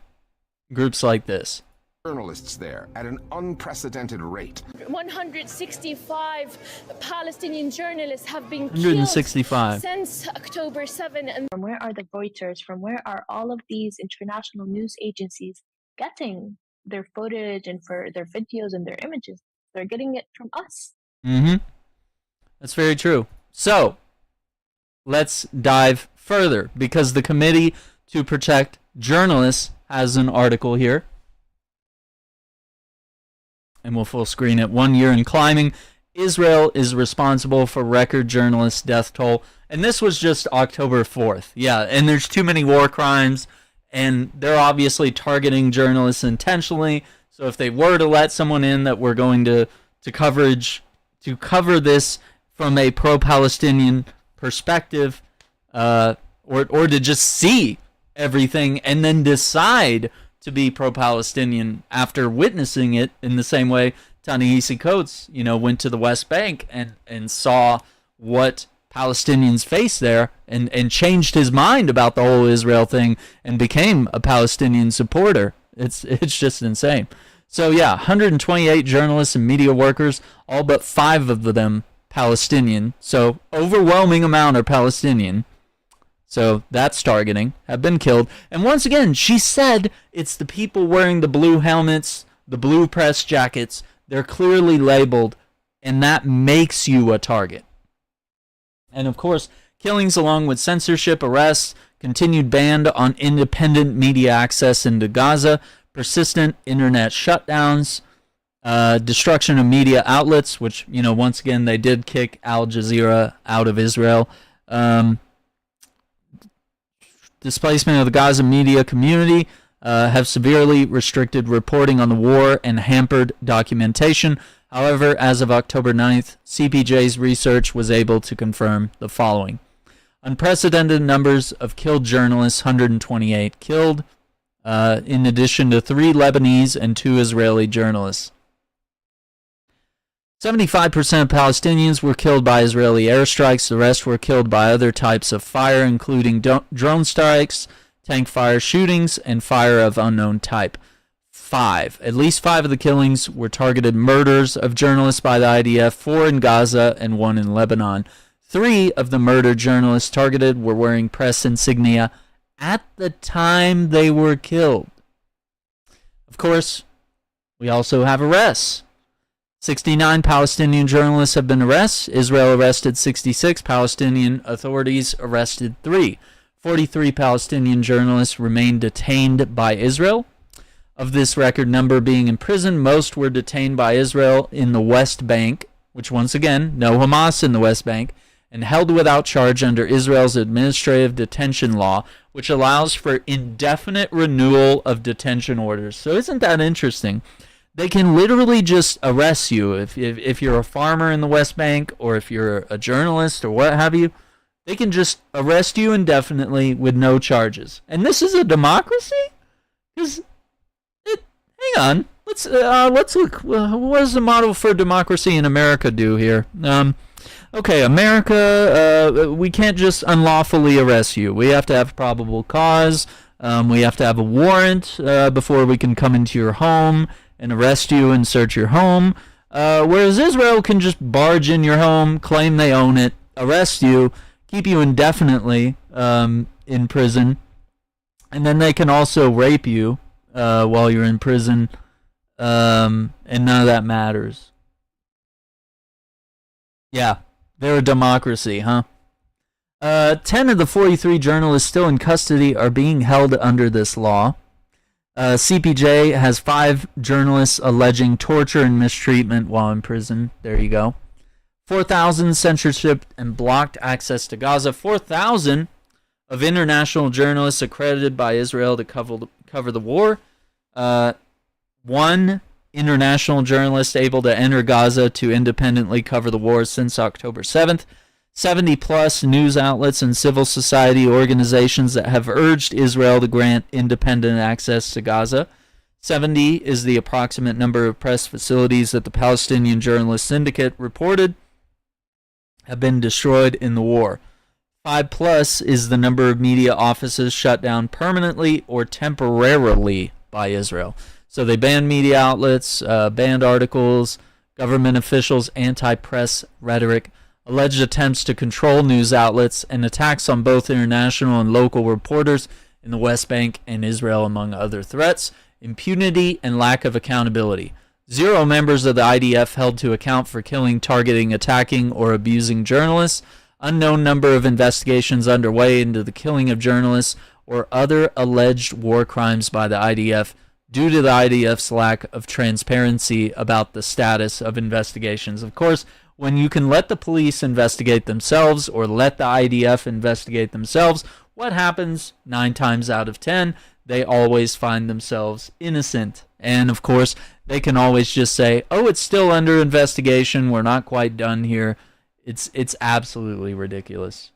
groups like this. Journalists there at an unprecedented rate. 165 Palestinian journalists have been 165. killed since October 7. And From where are the Reuters? From where are all of these international news agencies getting their footage and for their videos and their images? They're getting it from us. Mm-hmm. That's very true. So, let's dive further, because the Committee to Protect Journalists has an article here. And we'll full screen it. 1 year in climbing. Israel is responsible for record journalist death toll. And this was just October 4th. Yeah, and there's too many war crimes. And they're obviously targeting journalists intentionally. So if they were to let someone in that we're going to cover this from a pro-Palestinian perspective, or to just see everything and then decide to be pro-Palestinian after witnessing it, in the same way Ta-Nehisi Coates, went to the West Bank and saw what Palestinians face there and changed his mind about the whole Israel thing and became a Palestinian supporter. It's just insane. So yeah, 128 journalists and media workers, all but 5 of them Palestinian. So overwhelming amount are Palestinian. So that's targeting, have been killed. And once again, she said it's the people wearing the blue helmets, the blue press jackets. They're clearly labeled, and that makes you a target. And of course, killings along with censorship, arrests, continued ban on independent media access into Gaza, persistent internet shutdowns, destruction of media outlets, which, once again, they did kick Al Jazeera out of Israel. Displacement of the Gaza media community have severely restricted reporting on the war and hampered documentation. However, as of October 9th, CPJ's research was able to confirm the following. Unprecedented numbers of killed journalists, 128 killed. in addition to 3 Lebanese and 2 Israeli journalists. 75% of Palestinians were killed by Israeli airstrikes. The rest were killed by other types of fire, including drone strikes, tank fire shootings, and fire of unknown type. At least 5 of the killings were targeted murders of journalists by the IDF, 4 in Gaza and 1 in Lebanon. 3 of the murdered journalists targeted were wearing press insignia at the time they were killed. Of course, we also have arrests. 69 Palestinian journalists have been arrested. Israel arrested 66. Palestinian authorities arrested 3. 43 Palestinian journalists remain detained by Israel. Of this record number being in prison, most were detained by Israel in the West Bank, which once again, no Hamas in the West Bank, and held without charge under Israel's administrative detention law, which allows for indefinite renewal of detention orders. So isn't that interesting? They can literally just arrest you if you're a farmer in the West Bank, or if you're a journalist or what have you. They can just arrest you indefinitely with no charges. And this is a democracy? Hang on. Let's look. What does the model for democracy in America do here? Okay, America, we can't just unlawfully arrest you. We have to have probable cause. We have to have a warrant before we can come into your home and arrest you and search your home. Whereas Israel can just barge in your home, claim they own it, arrest you, keep you indefinitely in prison, and then they can also rape you while you're in prison, and none of that matters. Yeah, they're a democracy, huh? 10 of the 43 journalists still in custody are being held under this law. CPJ has 5 journalists alleging torture and mistreatment while in prison. There you go. 4,000 censorship and blocked access to Gaza. 4,000 of international journalists accredited by Israel to cover the war. 1 international journalist able to enter Gaza to independently cover the war since October 7th. 70-plus news outlets and civil society organizations that have urged Israel to grant independent access to Gaza. 70 is the approximate number of press facilities that the Palestinian Journalist Syndicate reported have been destroyed in the war. 5-plus is the number of media offices shut down permanently or temporarily by Israel. So they banned media outlets, banned articles, government officials, anti-press rhetoric, alleged attempts to control news outlets, and attacks on both international and local reporters in the West Bank and Israel, among other threats, impunity, and lack of accountability. 0 members of the IDF held to account for killing, targeting, attacking, or abusing journalists. Unknown number of investigations underway into the killing of journalists or other alleged war crimes by the IDF due to the IDF's lack of transparency about the status of investigations. Of course, when you can let the police investigate themselves or let the IDF investigate themselves, what happens 9 times out of 10? They always find themselves innocent. And of course, they can always just say, oh, it's still under investigation. We're not quite done here. It's absolutely ridiculous.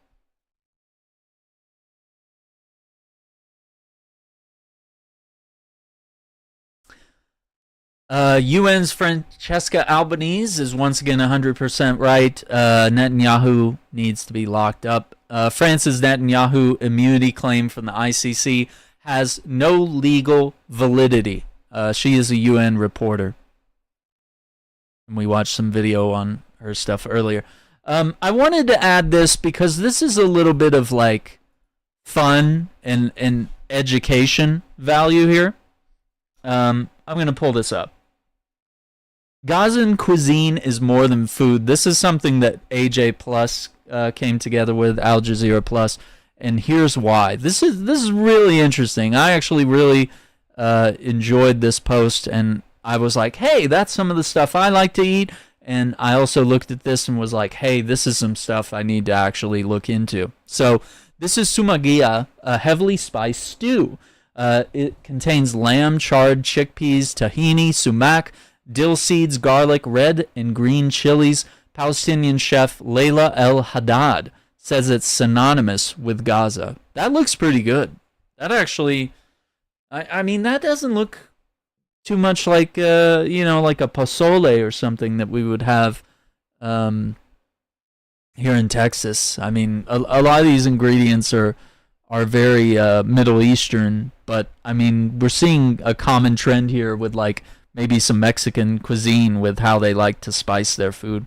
UN's Francesca Albanese is once again 100% right. Netanyahu needs to be locked up. France's Netanyahu immunity claim from the ICC has no legal validity. She is a UN reporter. And we watched some video on her stuff earlier. I wanted to add this because this is a little bit of like fun and education value here. I'm going to pull this up. Gazan cuisine is more than food. This is something that AJ Plus came together with, Al Jazeera Plus, and here's why. This is really interesting. I actually really enjoyed this post, and I was like, hey, that's some of the stuff I like to eat. And I also looked at this and was like, hey, this is some stuff I need to actually look into. So this is sumagia, a heavily spiced stew. It contains lamb, charred chickpeas, tahini, sumac, dill seeds, garlic, red and green chilies. Palestinian chef Layla El Haddad says it's synonymous with Gaza. That looks pretty good. That actually, I mean, that doesn't look too much like, like a pozole or something that we would have here in Texas. I mean, a lot of these ingredients are very Middle Eastern, but I mean, we're seeing a common trend here with like maybe some Mexican cuisine with how they like to spice their food.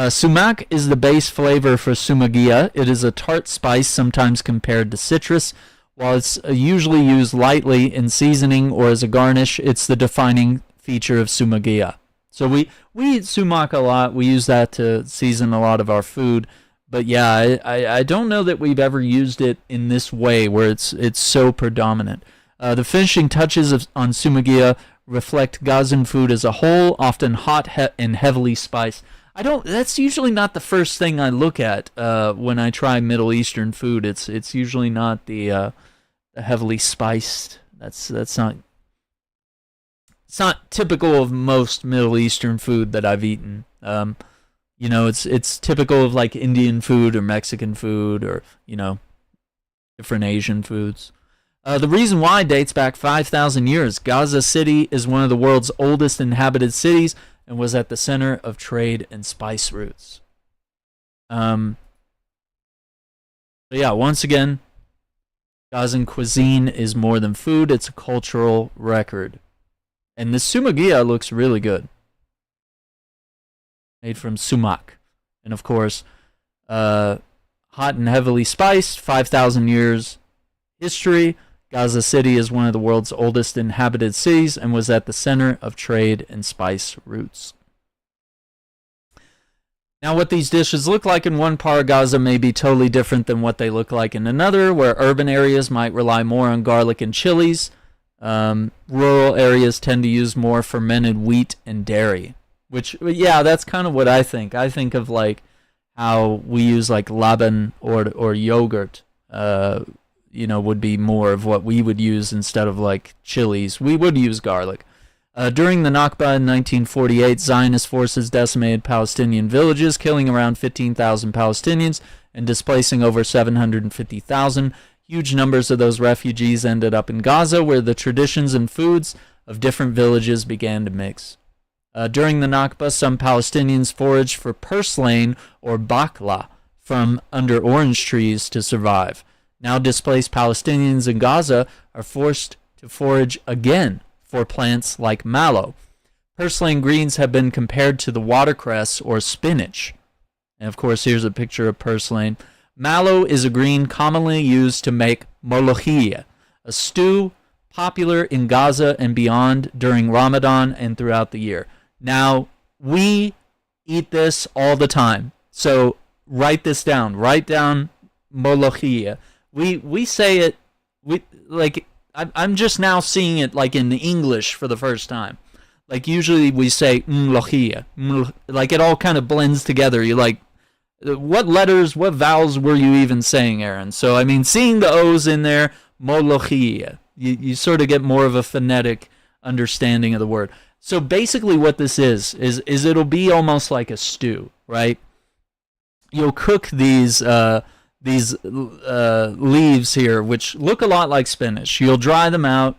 Sumac is the base flavor for sumagia. It is a tart spice, sometimes compared to citrus. While it's usually used lightly in seasoning or as a garnish, it's the defining feature of sumagia. So we eat sumac a lot. We use that to season a lot of our food. But yeah, I don't know that we've ever used it in this way where it's so predominant. The finishing touches on sumagia reflect Gazan food as a whole, often hot and heavily spiced. That's usually not the first thing I look at when I try Middle Eastern food. It's usually not the heavily spiced. It's not typical of most Middle Eastern food that I've eaten. It's typical of like Indian food or Mexican food or different Asian foods. The reason why dates back 5,000 years. Gaza City is one of the world's oldest inhabited cities and was at the center of trade and spice routes. But yeah, once again, Gazan cuisine is more than food. It's a cultural record. And the sumagia looks really good. Made from sumac. And of course, hot and heavily spiced, 5,000 years history. Gaza City is one of the world's oldest inhabited cities and was at the center of trade and spice routes. Now, what these dishes look like in one part of Gaza may be totally different than what they look like in another, where urban areas might rely more on garlic and chilies. Rural areas tend to use more fermented wheat and dairy, which, yeah, that's kind of what I think. I think of like how we use like laban or yogurt, would be more of what we would use instead of like chilies. We would use garlic. During the Nakba in 1948, Zionist forces decimated Palestinian villages, killing around 15,000 Palestinians and displacing over 750,000. Huge numbers of those refugees ended up in Gaza, where the traditions and foods of different villages began to mix. During the Nakba, some Palestinians foraged for purslane or bakla from under orange trees to survive. Now displaced Palestinians in Gaza are forced to forage again for plants like mallow. Purslane greens have been compared to the watercress or spinach. And of course, here's a picture of purslane. Mallow is a green commonly used to make molokhia, a stew popular in Gaza and beyond during Ramadan and throughout the year. Now, we eat this all the time. So write this down. Write down molokhia. We say it, I'm just now seeing it like in the English for the first time. Like usually we say molokhia. Like it all kind of blends together. You're like, what letters, what vowels were you even saying, Aaron? So, I mean, seeing the O's in there, molokhia, you sort of get more of a phonetic understanding of the word. So basically what this is it'll be almost like a stew, right? You'll cook these leaves here, which look a lot like spinach. You'll dry them out,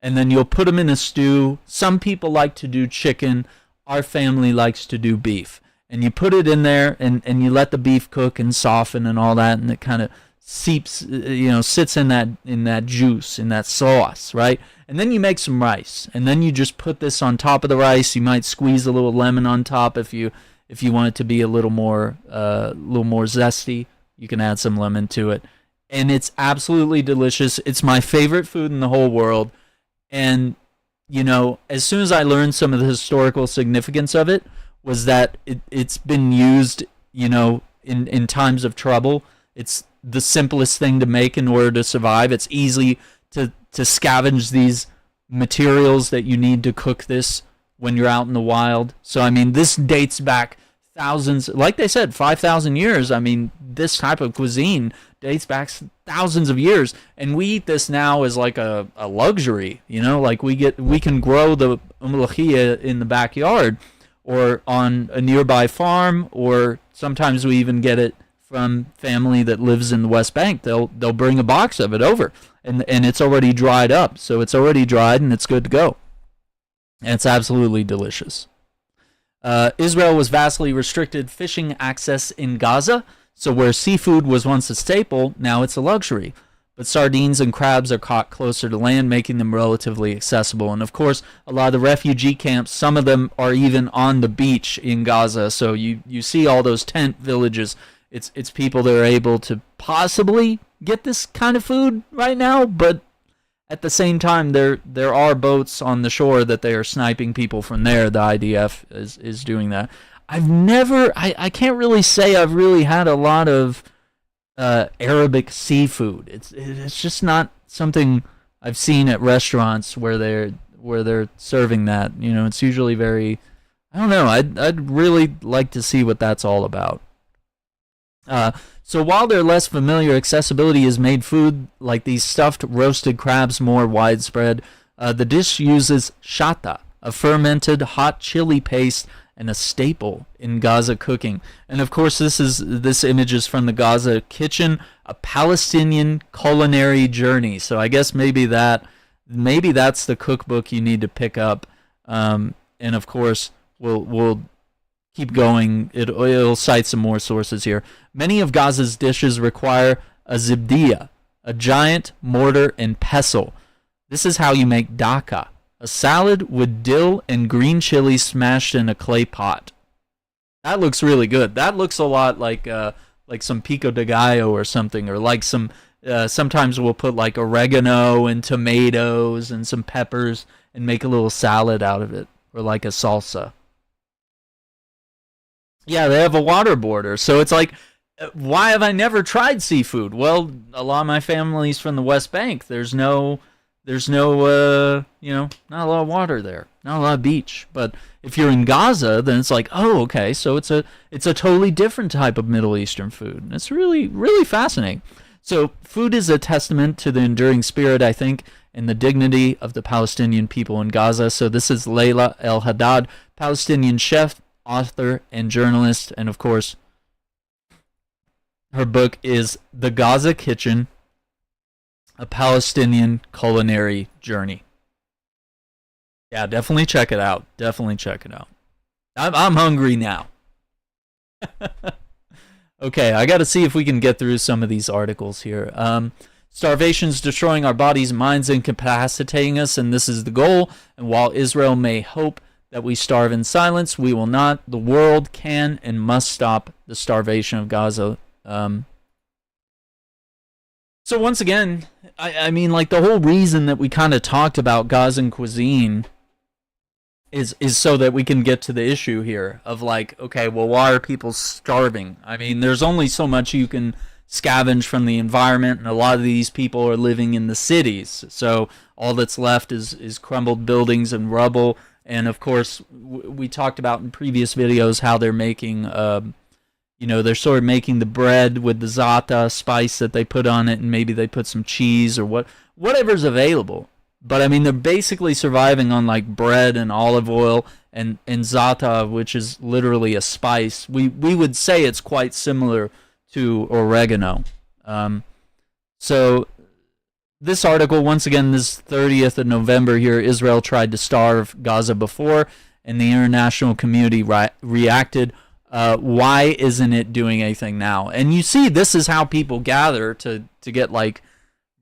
and then you'll put them in a stew. Some people like to do chicken. Our family likes to do beef. And you put it in there, and you let the beef cook and soften and all that, and it kind of seeps, sits in that juice, in that sauce, right? And then you make some rice, and then you just put this on top of the rice. You might squeeze a little lemon on top if you want it to be a little more zesty. You can add some lemon to it, and it's absolutely delicious. It's my favorite food in the whole world, and as soon as I learned some of the historical significance of it, was that it's been used, in times of trouble. It's the simplest thing to make in order to survive. It's easy to scavenge these materials that you need to cook this when you're out in the wild. So, I mean, this dates back thousands, like they said, 5,000 years. I mean, this type of cuisine dates back thousands of years, and we eat this now as like a luxury, like we can grow the molokhia in the backyard or on a nearby farm, or sometimes we even get it from family that lives in the West Bank, they'll bring a box of it over, and it's already dried up, so it's already dried and it's good to go. And it's absolutely delicious. Israel was vastly restricted fishing access in Gaza, so where seafood was once a staple, now it's a luxury. But sardines and crabs are caught closer to land, making them relatively accessible. And of course, a lot of the refugee camps, some of them are even on the beach in Gaza. So you see all those tent villages. It's people that are able to possibly get this kind of food right now, but at the same time, there are boats on the shore that they are sniping people from there. The IDF is doing that. I can't really say I've really had a lot of Arabic seafood. It's just not something I've seen at restaurants where they're serving that. You know, it's usually very, I don't know. I'd really like to see what that's all about. So while they're less familiar, accessibility has made food like these stuffed roasted crabs more widespread. The dish uses shata, a fermented hot chili paste, and a staple in Gaza cooking. And of course, this image is from the Gaza kitchen, a Palestinian culinary journey. So I guess maybe that's the cookbook you need to pick up. And of course, we'll keep going. It'll cite some more sources here. Many of Gaza's dishes require a zibdiya, a giant mortar and pestle. This is how you make daka, a salad with dill and green chili smashed in a clay pot. That looks really good. That looks a lot like some pico de gallo or something, or like some. Sometimes we'll put like oregano and tomatoes and some peppers and make a little salad out of it, or like a salsa. Yeah, they have a water border, so it's like, why have I never tried seafood? Well, a lot of my family's from the West Bank. There's no, not a lot of water there, not a lot of beach. But if you're in Gaza, then it's like, oh, okay, so it's a totally different type of Middle Eastern food. And it's really, really fascinating. So food is a testament to the enduring spirit, I think, and the dignity of the Palestinian people in Gaza. So this is Layla El Haddad, Palestinian chef, author, and journalist, and of course, her book is The Gaza Kitchen, A Palestinian Culinary Journey. Yeah, definitely check it out. Definitely check it out. I'm hungry now. Okay, I got to see if we can get through some of these articles here. Starvation's destroying our bodies, minds, incapacitating us, and this is the goal. And while Israel may hope that we starve in silence, we will not. The world can and must stop the starvation of Gaza. So once again, I mean, like, the whole reason that we kind of talked about Gazan cuisine is so that we can get to the issue here of, like, okay, well, why are people starving? I mean, there's only so much you can scavenge from the environment, and a lot of these people are living in the cities. So all that's left is crumbled buildings and rubble. And of course, we talked about in previous videos how they're making, they're sort of making the bread with the za'atar spice that they put on it, and maybe they put some cheese or whatever's available. But I mean, they're basically surviving on like bread and olive oil and za'atar, which is literally a spice. We would say it's quite similar to oregano. So this article, once again, this 30th of November here, Israel tried to starve Gaza before, and the international community reacted. Why isn't it doing anything now? And you see, this is how people gather to get like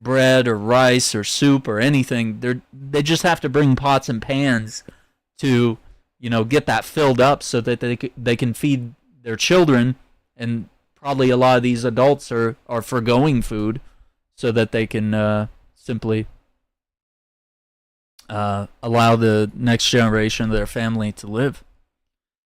bread or rice or soup or anything. They just have to bring pots and pans to, get that filled up so that they can feed their children, and probably a lot of these adults are forgoing food so that they can simply allow the next generation of their family to live.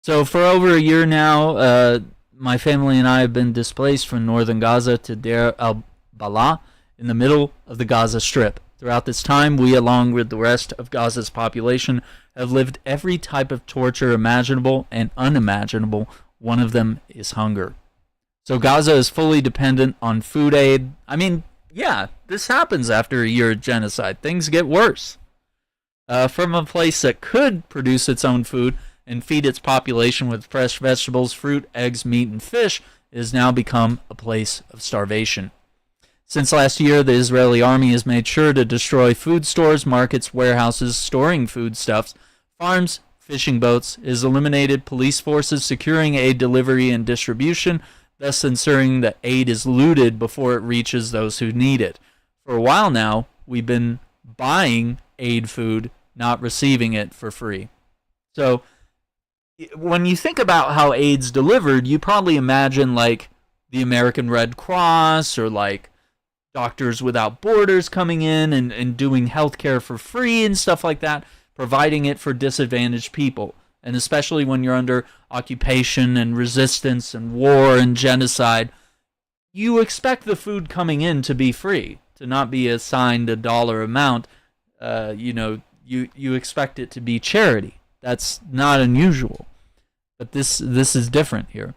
So for over a year now, my family and I have been displaced from northern Gaza to Deir al-Balah in the middle of the Gaza Strip. Throughout this time, we, along with the rest of Gaza's population, have lived every type of torture imaginable and unimaginable. One of them is hunger. So Gaza is fully dependent on food aid. I mean, yeah, this happens after a year of genocide. Things get worse. From a place that could produce its own food and feed its population with fresh vegetables, fruit, eggs, meat, and fish, It has now become a place of starvation. Since last year, the Israeli army has made sure to destroy food stores, markets, warehouses storing foodstuffs, farms, fishing boats. It has eliminated police forces securing aid delivery and distribution, thus ensuring that aid is looted before it reaches those who need it. For a while now, we've been buying aid food, not receiving it for free. So when you think about how aid's delivered, you probably imagine like the American Red Cross or like Doctors Without Borders coming in and doing healthcare for free and stuff like that, providing it for disadvantaged people. And especially when you're under occupation and resistance and war and genocide, you expect the food coming in to be free, to not be assigned a dollar amount. You expect it to be charity. That's not unusual. But this is different here.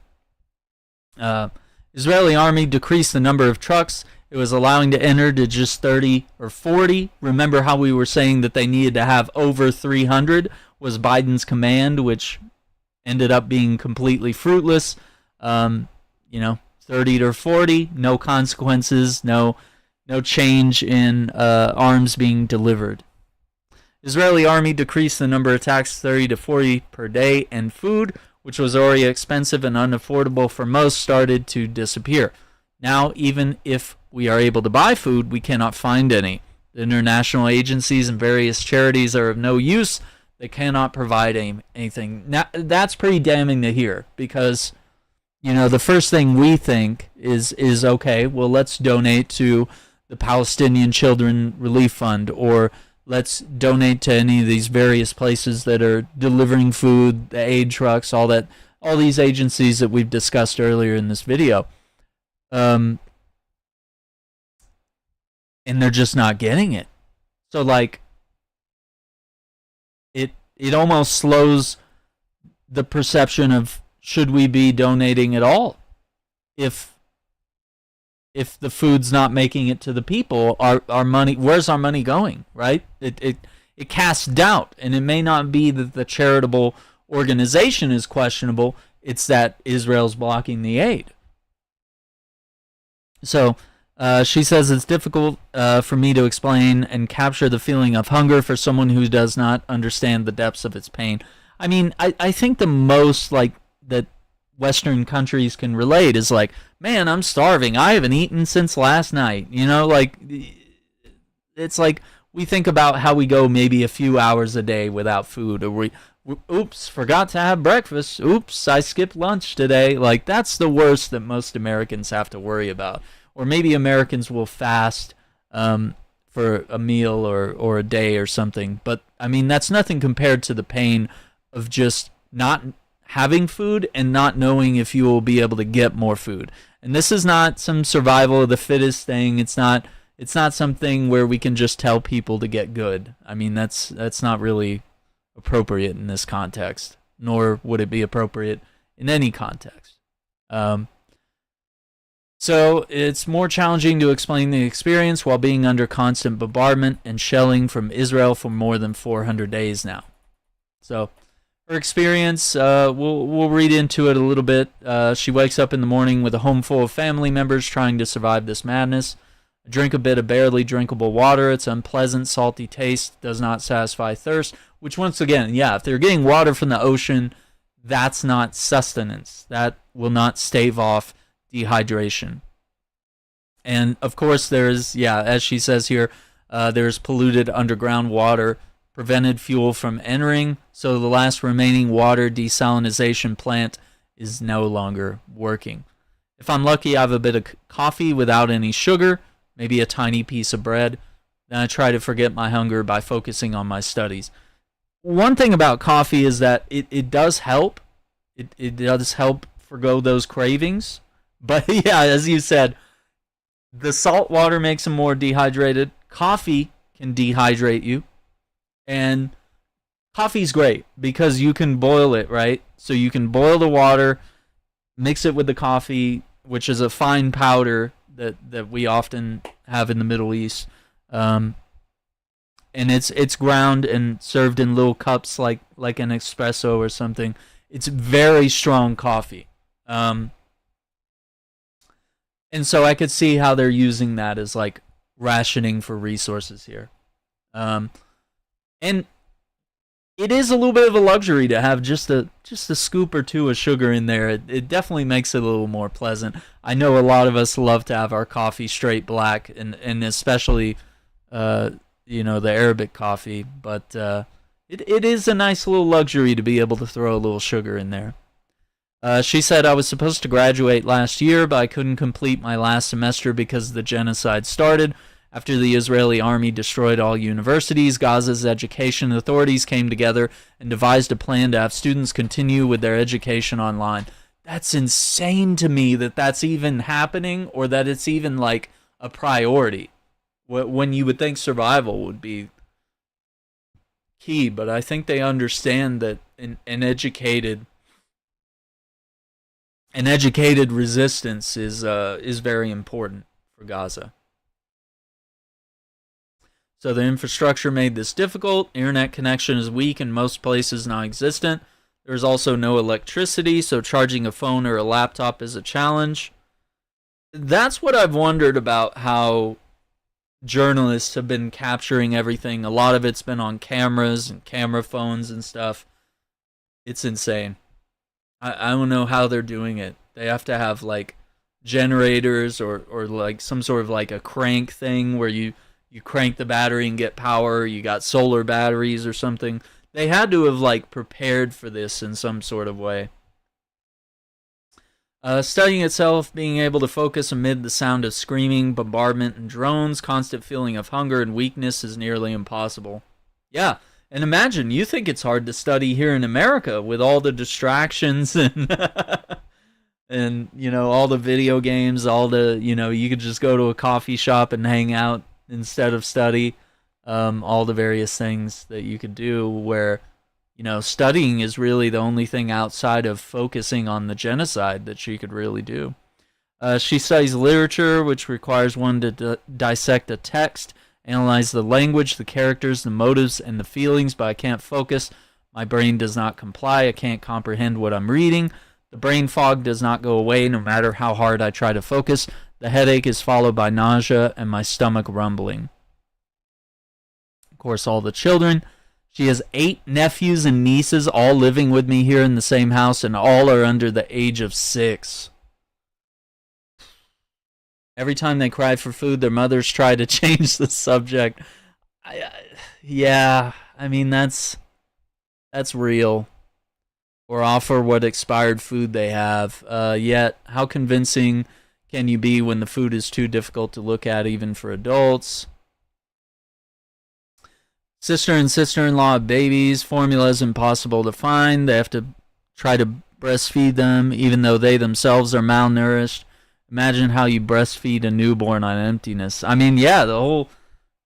Israeli army decreased the number of trucks it was allowing to enter to just 30 or 40. Remember how we were saying that they needed to have over 300 was Biden's command, which ended up being completely fruitless. 30 to 40, no consequences, no change in arms being delivered. Israeli army decreased the number of attacks 30 to 40 per day, and food, which was already expensive and unaffordable for most, started to disappear. Now, even if we are able to buy food, we cannot find any. The international agencies and various charities are of no use. They cannot provide anything. Now, that's pretty damning to hear, because, the first thing we think is okay, well, let's donate to the Palestinian Children Relief Fund, or let's donate to any of these various places that are delivering food, the aid trucks, all these agencies that we've discussed earlier in this video. And they're just not getting it. So it almost slows the perception of should we be donating at all if the food's not making it to the people. Our money, where's our money going, right? It casts doubt, and it may not be that the charitable organization is questionable, it's that Israel's blocking the aid. So she says it's difficult for me to explain and capture the feeling of hunger for someone who does not understand the depths of its pain. I mean, I think the most that Western countries can relate is man, I'm starving. I haven't eaten since last night. It's like we think about how we go maybe a few hours a day without food, or we oops, forgot to have breakfast. Oops, I skipped lunch today. That's the worst that most Americans have to worry about. Or maybe Americans will fast for a meal or a day or something. But, I mean, that's nothing compared to the pain of just not having food and not knowing if you will be able to get more food. And this is not some survival of the fittest thing. It's not something where we can just tell people to get good. I mean, that's not really appropriate in this context, nor would it be appropriate in any context. So it's more challenging to explain the experience while being under constant bombardment and shelling from Israel for more than 400 days now. So her experience, we'll read into it a little bit. She wakes up in the morning with a home full of family members trying to survive this madness. Drink a bit of barely drinkable water. Its unpleasant, salty taste does not satisfy thirst, which once again, yeah, if they're getting water from the ocean, that's not sustenance. That will not stave off dehydration. And of course there's, as she says here, there's polluted underground water, prevented fuel from entering, so the last remaining water desalination plant is no longer working. If I'm lucky, I have a bit of coffee without any sugar, maybe a tiny piece of bread. Then I try to forget my hunger by focusing on my studies. One thing about coffee is that it does help. It does help forgo those cravings. But yeah, as you said, the salt water makes them more dehydrated. Coffee can dehydrate you. And coffee's great because you can boil it, right? So you can boil the water, mix it with the coffee, which is a fine powder that we often have in the Middle East. And it's ground and served in little cups like an espresso or something. It's very strong coffee. And so I could see how they're using that as like rationing for resources here. And it is a little bit of a luxury to have just a scoop or two of sugar in there. It definitely makes it a little more pleasant. I know a lot of us love to have our coffee straight black, and especially the Arabic coffee, but it is a nice little luxury to be able to throw a little sugar in there. She said, I was supposed to graduate last year, but I couldn't complete my last semester because the genocide started. After the Israeli army destroyed all universities, Gaza's education authorities came together and devised a plan to have students continue with their education online. That's insane to me that that's even happening, or that it's even like a priority, when you would think survival would be key. But I think they understand that an educated resistance is very important for Gaza. So the infrastructure made this difficult. Internet connection is weak in most places, non-existent. There's also no electricity, so charging a phone or a laptop is a challenge. That's what I've wondered about, how journalists have been capturing everything. A lot of it's been on cameras and camera phones and stuff. It's insane. I don't know how they're doing it. They have to have like generators or like some sort of like a crank thing where you crank the battery and get power. You got solar batteries or something. They had to have like prepared for this in some sort of way. Studying itself, being able to focus amid the sound of screaming, bombardment, and drones, constant feeling of hunger and weakness is nearly impossible. Yeah, and imagine, you think it's hard to study here in America with all the distractions and and all the video games, all the you could just go to a coffee shop and hang out instead of study, all the various things that you could do, where studying is really the only thing outside of focusing on the genocide that she could really do. She studies literature, which requires one to dissect a text, analyze the language, the characters, the motives, and the feelings, but I can't focus. My brain does not comply. I can't comprehend what I'm reading. The brain fog does not go away no matter how hard I try to focus. The headache is followed by nausea and my stomach rumbling. Of course, all the children. She has 8 nephews and nieces all living with me here in the same house, and all are under the age of 6. Every time they cry for food, their mothers try to change the subject. Yeah, I mean, that's real. Or offer what expired food they have. Yet, how convincing can you be when the food is too difficult to look at even for adults? Sister and sister-in-law have babies. Formula is impossible to find. They have to try to breastfeed them even though they themselves are malnourished. Imagine how you breastfeed a newborn on emptiness. I mean, yeah,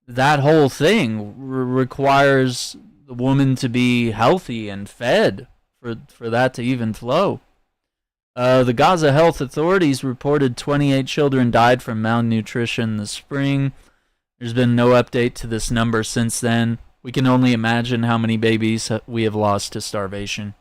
that whole thing requires the woman to be healthy and fed for that to even flow. The Gaza health authorities reported 28 children died from malnutrition this spring. There's been no update to this number since then. We can only imagine how many babies we have lost to starvation.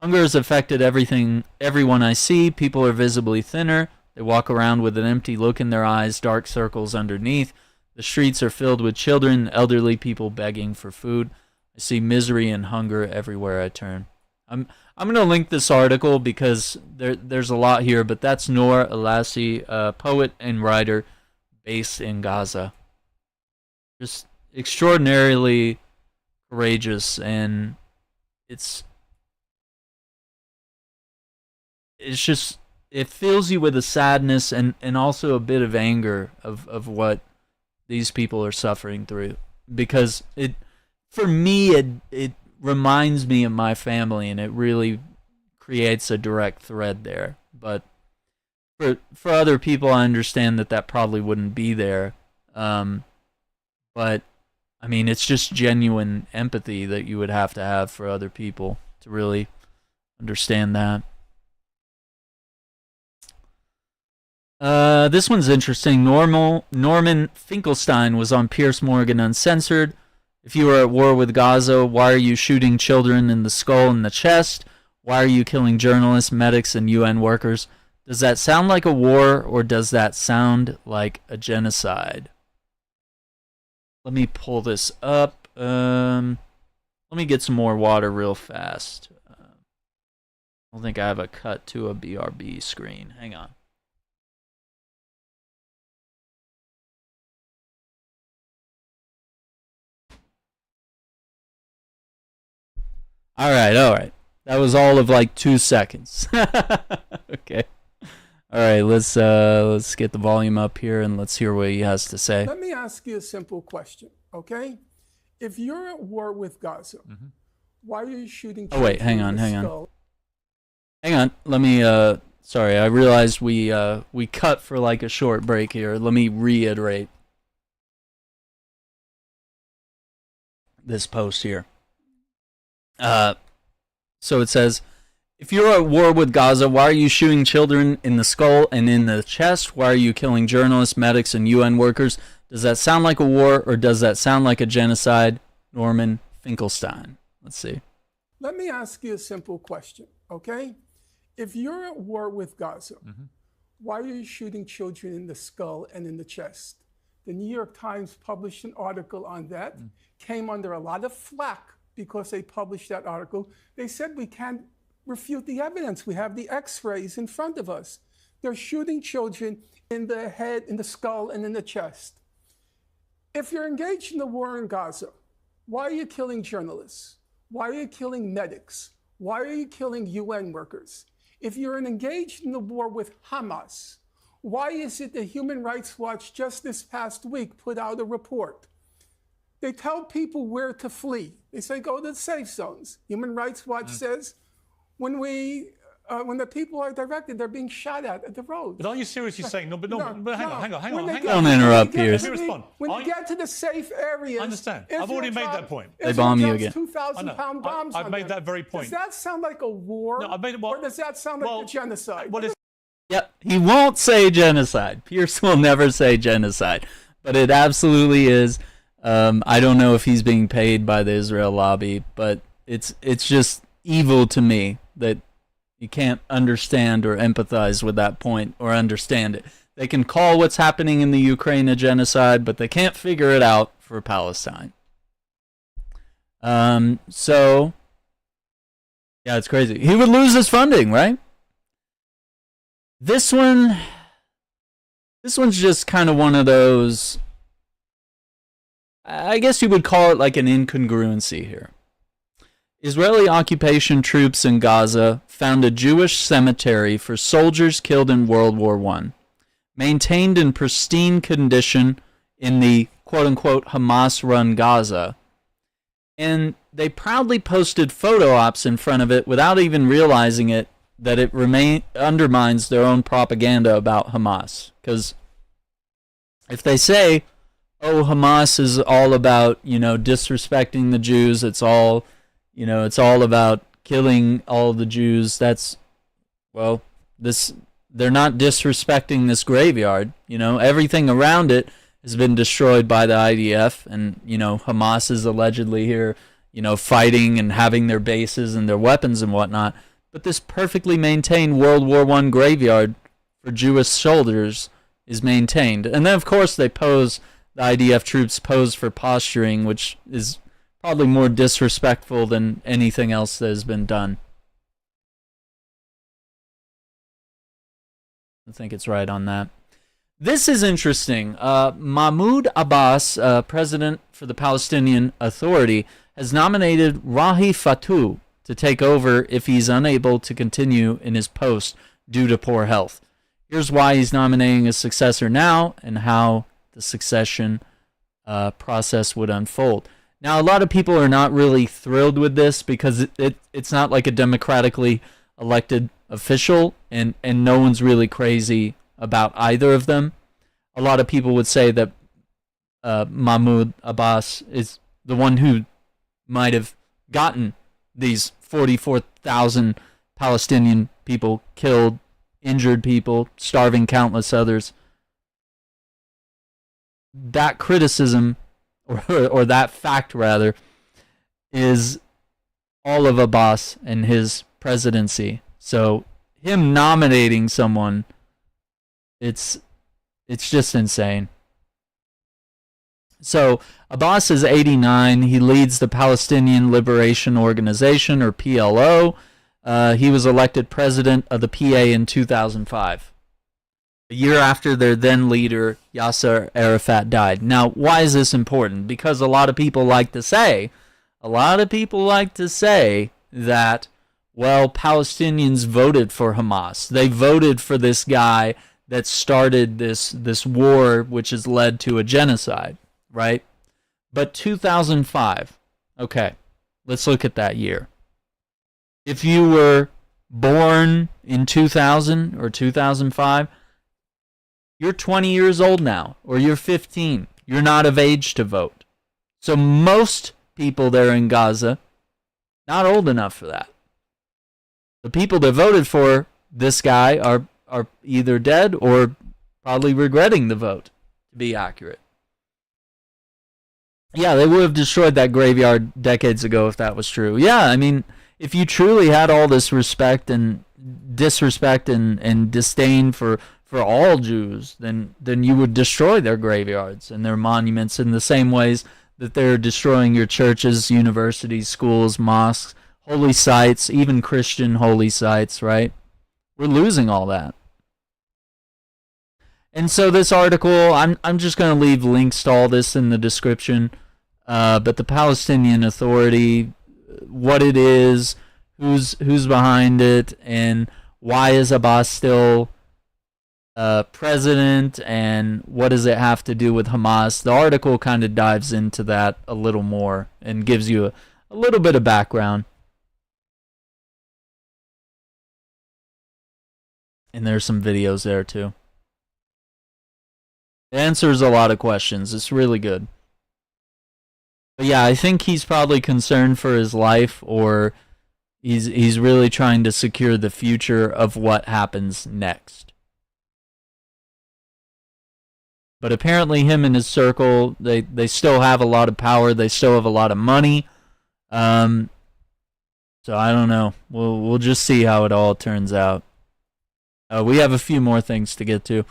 Hunger has affected everyone I see. People are visibly thinner. They walk around with an empty look in their eyes, dark circles underneath. The streets are filled with children, elderly people begging for food. I see misery and hunger everywhere I turn. I'm going to link this article because there's a lot here, but that's Noor Alassi, a poet and writer based in Gaza. Just extraordinarily courageous, and it's just, it fills you with a sadness and also a bit of anger of what these people are suffering through, because for me it reminds me of my family, and it really creates a direct thread there. But for other people, I understand that probably wouldn't be there. But I mean, it's just genuine empathy that you would have to have for other people to really understand that. This one's interesting. Norman Finkelstein was on Piers Morgan Uncensored. If you are at war with Gaza, why are you shooting children in the skull and the chest? Why are you killing journalists, medics, and UN workers? Does that sound like a war, or does that sound like a genocide? Let me pull this up. Let me get some more water real fast. I don't think I have a cut to a BRB screen. Hang on. All right. That was all of like 2 seconds. Okay. All right, let's get the volume up here and let's hear what he has to say. Let me ask you a simple question, okay? If you're at war with Gaza, why are you shooting? Oh wait, hang on. Hang on. Let me. Sorry, I realized we cut for like a short break here. Let me reiterate this post here. So it says, if you're at war with Gaza, why are you shooting children in the skull and in the chest? Why are you killing journalists, medics, and UN workers? Does that sound like a war, or does that sound like a genocide? Norman Finkelstein. Let's see. Let me ask you a simple question, okay? If you're at war with Gaza, why are you shooting children in the skull and in the chest? The New York Times published an article on that, came under a lot of flack because they published that article. They said we can't refute the evidence. We have the x-rays in front of us. They're shooting children in the head, in the skull, and in the chest. If you're engaged in the war in Gaza, why are you killing journalists? Why are you killing medics? Why are you killing UN workers? If you're engaged in the war with Hamas, why is it that Human Rights Watch just this past week put out a report? They tell people where to flee. They say, go to the safe zones. Human Rights Watch says, when the people are directed, they're being shot at the road. But are you seriously saying, but hang on. Don't interrupt, Piers. Let me respond. When you get to the safe areas, I understand. I've already made that point. They bomb you again. 2,000-pound bombs. I've made that very point. Does that sound like a war? No, or does that sound like a genocide? Yep, he won't say genocide. Piers will never say genocide, but it absolutely is. I don't know if he's being paid by the Israel lobby, but it's just evil to me that you can't understand or empathize with that point or understand it. They can call what's happening in the Ukraine a genocide, but they can't figure it out for Palestine. So, yeah, it's crazy. He would lose his funding, right? This one's just kind of one of those, I guess you would call it like an incongruency here. Israeli occupation troops in Gaza found a Jewish cemetery for soldiers killed in World War I, maintained in pristine condition in the quote-unquote Hamas-run Gaza, and they proudly posted photo ops in front of it without even realizing it, that it undermines their own propaganda about Hamas. Because if they say, oh, Hamas is all about, disrespecting the Jews, it's all about killing all the Jews, they're not disrespecting this graveyard. Everything around it has been destroyed by the IDF, and, Hamas is allegedly here, fighting and having their bases and their weapons and whatnot. But this perfectly maintained World War I graveyard for Jewish soldiers is maintained. And then, of course, the IDF troops pose for posturing, which is probably more disrespectful than anything else that has been done. I think it's right on that. This is interesting. Mahmoud Abbas, president for the Palestinian Authority, has nominated Rahi Fatou to take over if he's unable to continue in his post due to poor health. Here's why he's nominating a successor now and how the succession process would unfold. Now, a lot of people are not really thrilled with this because it's not like a democratically elected official, and no one's really crazy about either of them. A lot of people would say that Mahmoud Abbas is the one who might have gotten these 44,000 Palestinian people killed, injured people, starving countless others. That criticism, or that fact rather, is all of Abbas and his presidency. So him nominating someone, it's just insane. So Abbas is 89. He leads the Palestinian Liberation Organization, or PLO. He was elected president of the PA in 2005. A year after their then leader, Yasser Arafat, died. Now, why is this important? Because a lot of people like to say that, well, Palestinians voted for Hamas. They voted for this guy that started this war, which has led to a genocide, right? But 2005, okay, let's look at that year. If you were born in 2000 or 2005, you're 20 years old now, or you're 15. You're not of age to vote. So most people there in Gaza, not old enough for that. The people that voted for this guy are either dead or probably regretting the vote, to be accurate. Yeah, they would have destroyed that graveyard decades ago if that was true. Yeah, I mean, if you truly had all this respect and disrespect and disdain for all Jews, then you would destroy their graveyards and their monuments in the same ways that they're destroying your churches, universities, schools, mosques, holy sites, even Christian holy sites, right? We're losing all that. And so this article, I'm just going to leave links to all this in the description. But the Palestinian Authority, what it is, who's behind it, and why is Abbas still president, and what does it have to do with Hamas? The article kind of dives into that a little more and gives you a little bit of background. And there's some videos there too. It answers a lot of questions. It's really good. But yeah, I think he's probably concerned for his life, or he's really trying to secure the future of what happens next. But apparently him and his circle, they still have a lot of power. They still have a lot of money. So I don't know. We'll just see how it all turns out. We have a few more things to get to.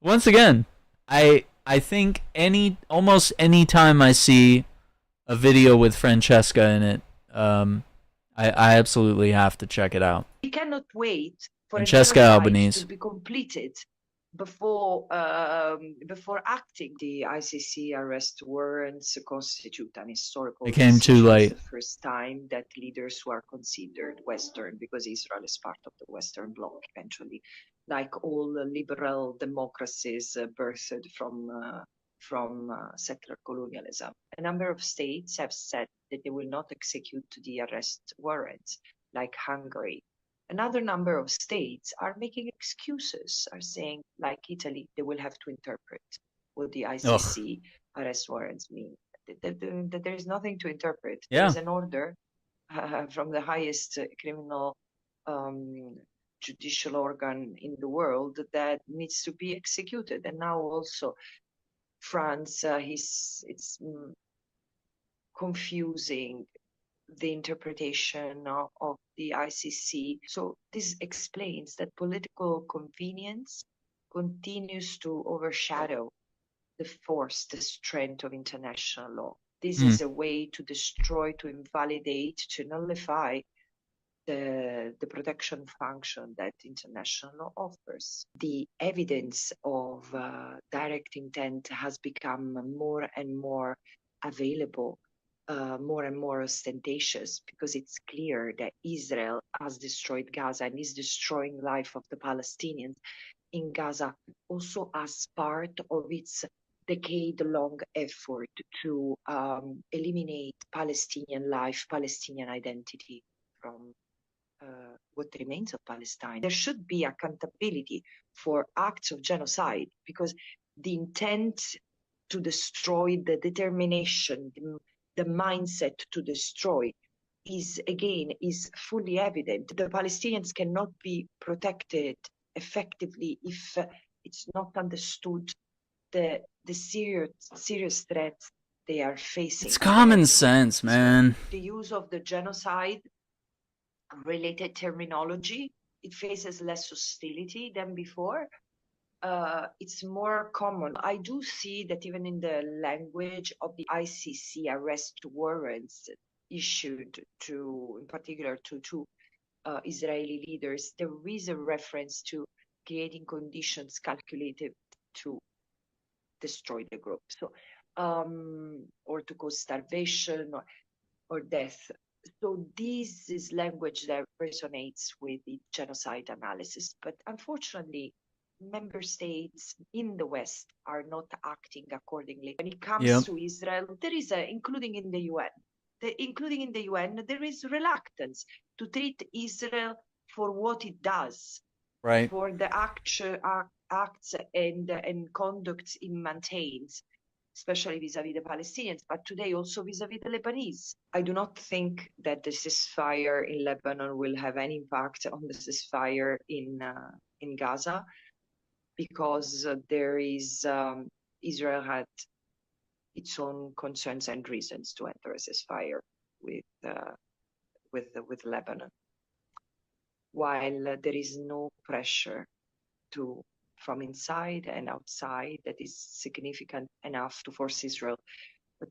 Once again, I think almost any time I see a video with Francesca in it, I absolutely have to check it out. We cannot wait for Francesca Albanese to be completed before acting. The ICC arrest warrants constitute an historical. It came too late. It's the first time that leaders who are considered Western, because Israel is part of the Western Bloc eventually, like all liberal democracies birthed from settler colonialism. A number of states have said that they will not execute the arrest warrants, like Hungary. Another number of states are making excuses, are saying, like Italy, they will have to interpret what the ICC arrest warrants mean. That there is nothing to interpret. Yeah. There's an order from the highest criminal judicial organ in the world that needs to be executed. And now also France, it's confusing the interpretation of the ICC. So this explains that political convenience continues to overshadow the force, the strength of international law. This is a way to destroy, to invalidate, to nullify the protection function that international law offers. The evidence of direct intent has become more and more available, more and more ostentatious, because it's clear that Israel has destroyed Gaza and is destroying life of the Palestinians in Gaza, also as part of its decade-long effort to eliminate Palestinian life, Palestinian identity from what remains of Palestine. There should be accountability for acts of genocide, because the intent to destroy, the determination, the mindset to destroy is fully evident. The Palestinians cannot be protected effectively if it's not understood the serious threats they are facing. It's common sense, man. The use of the genocide related terminology it faces less hostility than before. It's more common. I do see that even in the language of the ICC arrest warrants issued to, in particular, to two Israeli leaders, there is a reference to creating conditions calculated to destroy the group, so or to cause starvation or death. So this is language that resonates with the genocide analysis, but unfortunately, member states in the West are not acting accordingly. When it comes to Israel, there is including in the UN, there is reluctance to treat Israel for what it does, right? For the acts and conducts it maintains, especially vis-à-vis the Palestinians, but today also vis-à-vis the Lebanese. I do not think that the ceasefire in Lebanon will have any impact on the ceasefire in Gaza, because there is Israel had its own concerns and reasons to enter a ceasefire with Lebanon, while there is no pressure from inside and outside that is significant enough to force Israel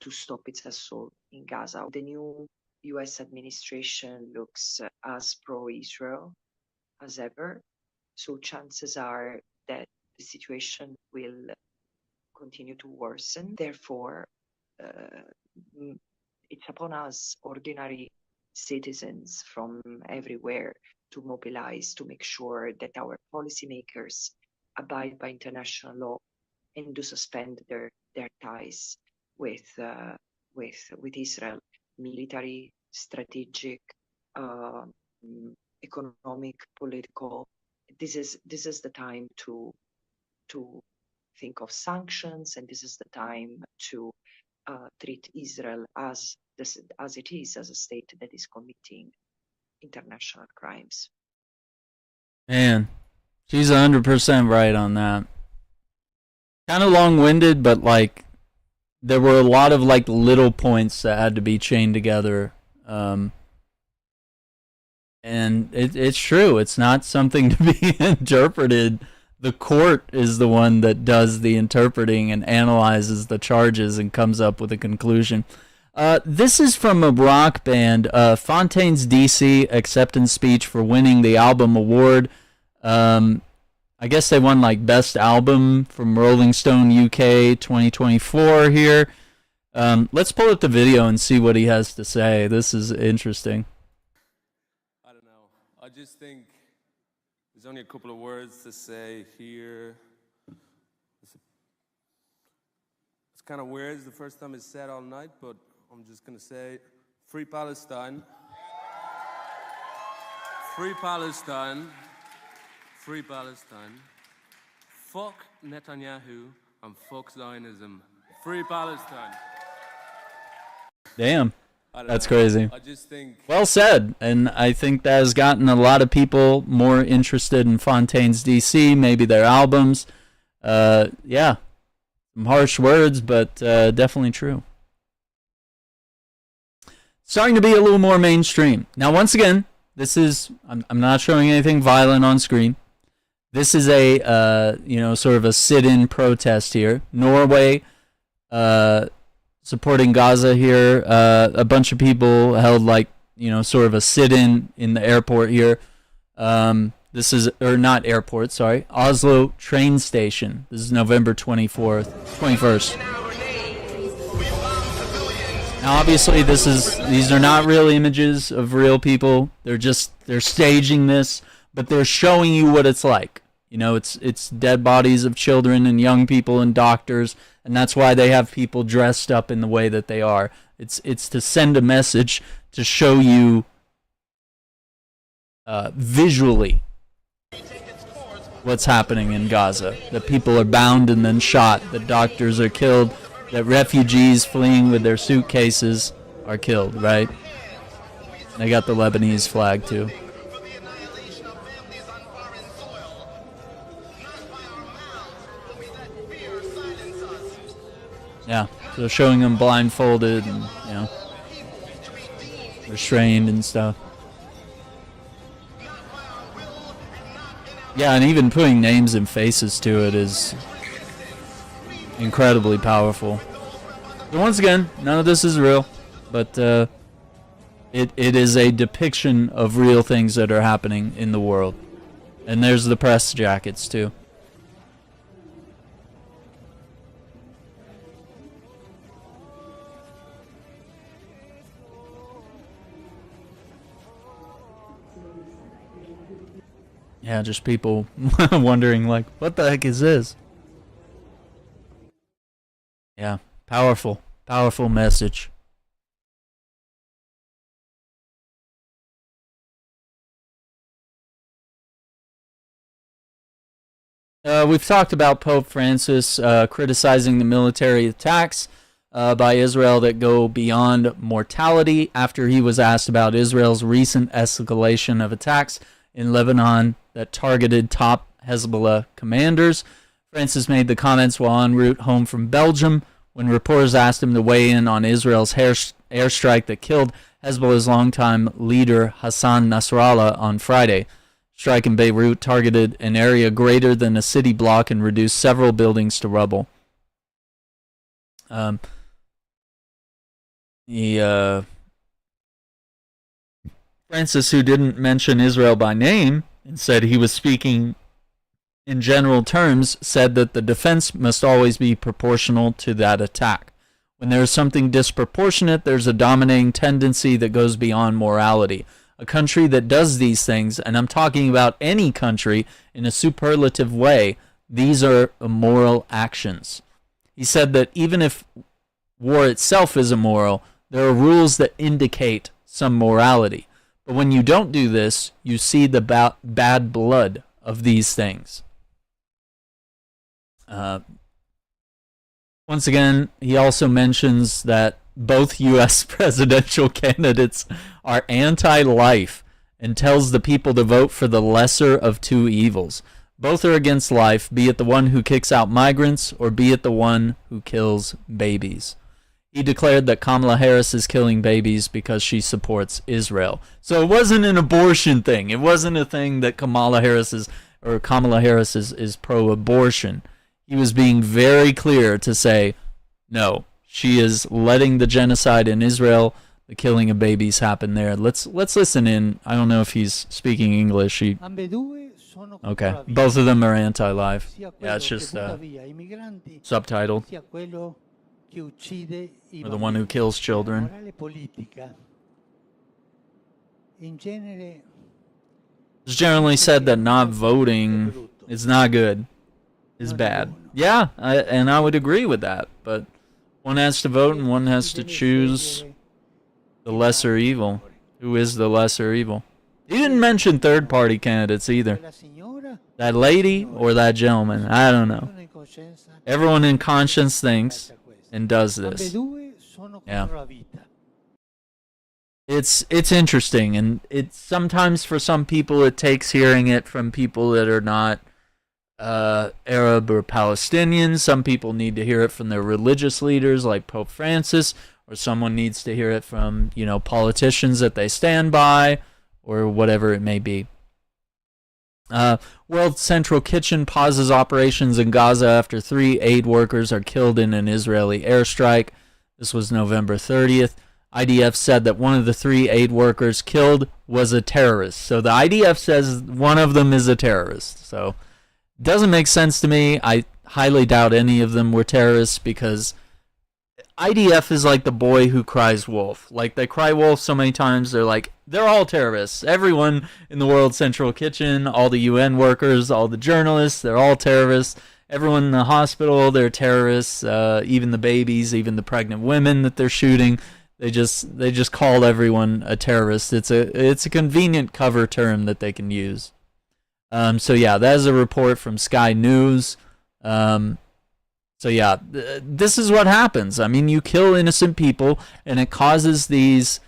to stop its assault in Gaza. The new US administration looks as pro-Israel as ever, so chances are that the situation will continue to worsen. Therefore, it's upon us, ordinary citizens from everywhere, to mobilize to make sure that our policymakers abide by international law and do suspend their ties with Israel, military, strategic, economic, political. This is the time to think of sanctions, and this is the time to treat Israel as it is, as a state that is committing international crimes. Man, she's 100% right on that. Kind of long-winded, but like there were a lot of like little points that had to be chained together. And it's true. It's not something to be interpreted. The court is the one that does the interpreting and analyzes the charges and comes up with a conclusion. This is from a rock band, Fontaine's DC acceptance speech for winning the album award. I guess they won like best album from Rolling Stone UK 2024 here. Let's pull up the video and see what he has to say. This is interesting. I don't know. I just think there's only a couple of words to say here. It's kind of weird. It's the first time it's said all night, but I'm just going to say, free Palestine. Free Palestine. Free Palestine. Fuck Netanyahu and fuck Zionism. Free Palestine. Damn. That's crazy. I just think... Well said. And I think that has gotten a lot of people more interested in Fontaine's DC, maybe their albums. Yeah. Some harsh words, but definitely true. Starting to be a little more mainstream. Now, once again, this is... I'm not showing anything violent on screen. This is a, sort of a sit-in protest here. Norway, supporting Gaza here. A bunch of people held sort of a sit-in the airport here. This is, or not airport, sorry. Oslo train station. This is November 21st. Now, obviously, these are not real images of real people. They're staging this, but they're showing you what it's like. It's dead bodies of children and young people and doctors, and that's why they have people dressed up in the way that they are. It's to send a message to show you visually what's happening in Gaza. That people are bound and then shot, that doctors are killed, that refugees fleeing with their suitcases are killed, right? They got the Lebanese flag too. Yeah, so showing them blindfolded and, restrained and stuff. Yeah, and even putting names and faces to it is incredibly powerful. So once again, none of this is real, but it is a depiction of real things that are happening in the world. And there's the press jackets too. Yeah, just people wondering like, what the heck is this? Yeah, powerful message. We've talked about Pope Francis criticizing the military attacks by Israel that go beyond mortality after he was asked about Israel's recent escalation of attacks in Lebanon that targeted top Hezbollah commanders. Francis made the comments while en route home from Belgium when reporters asked him to weigh in on Israel's airstrike that killed Hezbollah's longtime leader Hassan Nasrallah on Friday. Strike in Beirut targeted an area greater than a city block and reduced several buildings to rubble. Francis, who didn't mention Israel by name and said he was speaking in general terms, said that the defense must always be proportional to that attack. When there is something disproportionate, there's a dominating tendency that goes beyond morality. A country that does these things, and I'm talking about any country in a superlative way, these are immoral actions. He said that even if war itself is immoral, there are rules that indicate some morality. But when you don't do this, you see the bad blood of these things. Once again, he also mentions that both U.S. presidential candidates are anti-life and tells the people to vote for the lesser of two evils. Both are against life, be it the one who kicks out migrants or be it the one who kills babies. He declared that Kamala Harris is killing babies because she supports Israel. So it wasn't an abortion thing. It wasn't a thing that Kamala Harris is pro-abortion. He was being very clear to say, no, she is letting the genocide in Israel, the killing of babies happen there. Let's listen in. I don't know if he's speaking English. Okay, both of them are anti-life. Yeah, it's just subtitled. Or the one who kills children. It's generally said that not voting is not good, is bad. Yeah, and I would agree with that, but one has to vote and one has to choose the lesser evil. Who is the lesser evil? He didn't mention third-party candidates either. That lady or that gentleman, I don't know. Everyone in conscience thinks and does this. Yeah. It's interesting, and it's sometimes for some people it takes hearing it from people that are not Arab or Palestinian. Some people need to hear it from their religious leaders like Pope Francis, or someone needs to hear it from, politicians that they stand by, or whatever it may be. World Central Kitchen pauses operations in Gaza after 3 aid workers are killed in an Israeli airstrike. This was November 30th. IDF said that one of the 3 aid workers killed was a terrorist. So the IDF says one of them is a terrorist. So it doesn't make sense to me. I highly doubt any of them were terrorists because IDF is like the boy who cries wolf. Like, they cry wolf so many times, they're all terrorists. Everyone in the World Central Kitchen, all the UN workers, all the journalists, they're all terrorists. Everyone in the hospital, they're terrorists. Even the babies, even the pregnant women that they're shooting, they just call everyone a terrorist. It's a convenient cover term that they can use. So yeah, that is a report from Sky News. So yeah, this is what happens. I mean, you kill innocent people, and it causes these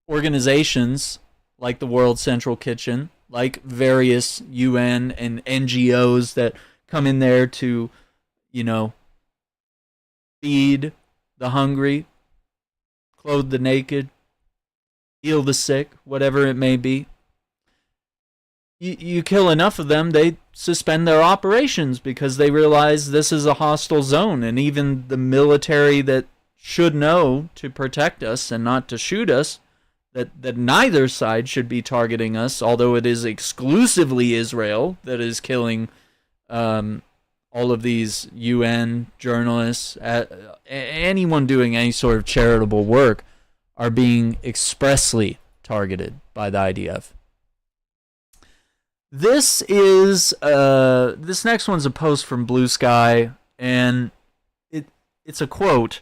organizations like the World Central Kitchen, like various UN and NGOs that come in there to, feed the hungry, clothe the naked, heal the sick, whatever it may be. you kill enough of them, they suspend their operations because they realize this is a hostile zone. And even the military that should know to protect us and not to shoot us, that neither side should be targeting us, although it is exclusively Israel that is killing all of these UN journalists, anyone doing any sort of charitable work are being expressly targeted by the IDF. This is this next one's a post from Blue Sky, and it's a quote,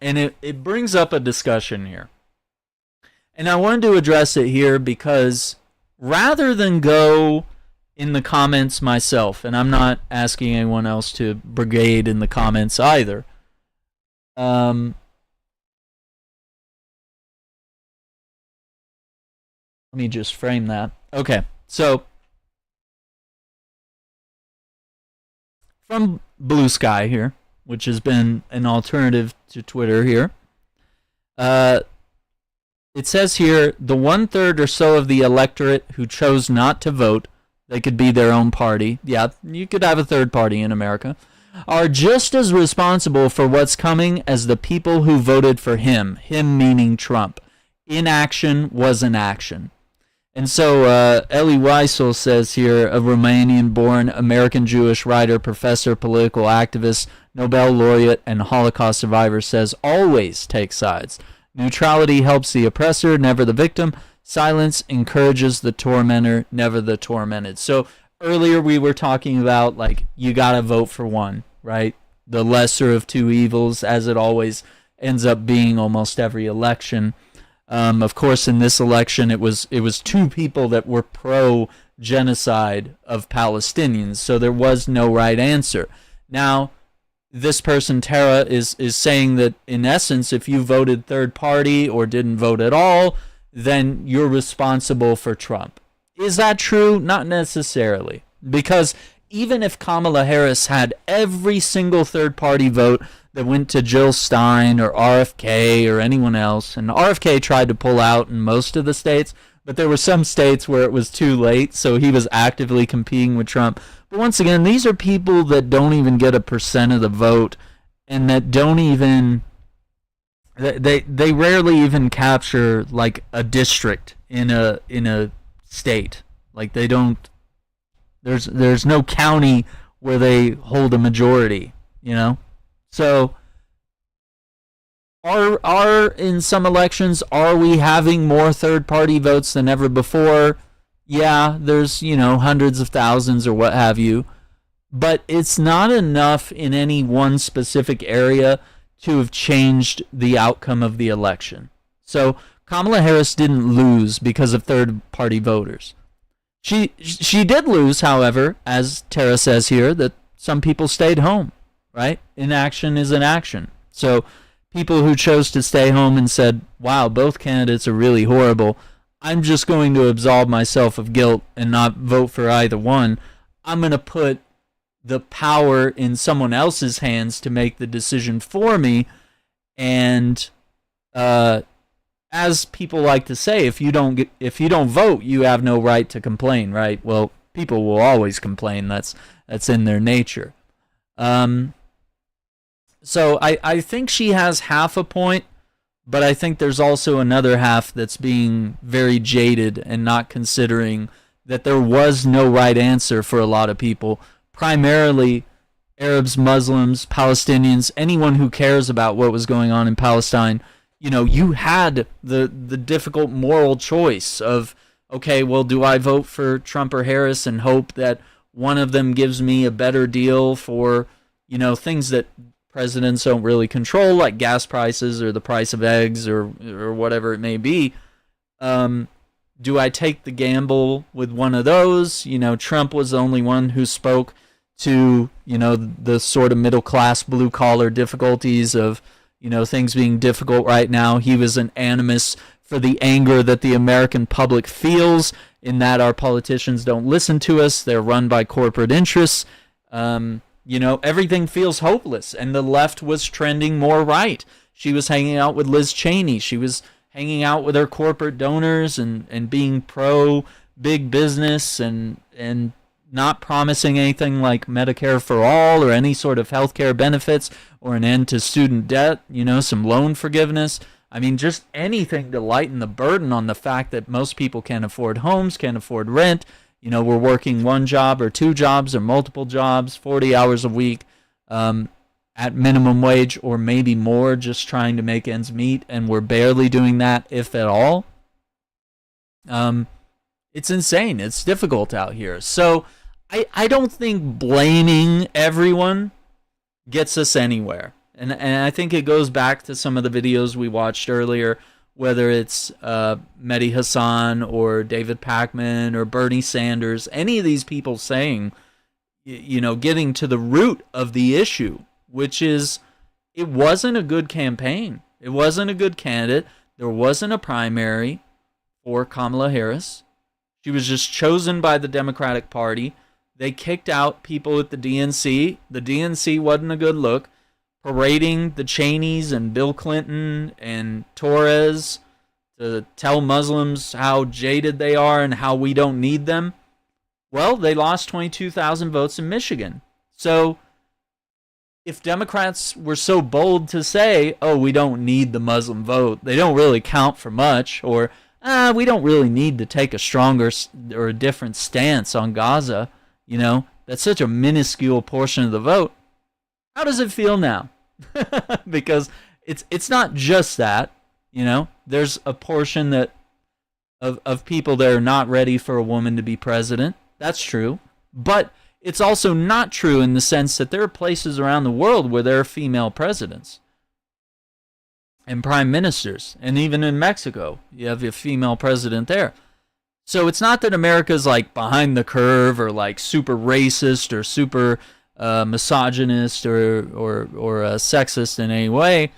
and it brings up a discussion here. And I wanted to address it here because rather than go in the comments myself, and I'm not asking anyone else to brigade in the comments either, let me just frame that. Okay, so from Blue Sky here, which has been an alternative to Twitter here, it says here, the 1/3 or so of the electorate who chose not to vote, they could be their own party, yeah, you could have a third party in America, are just as responsible for what's coming as the people who voted for him meaning Trump. Inaction was an action. And so Elie Wiesel says here, a Romanian-born American Jewish writer, professor, political activist, Nobel laureate, and Holocaust survivor, says, always take sides. Neutrality helps the oppressor, never the victim. Silence encourages the tormentor, never the tormented. So earlier we were talking about, like, you got to vote for one, right? The lesser of two evils, as it always ends up being almost every election. Of course, in this election, it was two people that were pro-genocide of Palestinians, so there was no right answer. Now, this person, Tara, is saying that, in essence, if you voted third party or didn't vote at all, then you're responsible for Trump. Is that true? Not necessarily. Because even if Kamala Harris had every single third party vote that went to Jill Stein or RFK or anyone else, and RFK tried to pull out in most of the states, but there were some states where it was too late, so he was actively competing with Trump. But once again, these are people that don't even get 1% of the vote, and that don't even, they rarely even capture like a district in a state. Like they don't, there's no county where they hold a majority, you know? So are in some elections, are we having more third party votes than ever before? Yeah, there's, hundreds of thousands or what have you, but it's not enough in any one specific area to have changed the outcome of the election. So Kamala Harris didn't lose because of third party voters. She did lose, however, as Tara says here, that some people stayed home, right? Inaction is an action. So people who chose to stay home and said, wow, both candidates are really horrible, I'm just going to absolve myself of guilt and not vote for either one. I'm going to put the power in someone else's hands to make the decision for me. And as people like to say, if you don't vote, you have no right to complain, right? Well, people will always complain. That's in their nature. So I think she has half a point. But I think there's also another half that's being very jaded and not considering that there was no right answer for a lot of people, primarily Arabs, Muslims, Palestinians, anyone who cares about what was going on in Palestine. You had the difficult moral choice of, okay, well, do I vote for Trump or Harris and hope that one of them gives me a better deal for, things that presidents don't really control, like gas prices or the price of eggs or whatever it may be. Do I take the gamble with one of those? Trump was the only one who spoke to, the sort of middle-class, blue-collar difficulties of, things being difficult right now. He was an animus for the anger that the American public feels in that our politicians don't listen to us. They're run by corporate interests. Everything feels hopeless, and the left was trending more right. She was hanging out with Liz Cheney. She was hanging out with her corporate donors and being pro big business and not promising anything like Medicare for all or any sort of healthcare benefits or an end to student debt, some loan forgiveness. I mean, just anything to lighten the burden on the fact that most people can't afford homes, can't afford rent. We're working one job or two jobs or multiple jobs, 40 hours a week at minimum wage or maybe more, just trying to make ends meet. And we're barely doing that, if at all. It's insane. It's difficult out here. So I don't think blaming everyone gets us anywhere. And I think it goes back to some of the videos we watched earlier, whether it's Mehdi Hassan or David Pakman or Bernie Sanders, any of these people saying, getting to the root of the issue, which is it wasn't a good campaign. It wasn't a good candidate. There wasn't a primary for Kamala Harris. She was just chosen by the Democratic Party. They kicked out people at the DNC. The DNC wasn't a good look. Parading the Cheneys and Bill Clinton and Torres to tell Muslims how jaded they are and how we don't need them. Well, they lost 22,000 votes in Michigan. So if Democrats were so bold to say, oh, we don't need the Muslim vote, they don't really count for much, or we don't really need to take a stronger or a different stance on Gaza, that's such a minuscule portion of the vote. How does it feel now? Because it's not just that, there's a portion that of people that are not ready for a woman to be president. That's true. But it's also not true in the sense that there are places around the world where there are female presidents and prime ministers. And even in Mexico, you have a female president there. So it's not that America's like behind the curve or like super racist or super misogynist or sexist in any way.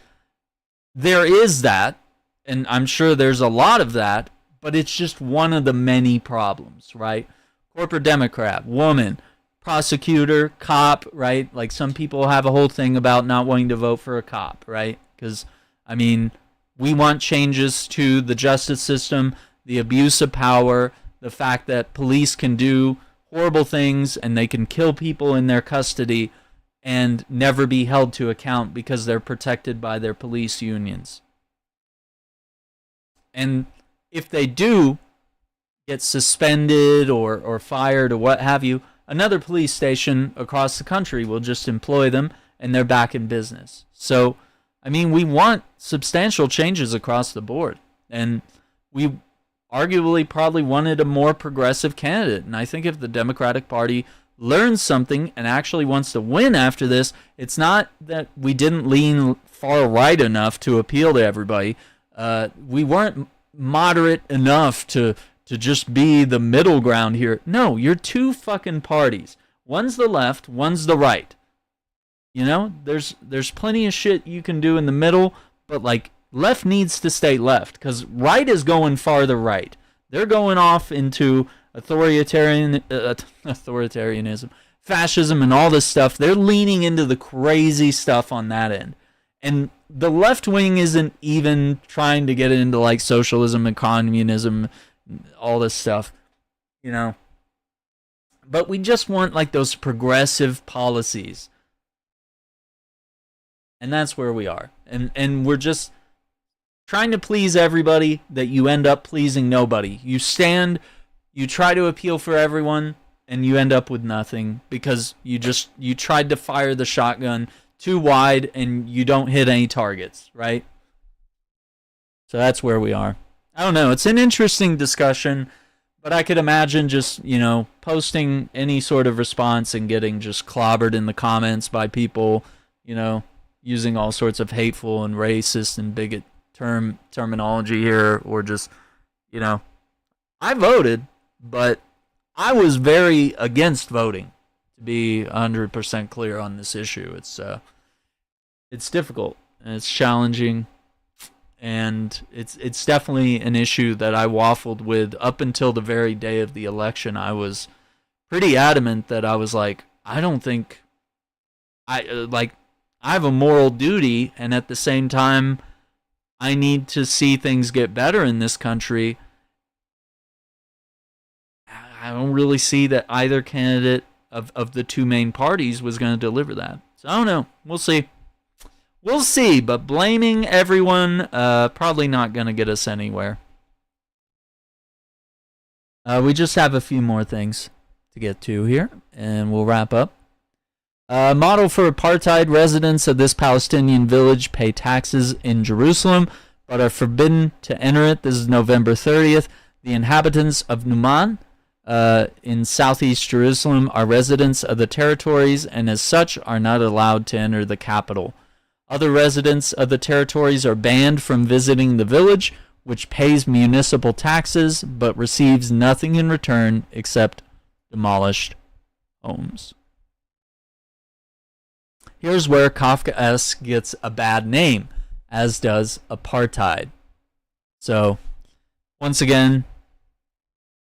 There is that, and I'm sure there's a lot of that, but it's just one of the many problems, right? Corporate Democrat, woman, prosecutor, cop, right? Like some people have a whole thing about not wanting to vote for a cop, right? Because, we want changes to the justice system, the abuse of power, the fact that police can do horrible things and they can kill people in their custody and never be held to account because they're protected by their police unions. And if they do get suspended or fired or what have you, another police station across the country will just employ them and they're back in business. So, we want substantial changes across the board. And we arguably probably wanted a more progressive candidate. And I think if the Democratic Party learns something and actually wants to win after this, it's not that we didn't lean far right enough to appeal to everybody. We weren't moderate enough to just be the middle ground here. No, you're two fucking parties. One's the left, one's the right. There's plenty of shit you can do in the middle, but like left needs to stay left because right is going farther right. They're going off into authoritarianism, fascism, and all this stuff. They're leaning into the crazy stuff on that end. And the left wing isn't even trying to get into like socialism and communism, all this stuff, But we just want like those progressive policies. And that's where we are. And we're just trying to please everybody that you end up pleasing nobody. You try to appeal for everyone, and you end up with nothing because you tried to fire the shotgun too wide and you don't hit any targets, right? So that's where we are. I don't know. It's an interesting discussion, but I could imagine just, posting any sort of response and getting just clobbered in the comments by people, using all sorts of hateful and racist and bigot terminology here, or just, I voted, but I was very against voting, to be 100% clear on this issue. It's difficult and it's challenging, and it's definitely an issue that I waffled with up until the very day of the election. I was pretty adamant that I was like, I don't think I have a moral duty, and at the same time, I need to see things get better in this country. I don't really see that either candidate of the two main parties was going to deliver that. So I don't know. We'll see. We'll see, but blaming everyone, probably not going to get us anywhere. We just have a few more things to get to here, and we'll wrap up. Model for apartheid: residents of this Palestinian village pay taxes in Jerusalem, but are forbidden to enter it. This is November 30th. The inhabitants of Numan, in southeast Jerusalem, are residents of the territories, and as such are not allowed to enter the capital. Other residents of the territories are banned from visiting the village, which pays municipal taxes but receives nothing in return except demolished homes. Here's where Kafkaesque gets a bad name, as does apartheid. So, once again,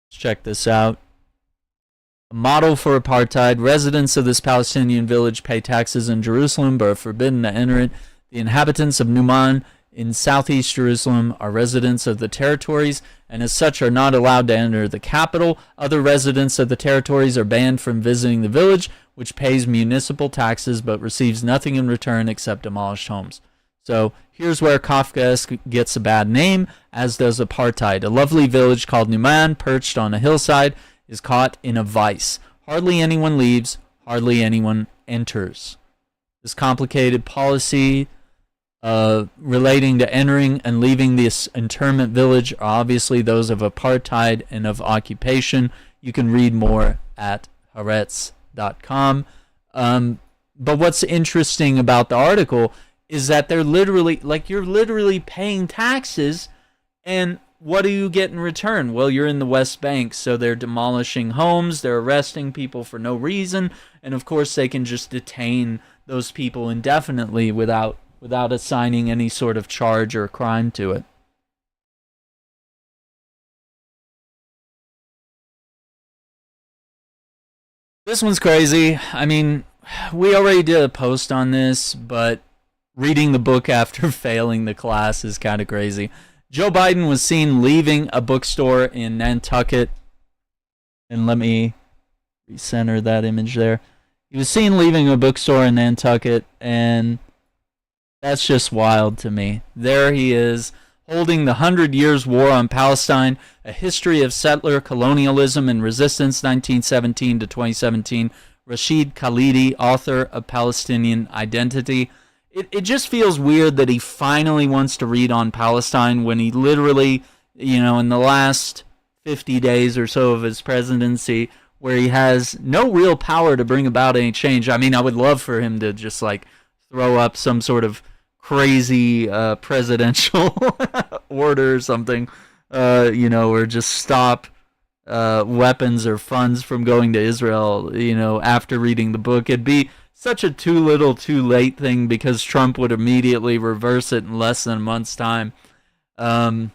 let's check this out. A model for apartheid: residents of this Palestinian village pay taxes in Jerusalem but are forbidden to enter it. The inhabitants of Numan in southeast Jerusalem are residents of the territories, and as such are not allowed to enter the capital. Other residents of the territories are banned from visiting the village, which pays municipal taxes but receives nothing in return except demolished homes. So here's where Kafkaesque gets a bad name, as does apartheid. A lovely village called Numan, perched on a hillside, is caught in a vice. Hardly anyone leaves, hardly anyone enters. This complicated policy relating to entering and leaving this internment village are obviously those of apartheid and of occupation. You can read more at haaretz.com. But what's interesting about the article is that they're literally, like, you're literally paying taxes, and what do you get in return? Well, you're in the West Bank, so they're demolishing homes, they're arresting people for no reason, and of course they can just detain those people indefinitely without assigning any sort of charge or crime to it. This one's crazy. I mean, we already did a post on this, but reading the book after failing the class is kind of crazy. Joe Biden was seen leaving a bookstore in Nantucket, and let me recenter that image there. He was seen leaving a bookstore in Nantucket, and that's just wild to me. There he is, holding the 100 Years' War on Palestine, A History of Settler Colonialism and Resistance, 1917 to 2017. Rashid Khalidi, author of Palestinian Identity. It just feels weird that he finally wants to read on Palestine when he literally, in the last 50 days or so of his presidency, where he has no real power to bring about any change. I mean, I would love for him to just, throw up some sort of crazy presidential order or something, or just stop weapons or funds from going to Israel, after reading the book. It'd be such a too little too late thing, because Trump would immediately reverse it in less than a month's time. I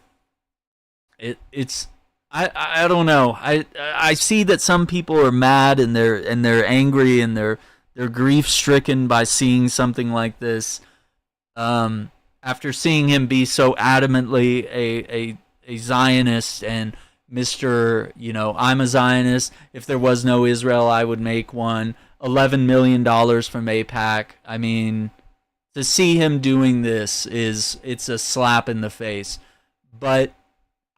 don't know. I see that some people are mad and they're angry and they're grief stricken by seeing something like this. After seeing him be so adamantly a Zionist and Mr. I'm a Zionist. If there was no Israel, I would make one. $11 million from AIPAC. I mean, to see him doing this it's a slap in the face. But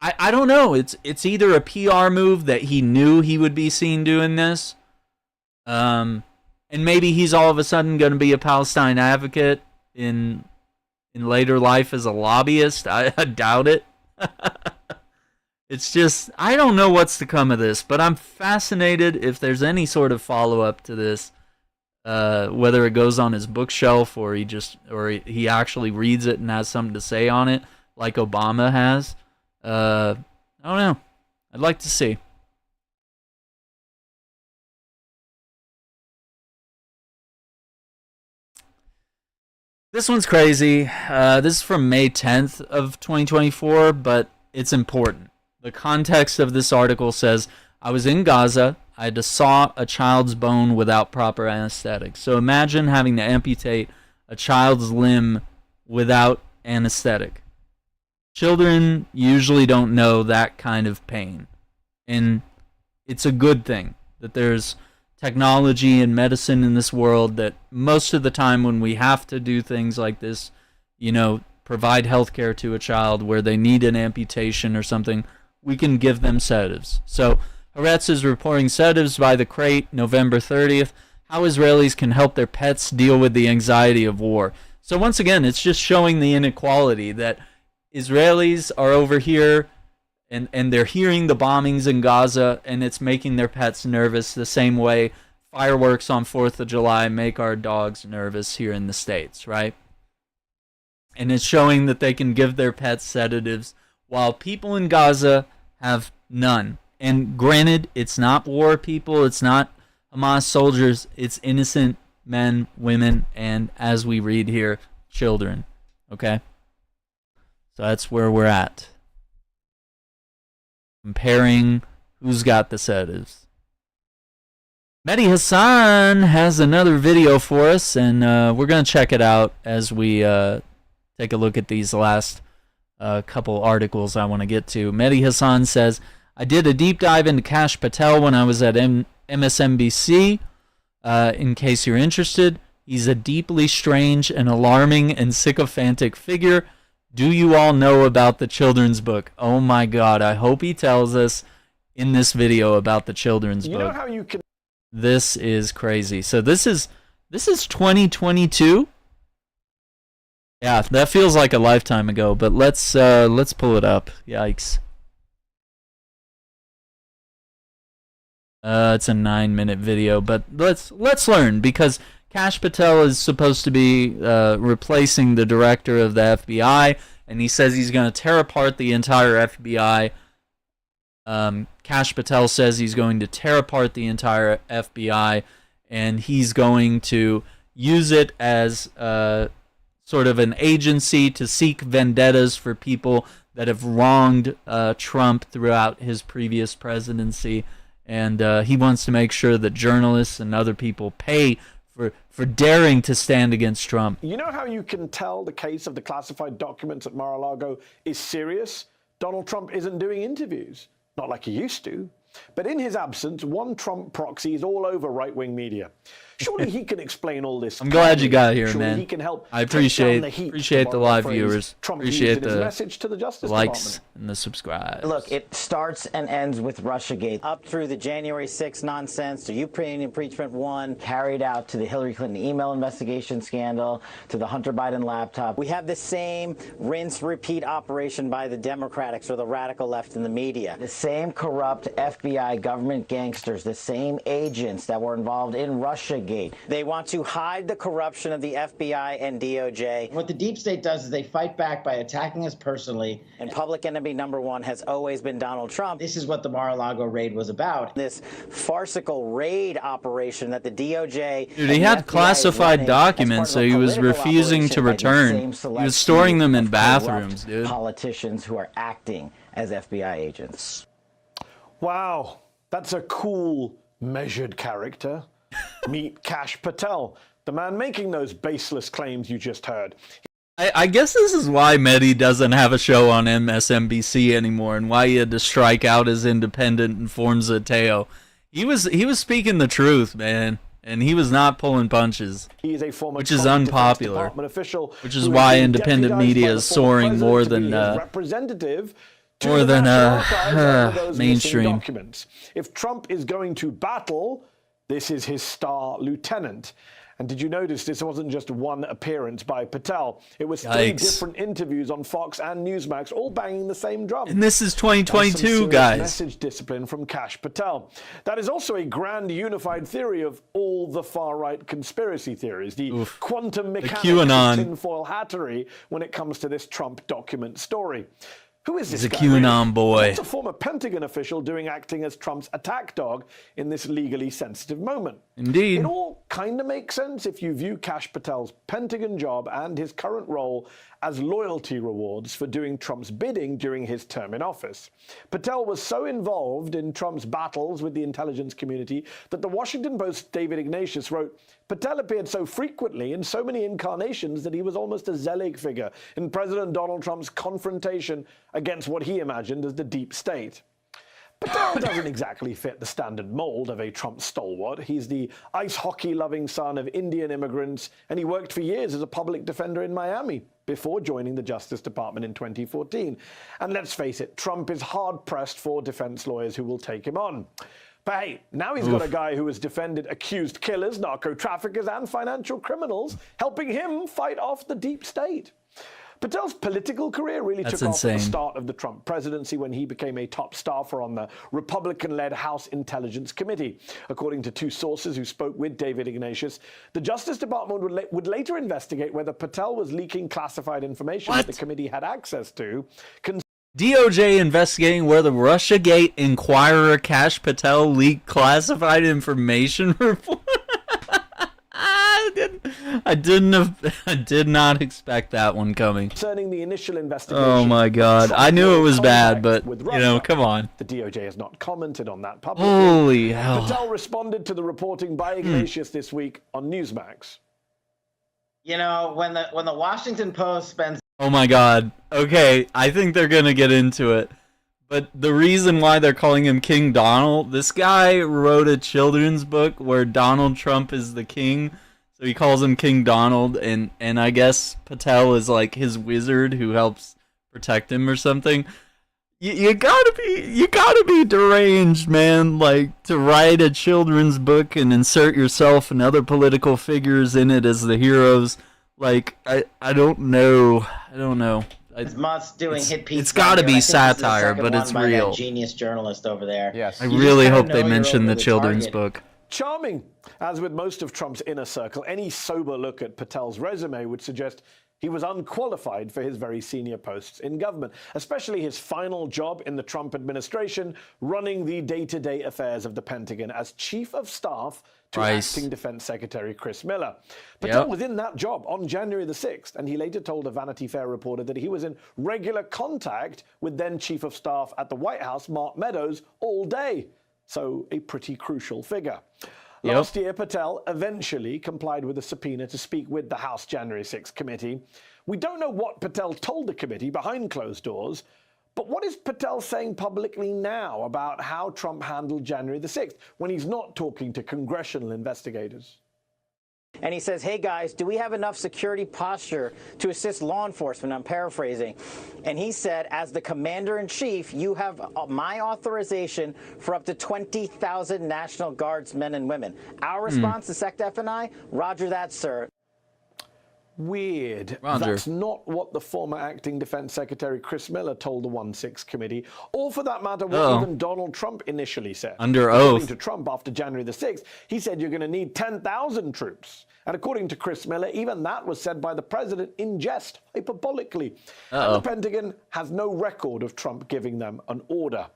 I don't know. It's either a PR move that he knew he would be seen doing this, and maybe he's all of a sudden going to be a Palestine advocate in later life as a lobbyist. I doubt it. It's just, I don't know what's to come of this, but I'm fascinated if there's any sort of follow-up to this, whether it goes on his bookshelf or he actually reads it and has something to say on it, like Obama has. I don't know. I'd like to see. This one's crazy. This is from May 10th of 2024, but it's important. The context of this article says, I was in Gaza. I had to saw a child's bone without proper anesthetic. So imagine having to amputate a child's limb without anesthetic. Children usually don't know that kind of pain. And it's a good thing that there's technology and medicine in this world, that most of the time when we have to do things like this, you know, provide healthcare to a child where they need an amputation or something, we can give them sedatives. So Haaretz is reporting sedatives by the crate, November 30th, how Israelis can help their pets deal with the anxiety of war. So once again, it's just showing the inequality that Israelis are over here and they're hearing the bombings in Gaza, and it's making their pets nervous the same way fireworks on 4th of July make our dogs nervous here in the States, right? And it's showing that they can give their pets sedatives while people in Gaza have none. And granted, it's not war people, it's not Hamas soldiers, it's innocent men, women, and as we read here, children. Okay? So that's where we're at. Comparing who's got the sedatives. Mehdi Hassan has another video for us, and we're going to check it out as we take a look at these last couple articles I want to get to. Mehdi Hassan says, I did a deep dive into Kash Patel when I was at MSNBC. In case you're interested, he's a deeply strange and alarming and sycophantic figure. Do you all know about the children's book? Oh my God, I hope he tells us in this video about the children's book. You know how you can... This is crazy. So this is 2022. Yeah, that feels like a lifetime ago, but let's pull it up. Yikes. It's a 9-minute video, but let's learn, because Kash Patel is supposed to be replacing the director of the FBI, and he says he's going to tear apart the entire FBI. Kash Patel says he's going to tear apart the entire FBI, and he's going to use it as sort of an agency to seek vendettas for people that have wronged Trump throughout his previous presidency. And he wants to make sure that journalists and other people pay for daring to stand against Trump. You know how you can tell the case of the classified documents at Mar-a-Lago is serious? Donald Trump isn't doing interviews, not like he used to. But in his absence, one Trump proxy is all over right-wing media. Surely he can explain all this. I'm glad you got here, Surely man. He can help I appreciate the live phrase viewers. Trump Appreciate used in his the message to the Justice likes Department. and the subscribes. Look, it starts and ends with Russiagate. Up through the January 6th nonsense, to Ukraine impeachment 1, carried out to the Hillary Clinton email investigation scandal, to the Hunter Biden laptop. We have the same rinse-repeat operation by the Democrats or the radical left in the media. The same corrupt FBI government gangsters, the same agents that were involved in Russiagate. They want to hide the corruption of the FBI and DOJ. What the deep state does is they fight back by attacking us personally. And public enemy number one has always been Donald Trump. This is what the Mar-a-Lago raid was about. This farcical raid operation that the DOJ... Dude, he had classified documents, so he was refusing to return. He was storing them in bathrooms, dude. Politicians who are acting as FBI agents. Wow, that's a cool, measured character. Meet Kash Patel, the man making those baseless claims you just heard. I guess this is why Mehdi doesn't have a show on MSNBC anymore, and why he had to strike out as independent and forms a Teo. He was speaking the truth, man, and he was not pulling punches, He is a former which is Trump unpopular, Department official which is who why has been independent deputized media by is the former soaring more president to be than his representative to more the than National Archives over those missing mainstream. documents. If Trump is going to battle, this is his star lieutenant. And did you notice this wasn't just one appearance by Patel? It was 3 Yikes. different interviews on Fox and Newsmax, all banging the same drum. And this is That's some 2022, serious guys. Message discipline from Kash Patel. That is also a grand unified theory of all the far-right conspiracy theories, the quantum mechanics QAnon. of tinfoil hattery when it comes to this Trump document story. Who is this He's a guy, QAnon really? boy. What's a former Pentagon official acting as Trump's attack dog in this legally sensitive moment? Indeed. It all kind of makes sense if you view Kash Patel's Pentagon job and his current role as loyalty rewards for doing Trump's bidding during his term in office. Patel was so involved in Trump's battles with the intelligence community that the Washington Post's David Ignatius wrote, Patel appeared so frequently in so many incarnations that he was almost a Zelig figure in President Donald Trump's confrontation against what he imagined as the deep state. Patel doesn't exactly fit the standard mold of a Trump stalwart. He's the ice hockey-loving son of Indian immigrants, and he worked for years as a public defender in Miami before joining the Justice Department in 2014. And let's face it, Trump is hard-pressed for defense lawyers who will take him on. But hey, now he's got a guy who has defended accused killers, narco-traffickers, and financial criminals, helping him fight off the deep state. Patel's political career really took off at the start of the Trump presidency when he became a top staffer on the Republican-led House Intelligence Committee. According to two sources who spoke with David Ignatius, the Justice Department would later investigate whether Patel was leaking classified information that the committee had access to. DOJ investigating whether Russiagate Inquirer Kash Patel leaked classified information report. I did not expect that one coming. Concerning the initial investigation. Oh my God! I knew it was bad, but you know, come on. The DOJ has not commented on that publicly. Holy hell! Patel responded to the reporting by Ignatius this week on Newsmax. You know, when the Washington Post spends. Oh my God! Okay, I think they're gonna get into it. But the reason why they're calling him King Donald, this guy wrote a children's book where Donald Trump is the king. So he calls him King Donald, and I guess Patel is like his wizard who helps protect him or something. You gotta be deranged, man, like to write a children's book and insert yourself and other political figures in it as the heroes. Like I don't know. It's Musk doing hit pieces. It's got to be satire, but it's real. That genius journalist over there. Yes. I really hope they mention the children's book. Charming. As with most of Trump's inner circle, any sober look at Patel's resume would suggest he was unqualified for his very senior posts in government, especially his final job in the Trump administration, running the day-to-day affairs of the Pentagon as chief of staff to acting Defense Secretary Chris Miller. Patel was in that job on January the 6th, and he later told a Vanity Fair reporter that he was in regular contact with then Chief of Staff at the White House, Mark Meadows, all day. So a pretty crucial figure. Last year, Patel eventually complied with a subpoena to speak with the House January 6th committee. We don't know what Patel told the committee behind closed doors, but what is Patel saying publicly now about how Trump handled January the 6th when he's not talking to congressional investigators? And he says, hey guys, do we have enough security posture to assist law enforcement? I'm paraphrasing. And he said, as the commander-in-chief, you have my authorization for up to 20,000 National Guardsmen and women. Our response to SecDef and I, roger that, sir. Weird. Roger. That's not what the former acting Defense Secretary Chris Miller told the 1-6 committee, or for that matter, what even Donald Trump initially said. Under According oath. to Trump after January the 6th, he said you're going to need 10,000 troops. And according to Chris Miller, even that was said by the president in jest, hyperbolically. And the Pentagon has no record of Trump giving them an order.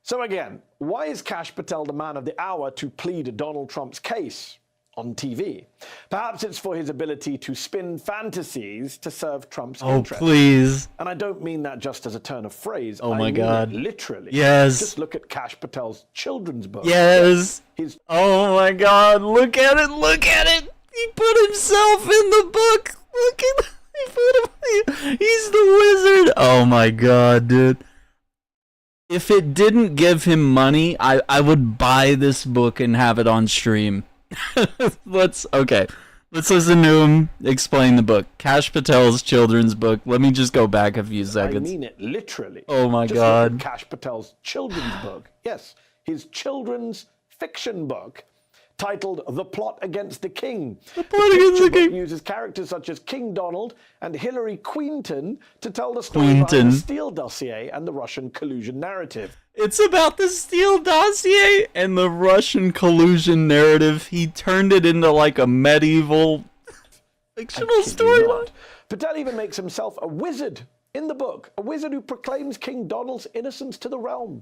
So again, why is Kash Patel the man of the hour to plead Donald Trump's case on TV? Perhaps it's for his ability to spin fantasies to serve Trump's interests. Oh, please. And I don't mean that just as a turn of phrase. Oh, I my mean God. it literally. Yes. Just look at Kash Patel's children's book. Yes. Oh, my God. Look at it. Look at it. He put himself in the book. Look at he put him. He's the wizard. Oh, my God, dude. If it didn't give him money, I would buy this book and have it on stream. Let's listen to him explain the book. Kash Patel's children's book. Let me just go back a few seconds. I mean it literally. Oh my Just God. Look at Kash Patel's children's book. Yes, his children's fiction book titled The Plot Against the King. The Plot Against the King uses characters such as King Donald and Hillary Quinton to tell the story behind the Steele dossier and the Russian collusion narrative. It's about the Steele dossier and the Russian collusion narrative. He turned it into like a medieval fictional storyline. Patel even makes himself a wizard in the book, a wizard who proclaims King Donald's innocence to the realm.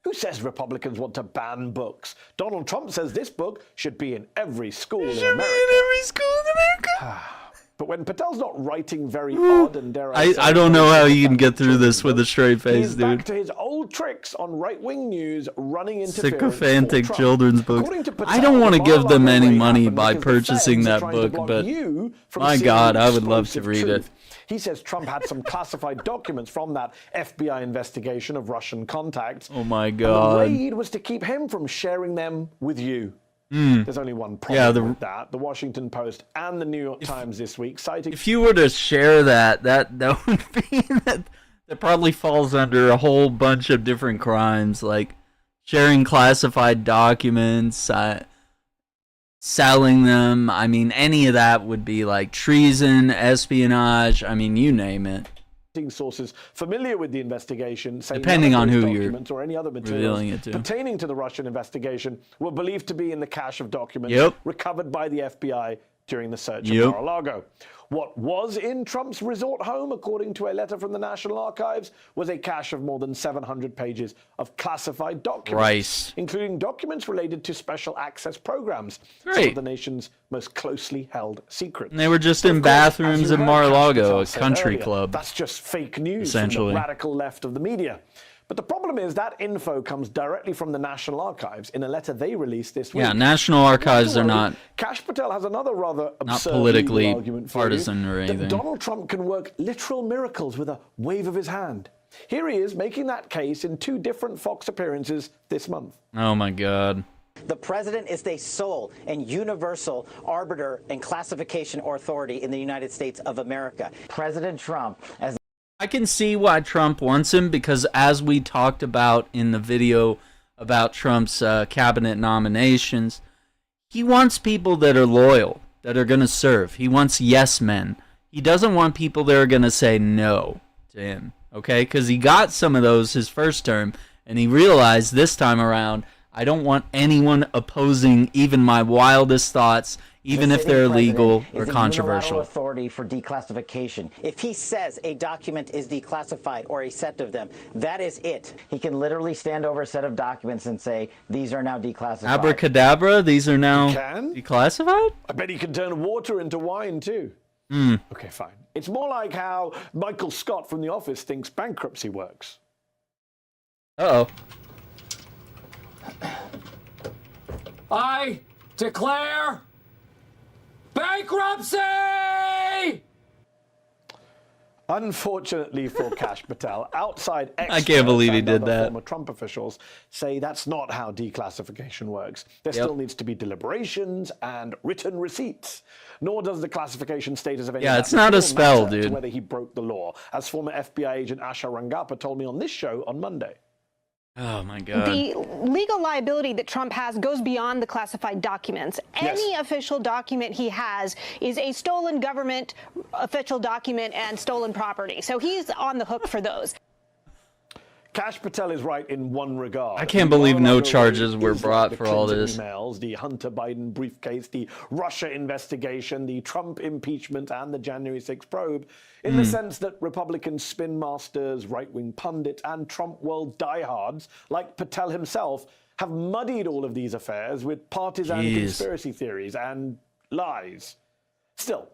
Who says Republicans want to ban books? Donald Trump says this book should be in every school in America. Every school in America. But when when Patel's not writing very odd and dare I say, I don't know how you can get through this with a straight face, he's dude. back to his old tricks on right-wing news, running interference. Sycophantic children's books. Patel, I don't want to give them any money happened by because the purchasing feds are that trying to book, block but you from my seeing God, the I would love to explosive read truth. it. He says Trump had some classified documents from that FBI investigation of Russian contacts. Oh my And God. the raid was to keep him from sharing them with you. There's only one problem with that. The Washington Post and the New York Times this week citing... If you were to share that would be that probably falls under a whole bunch of different crimes, like sharing classified documents, selling them. I mean, any of that would be like treason, espionage. I mean, you name it. Sources familiar with the investigation say Depending none on of those who you're documents or any other revealing materials it to. pertaining to the Russian investigation were believed to be in the cache of documents recovered by the FBI during the search of Mar-a-Lago. What was in Trump's resort home, according to a letter from the National Archives, was a cache of more than 700 pages of classified documents, including documents related to special access programs, some of the nation's most closely held secrets. And they were just in bathrooms in Mar-a-Lago, a country club. That's just fake news essentially. from the radical left of the media. But the problem is that info comes directly from the National Archives in a letter they released this week. Yeah, National Archives are not Kash Patel has another rather absurd politically argument for partisan you, or anything. that Donald Trump can work literal miracles with a wave of his hand. Here he is making that case in 2 different Fox appearances this month. Oh my God. The president is the sole and universal arbiter and classification authority in the United States of America. President Trump, as I can see why Trump wants him, because as we talked about in the video about Trump's cabinet nominations, he wants people that are loyal, that are going to serve. He wants yes men. He doesn't want people that are going to say no to him, okay? Because he got some of those his first term, and he realized this time around, I don't want anyone opposing even my wildest thoughts, even if they're illegal or controversial. Authority for declassification. If he says a document is declassified or a set of them, that is it. He can literally stand over a set of documents and say, these are now declassified. Abracadabra, these are now declassified? I bet he can turn water into wine too. Okay, fine. It's more like how Michael Scott from The Office thinks bankruptcy works. Uh-oh. I declare bankruptcy! Unfortunately for Kash Patel, outside experts I can't believe he and did other that. former Trump officials say that's not how declassification works. There still needs to be deliberations and written receipts. Nor does the classification status of any Yeah, it's not a spell, matter to dude. whether he broke the law, as former FBI agent Asha Rangappa told me on this show on Monday. Oh my God. The legal liability that Trump has goes beyond the classified documents. Any official document he has is a stolen government official document and stolen property. So he's on the hook for those. Kash Patel is right in one regard. I can't believe no charges were brought the for all Clinton this. Emails, the Hunter Biden briefcase, the Russia investigation, the Trump impeachment, and the January 6th probe, in the sense that Republican spin masters, right-wing pundits, and Trump world diehards like Patel himself have muddied all of these affairs with partisan conspiracy theories and lies. Still,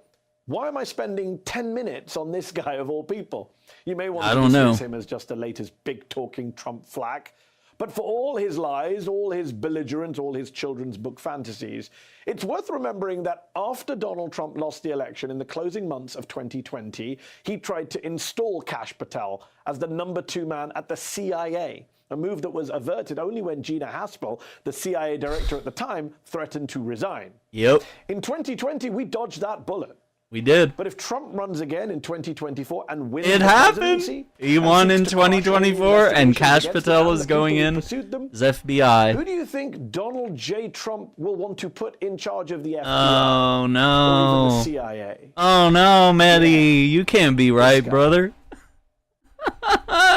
why am I spending 10 minutes on this guy of all people? You may want to dismiss him as just the latest big-talking Trump flack, but for all his lies, all his belligerence, all his children's book fantasies, it's worth remembering that after Donald Trump lost the election in the closing months of 2020, he tried to install Kash Patel as the #2 man at the CIA, a move that was averted only when Gina Haspel, the CIA director at the time, threatened to resign. Yep. In 2020, we dodged that bullet. We did. But if Trump runs again in 2024 and wins It the happened. presidency, He won in 2024, and Kash Patel is going in as FBI. who do you think Donald J. Trump will want to put in charge of the FBI? Oh Or even no. the CIA? Oh no, Maddie, you can't be right, brother.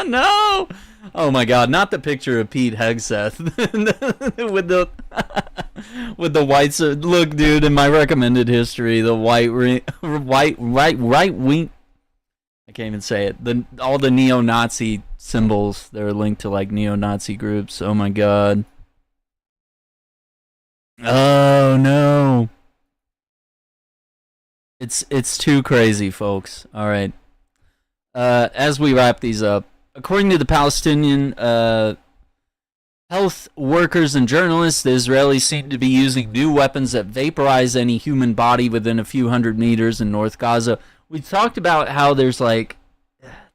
No. Oh my God, not the picture of Pete Hegseth with the with the white. Look, dude, in my recommended history, the right wing. I can't even say it. All the neo-Nazi symbols that are linked to like neo-Nazi groups. Oh my God. Oh no. It's too crazy, folks. All right. As we wrap these up, according to the Palestinian health workers and journalists, the Israelis seem to be using new weapons that vaporize any human body within a few hundred meters in North Gaza. We talked about how there's like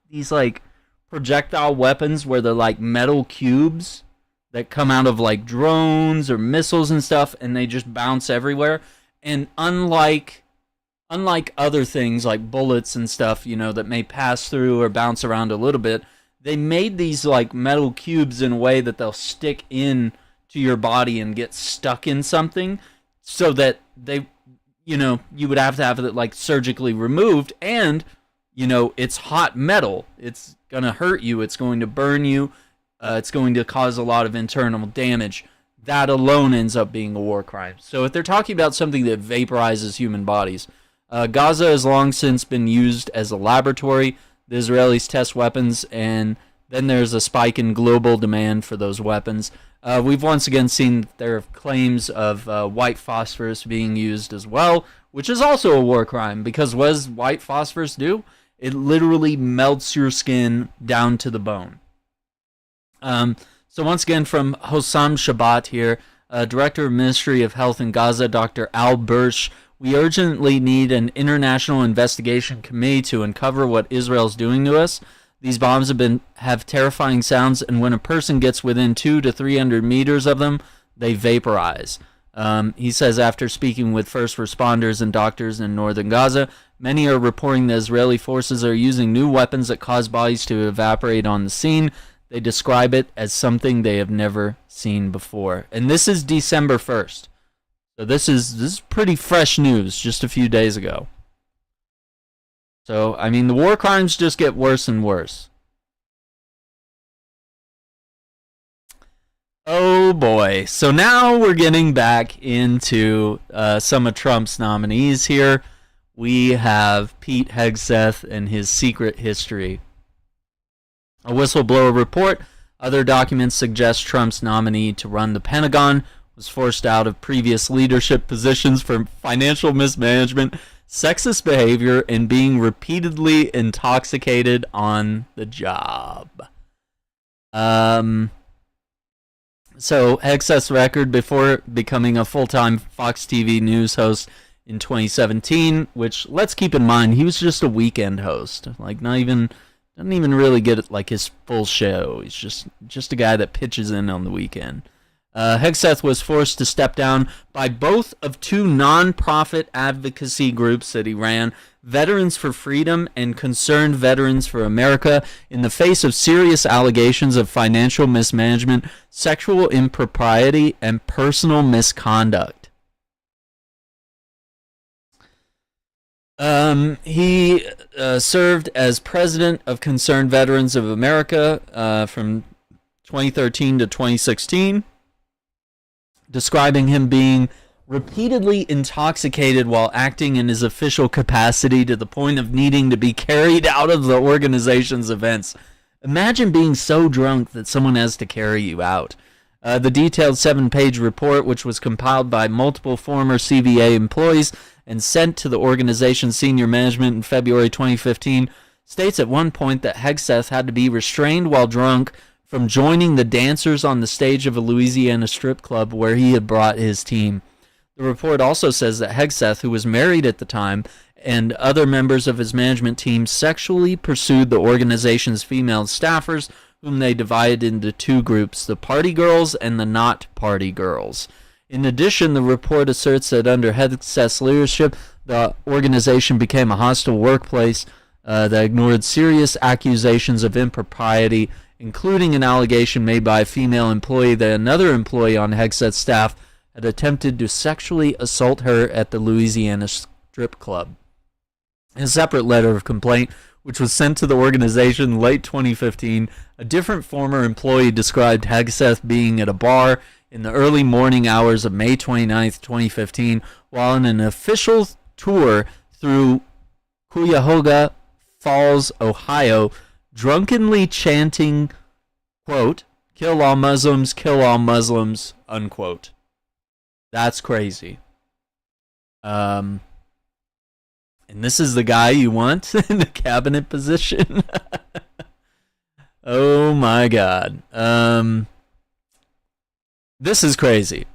these like projectile weapons where they're like metal cubes that come out of like drones or missiles and stuff, and they just bounce everywhere. And unlike other things like bullets and stuff, you know, that may pass through or bounce around a little bit, they made these like metal cubes in a way that they'll stick in to your body and get stuck in something, so that they, you know, you would have to have it like surgically removed. And, you know, it's hot metal. It's going to hurt you. It's going to burn you. It's going to cause a lot of internal damage. That alone ends up being a war crime. So if they're talking about something that vaporizes human bodies, Gaza has long since been used as a laboratory. The Israelis test weapons, and then there's a spike in global demand for those weapons. We've once again seen there are claims of white phosphorus being used as well, which is also a war crime, because what does white phosphorus do? It literally melts your skin down to the bone. So once again, from Hossam Shabbat here, Director of Ministry of Health in Gaza, Dr. Al Bursh, we urgently need an international investigation committee to uncover what Israel's doing to us. These bombs have terrifying sounds, and when a person gets within 200 to 300 meters of them, they vaporize. He says after speaking with first responders and doctors in northern Gaza, many are reporting the Israeli forces are using new weapons that cause bodies to evaporate on the scene. They describe it as something they have never seen before. And this is December 1st. So this is pretty fresh news, just a few days ago. So, I mean, the war crimes just get worse and worse. Oh boy. So now we're getting back into some of Trump's nominees here. We have Pete Hegseth and his secret history. A whistleblower report. Other documents suggest Trump's nominee to run the Pentagon was forced out of previous leadership positions for financial mismanagement, sexist behavior, and being repeatedly intoxicated on the job. So Hegseth's record before becoming a full-time Fox TV news host in 2017, which, let's keep in mind, he was just a weekend host. Like, doesn't even really get like his full show. He's just a guy that pitches in on the weekend. Hegseth was forced to step down by both of two non-profit advocacy groups that he ran, Veterans for Freedom and Concerned Veterans for America, in the face of serious allegations of financial mismanagement, sexual impropriety, and personal misconduct. He served as president of Concerned Veterans of America from 2013 to 2016. Describing him being repeatedly intoxicated while acting in his official capacity to the point of needing to be carried out of the organization's events. Imagine being so drunk that someone has to carry you out. The detailed 7-page report, which was compiled by multiple former CVA employees and sent to the organization's senior management in February 2015, states at one point that Hegseth had to be restrained while drunk from joining the dancers on the stage of a Louisiana strip club where he had brought his team. The report also says that Hegseth, who was married at the time, and other members of his management team sexually pursued the organization's female staffers, whom they divided into two groups, the party girls and the not party girls. In addition, the report asserts that under Hegseth's leadership, the organization became a hostile workplace that ignored serious accusations of impropriety, including an allegation made by a female employee that another employee on Hegseth's staff had attempted to sexually assault her at the Louisiana strip club. In a separate letter of complaint, which was sent to the organization in late 2015, a different former employee described Hegseth being at a bar in the early morning hours of May 29, 2015, while on an official tour through Cuyahoga Falls, Ohio, drunkenly chanting, quote, "Kill all Muslims," unquote. That's crazy. And this is the guy you want in the cabinet position? Oh my God. This is crazy.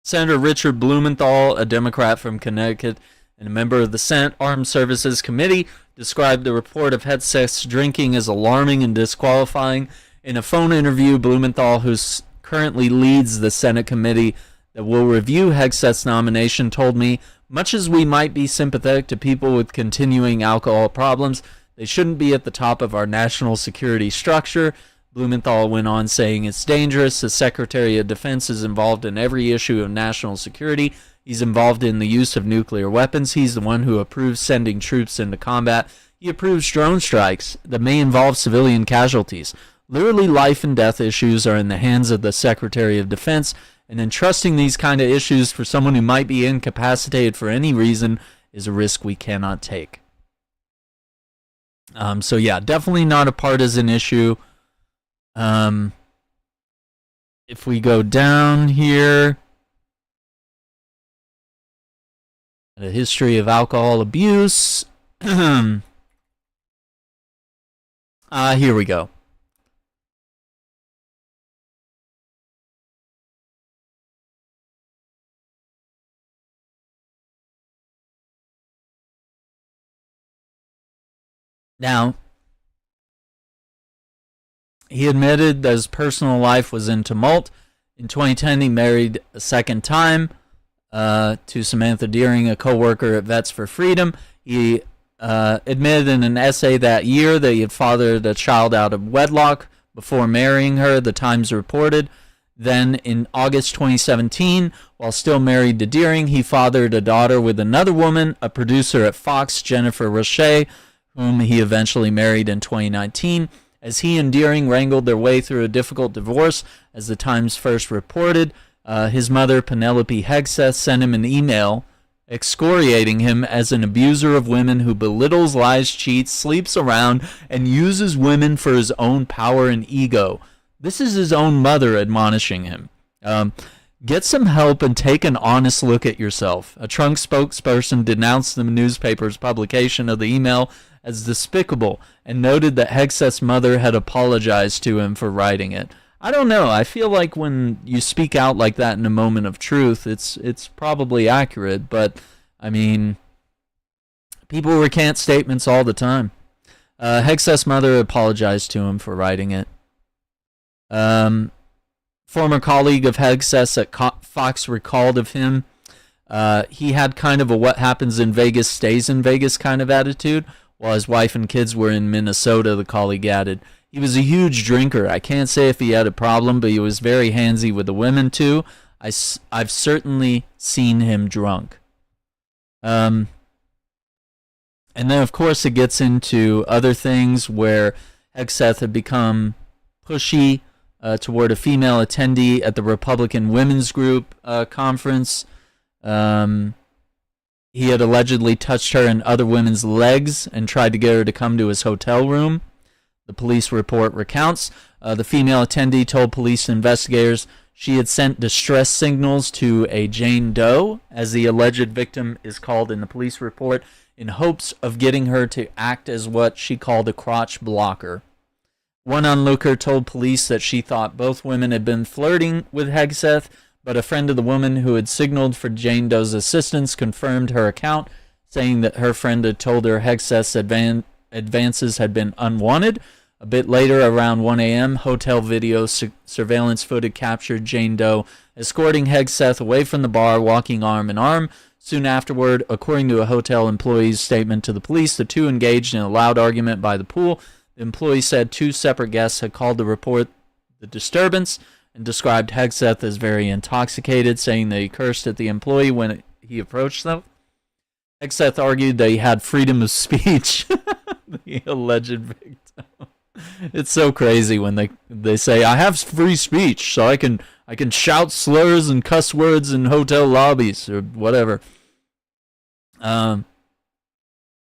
Senator Richard Blumenthal, a Democrat from Connecticut and a member of the Senate Armed Services Committee, described the report of Hegseth's drinking as alarming and disqualifying. In a phone interview, Blumenthal, who currently leads the Senate committee that will review Hegseth's nomination, told me, much as we might be sympathetic to people with continuing alcohol problems, they shouldn't be at the top of our national security structure. Blumenthal went on saying it's dangerous. The Secretary of Defense is involved in every issue of national security. He's involved in the use of nuclear weapons. He's the one who approves sending troops into combat. He approves drone strikes that may involve civilian casualties. Literally life and death issues are in the hands of the Secretary of Defense, and entrusting these kind of issues for someone who might be incapacitated for any reason is a risk we cannot take. So yeah, definitely not a partisan issue. If we go down here, the history of alcohol abuse. Here we go. Now, he admitted that his personal life was in tumult. In 2010, he married a second time to Samantha Deering, a co-worker at Vets for Freedom. He admitted in an essay that year that he had fathered a child out of wedlock before marrying her, the Times reported. Then in August 2017, while still married to Deering, he fathered a daughter with another woman, a producer at Fox, Jennifer Roche, whom he eventually married in 2019. As he and Deering wrangled their way through a difficult divorce, as the Times first reported, his mother, Penelope Hegseth, sent him an email excoriating him as an abuser of women who belittles, lies, cheats, sleeps around, and uses women for his own power and ego. This is his own mother admonishing him. Get some help and take an honest look at yourself. A Trump spokesperson denounced the newspaper's publication of the email as despicable and noted that Hegseth's mother had apologized to him for writing it. I don't know. I feel like when you speak out like that in a moment of truth, it's probably accurate, but I mean, people recant statements all the time. Hegseth's mother apologized to him for writing it. Former colleague of Hegseth's at Fox recalled of him, he had kind of a what happens in Vegas stays in Vegas kind of attitude. While his wife and kids were in Minnesota, the colleague added. He was a huge drinker. I can't say if he had a problem, but he was very handsy with the women too. I've certainly seen him drunk. And then, of course, it gets into other things where Hegseth had become pushy toward a female attendee at the Republican Women's Group conference. He had allegedly touched her and other women's legs and tried to get her to come to his hotel room. The police report recounts. The female attendee told police investigators she had sent distress signals to a Jane Doe, as the alleged victim is called in the police report, in hopes of getting her to act as what she called a crotch blocker. One onlooker told police that she thought both women had been flirting with Hegseth, but a friend of the woman who had signaled for Jane Doe's assistance confirmed her account, saying that her friend had told her Hegseth's advances had been unwanted. A bit later, around 1 a.m., hotel video surveillance footage captured Jane Doe escorting Hegseth away from the bar, walking arm in arm. Soon afterward, according to a hotel employee's statement to the police, the two engaged in a loud argument by the pool. The employee said two separate guests had called to report the disturbance and described Hegseth as very intoxicated, saying that he cursed at the employee when he approached them. Hegseth argued that he had freedom of speech, the alleged victim. It's so crazy when they say, I have free speech, so I can shout slurs and cuss words in hotel lobbies or whatever. The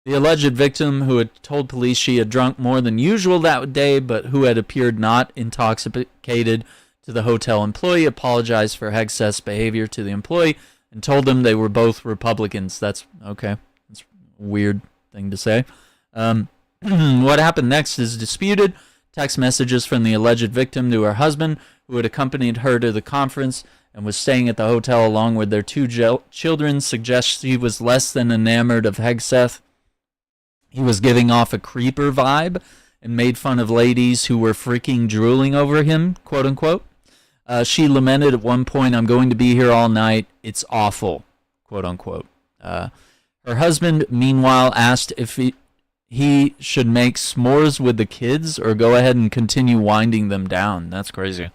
alleged victim, who had told police she had drunk more than usual that day, but who had appeared not intoxicated to the hotel employee, apologized for Hegseth's behavior to the employee and told them they were both Republicans. That's okay. That's a weird thing to say. What happened next is disputed. Text messages from the alleged victim to her husband, who had accompanied her to the conference and was staying at the hotel along with their two children, suggest he was less than enamored of Hegseth. He was giving off a creeper vibe and made fun of ladies who were freaking drooling over him, quote unquote. She lamented at one point, "I'm going to be here all night. It's awful," quote unquote. Her husband, meanwhile, asked if he should make s'mores with the kids or go ahead and continue winding them down. That's crazy.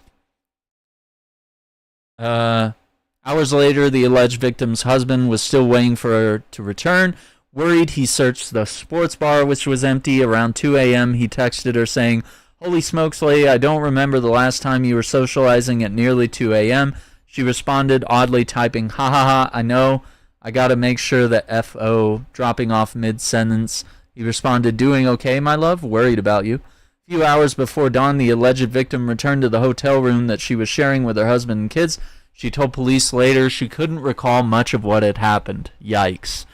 Hours later, the alleged victim's husband was still waiting for her to return. Worried, he searched the sports bar, which was empty. Around 2 a.m., he texted her saying, "Holy smokes, lady, I don't remember the last time you were socializing at nearly 2 a.m. She responded, oddly typing, "Ha ha ha, I know. I gotta make sure that F.O. dropping off mid-sentence." He responded, "Doing okay, my love? Worried about you." A few hours before dawn, the alleged victim returned to the hotel room that she was sharing with her husband and kids. She told police later she couldn't recall much of what had happened. Yikes.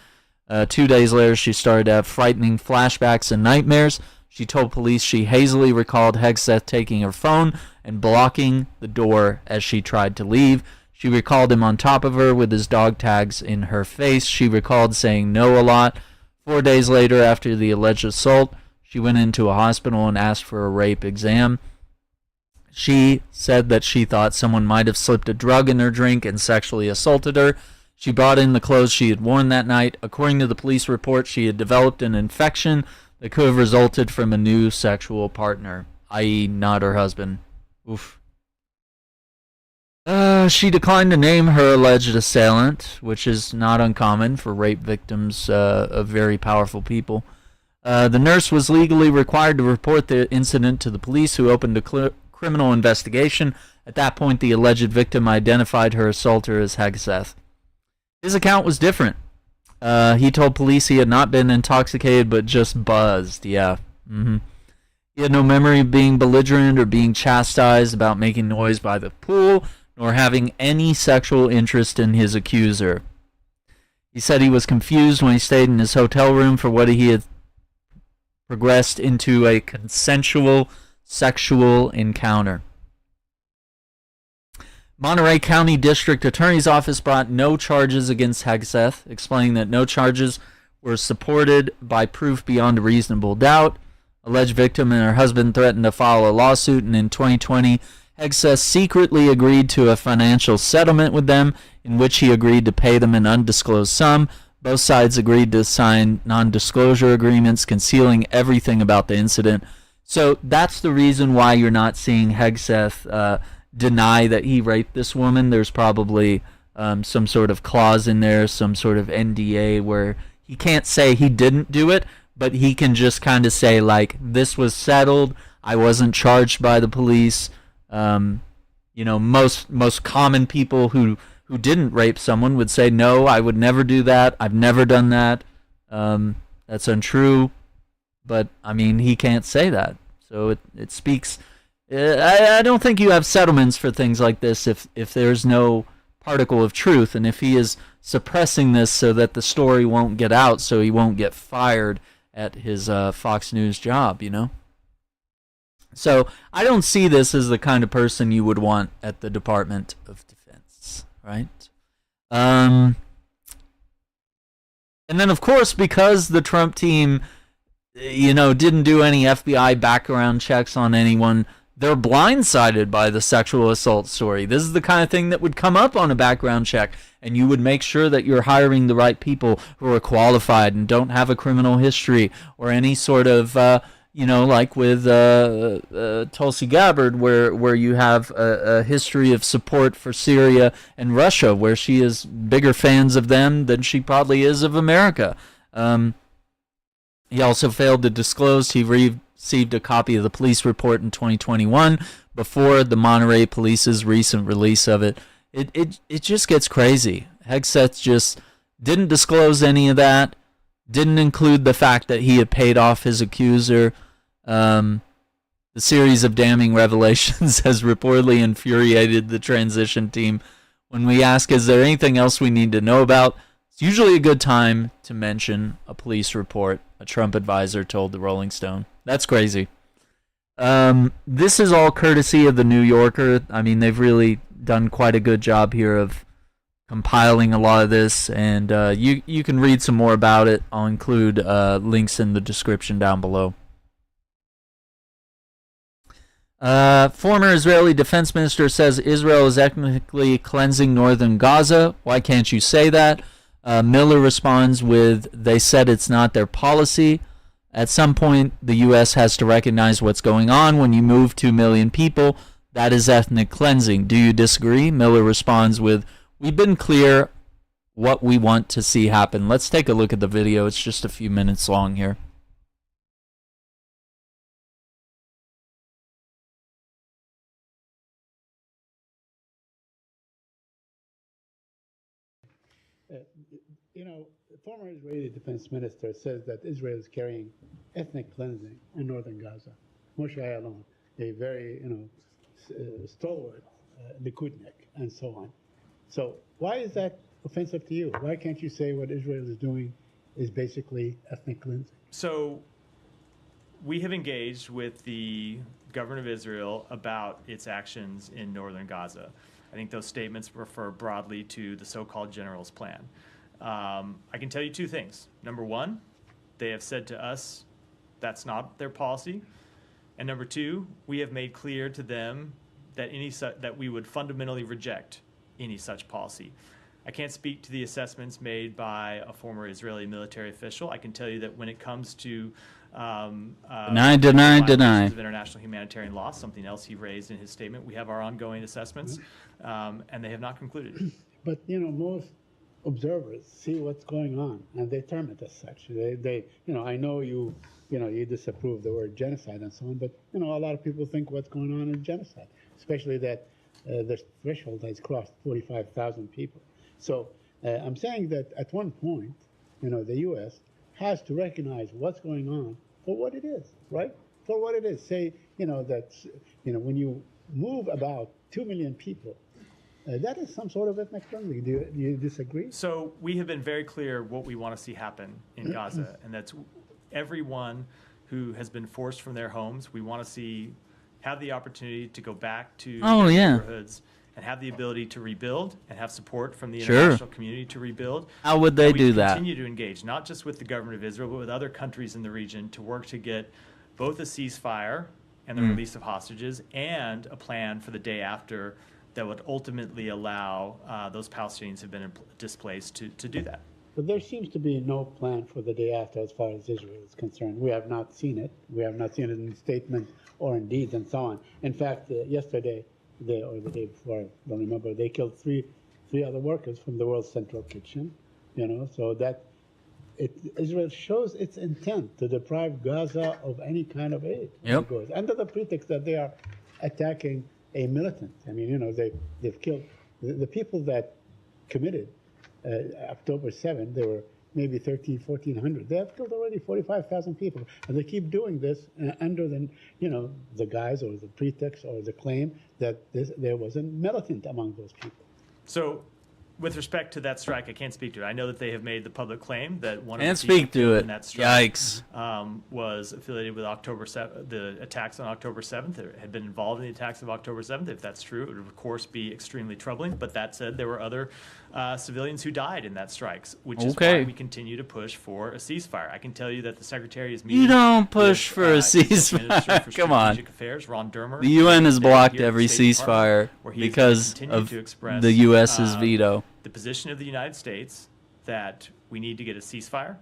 2 days later, she started to have frightening flashbacks and nightmares. She told police she hazily recalled Hegseth taking her phone and blocking the door as she tried to leave. She recalled him on top of her with his dog tags in her face. She recalled saying no a lot. 4 days later, after the alleged assault, she went into a hospital and asked for a rape exam. She said that she thought someone might have slipped a drug in her drink and sexually assaulted her. She brought in the clothes she had worn that night. According to the police report, she had developed an infection that could have resulted from a new sexual partner, i.e. not her husband. Oof. She declined to name her alleged assailant, which is not uncommon for rape victims of very powerful people. The nurse was legally required to report the incident to the police, who opened a criminal investigation. At that point, the alleged victim identified her assaulter as Hegseth. His account was different. He told police he had not been intoxicated, but just buzzed. Yeah. He had no memory of being belligerent or being chastised about making noise by the pool, nor having any sexual interest in his accuser. He said he was confused when he stayed in his hotel room for what he had progressed into a consensual sexual encounter. Monterey County District Attorney's Office brought no charges against Hegseth, explaining that no charges were supported by proof beyond a reasonable doubt. Alleged victim and her husband threatened to file a lawsuit, and in 2020, Hegseth secretly agreed to a financial settlement with them, in which he agreed to pay them an undisclosed sum. Both sides agreed to sign non-disclosure agreements, concealing everything about the incident. So that's the reason why you're not seeing Hegseth deny that he raped this woman. There's probably some sort of clause in there, some sort of NDA, where he can't say he didn't do it, but he can just kind of say, like, this was settled, I wasn't charged by the police. Most common people who didn't rape someone would say, no, I would never do that, I've never done that, that's untrue. But I mean, he can't say that, so it speaks. I don't think you have settlements for things like this if there's no particle of truth, and if he is suppressing this so that the story won't get out, so he won't get fired at his Fox News job, So I don't see this as the kind of person you would want at the Department of Defense, right? And then, of course, because the Trump team, didn't do any FBI background checks on anyone, they're blindsided by the sexual assault story. This is the kind of thing that would come up on a background check, and you would make sure that you're hiring the right people who are qualified and don't have a criminal history or any sort of, like with Tulsi Gabbard, where you have a history of support for Syria and Russia, where she is bigger fans of them than she probably is of America. He also failed to disclose he received a copy of the police report in 2021 before the Monterey Police's recent release of it. It just gets crazy. Hegseth just didn't disclose any of that, didn't include the fact that he had paid off his accuser. The series of damning revelations has reportedly infuriated the transition team. when we ask, is there anything else we need to know about, it's usually a good time to mention a police report, a Trump advisor told the Rolling Stone. That's crazy. This is all courtesy of the New Yorker. I mean, they've really done quite a good job here of compiling a lot of this, and you can read some more about it. I'll include links in the description down below. Former Israeli defense minister says Israel is ethnically cleansing northern Gaza. Why can't you say that? Miller responds with, they said it's not their policy. At some point, the U.S. has to recognize what's going on. When you move 2 million people, that is ethnic cleansing. Do you disagree? Miller responds with, we've been clear what we want to see happen. Let's take a look at the video. It's just a few minutes long here. You know, the former Israeli defense minister says that Israel is carrying ethnic cleansing in northern Gaza. Moshe Ayalon, a very, stalwart Likudnik, and so on. So why is that offensive to you? Why can't you say what Israel is doing is basically ethnic cleansing? So we have engaged with the government of Israel about its actions in northern Gaza. I think those statements refer broadly to the so-called general's plan. I can tell you two things. Number one, they have said to us that's not their policy. And number two, we have made clear to them that that we would fundamentally reject any such policy. I can't speak to the assessments made by a former Israeli military official. I can tell you that when it comes to deny of international humanitarian law, something else he raised in his statement, we have our ongoing assessments, and they have not concluded. But most observers see what's going on, and they term it as such. They I know you disapprove the word genocide and so on, but a lot of people think what's going on is genocide, especially that the threshold has crossed 45,000 people. So I'm saying that at one point, the U.S. has to recognize what's going on for what it is, right? For what it is. Say, that when you move about 2 million people, that is some sort of ethnic cleansing. Do you disagree? So we have been very clear what we want to see happen in Gaza, and that's everyone who has been forced from their homes, we want to see have the opportunity to go back to their neighborhoods and have the ability to rebuild and have support from the international community to rebuild. How would they do that? Continue to engage, not just with the government of Israel, but with other countries in the region to work to get both a ceasefire and the release of hostages and a plan for the day after that would ultimately allow those Palestinians who have been displaced to do that. But there seems to be no plan for the day after as far as Israel is concerned. We have not seen it. We have not seen it in statements or in deeds and so on. In fact, yesterday, or the day before, I don't remember, they killed three other workers from the World Central Kitchen, so that Israel shows its intent to deprive Gaza of any kind of aid. Yep. Under the pretext that they are attacking a militant. I mean, they've killed the people that committed October 7th. There were maybe 1,400. They have killed already 45,000 people, and they keep doing this under the guise or the pretext or the claim that there was a militant among those people. So, with respect to that strike, I can't speak to it. I know that they have made the public claim that one Can't of the people speak to it. in that strike Yikes. Was affiliated with the attacks on October 7th, or had been involved in the attacks of October 7th. If that's true, it would of course be extremely troubling. But that said, there were other civilians who died in that strikes, which is why we continue to push for a ceasefire. I can tell you that the Secretary is meeting. You don't push for a ceasefire. Come on. Affairs, Ron Dermer, the UN has blocked every ceasefire because of the U.S.'s veto. The position of the United States that we need to get a ceasefire,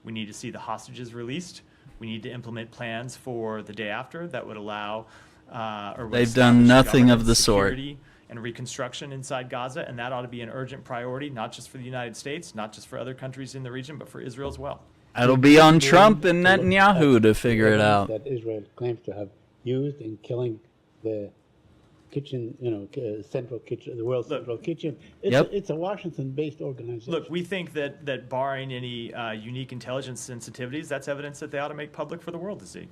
we need to see the hostages released, we need to implement plans for the day after that would allow they've done nothing of the sort. And reconstruction inside Gaza, and that ought to be an urgent priority, not just for the United States, not just for other countries in the region, but for Israel as well. It'll be on Trump and Netanyahu to figure it out. That Israel claims to have used in killing the kitchen, central kitchen, the World Central Kitchen. It's a Washington-based organization. Look, we think that barring any unique intelligence sensitivities, that's evidence that they ought to make public for the world to see.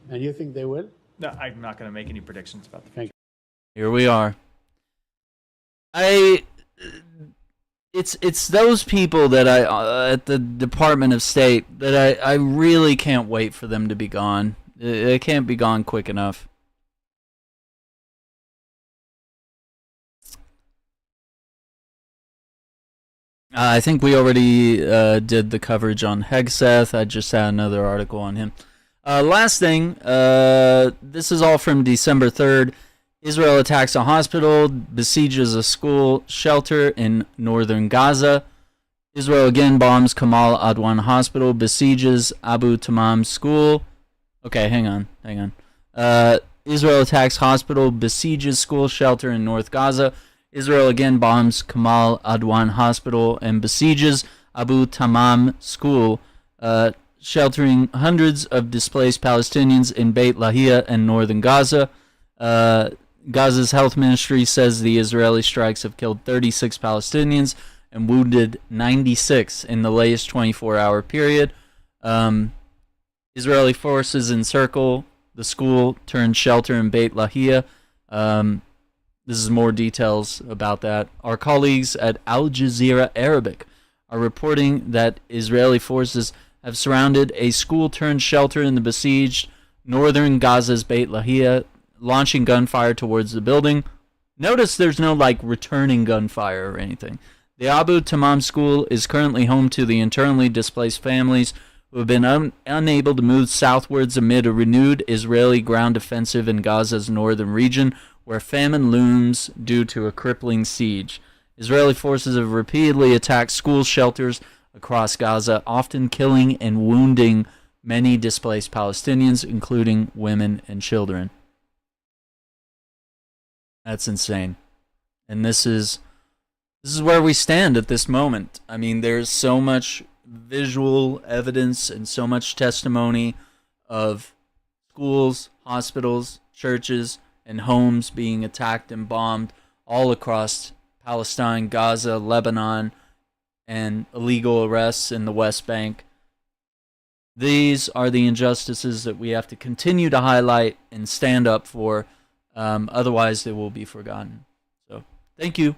And you think they will? No, I'm not going to make any predictions about the future. Here we are. I it's those people that at the Department of State that I really can't wait for them to be gone. They can't be gone quick enough. I think we already did the coverage on Hegseth. I just had another article on him. Last thing, this is all from December 3rd. Israel attacks a hospital, besieges a school shelter in northern Gaza. Israel again bombs Kamal Adwan Hospital, besieges Abu Tamam School. Okay, hang on. Israel attacks hospital, besieges school shelter in North Gaza. Israel again bombs Kamal Adwan Hospital and besieges Abu Tamam School, sheltering hundreds of displaced Palestinians in Beit Lahia and northern Gaza. Gaza's health ministry says the Israeli strikes have killed 36 Palestinians and wounded 96 in the latest 24-hour period. Israeli forces encircle the school turned shelter in Beit Lahia. This is more details about that. Our colleagues at Al Jazeera Arabic are reporting that Israeli forces have surrounded a school turned shelter in the besieged northern Gaza's Beit Lahia, launching gunfire towards the building. Notice there's no returning gunfire or anything. The Abu Tamam School is currently home to the internally displaced families who have been unable to move southwards amid a renewed Israeli ground offensive in Gaza's northern region, where famine looms due to a crippling siege. Israeli forces have repeatedly attacked school shelters across Gaza, often killing and wounding many displaced Palestinians, including women and children. That's insane. And this is where we stand at this moment. I mean, there's so much visual evidence and so much testimony of schools, hospitals, churches, and homes being attacked and bombed all across Palestine, Gaza, Lebanon, and illegal arrests in the West Bank. These are the injustices that we have to continue to highlight and stand up for. Otherwise, they will be forgotten. So, thank you.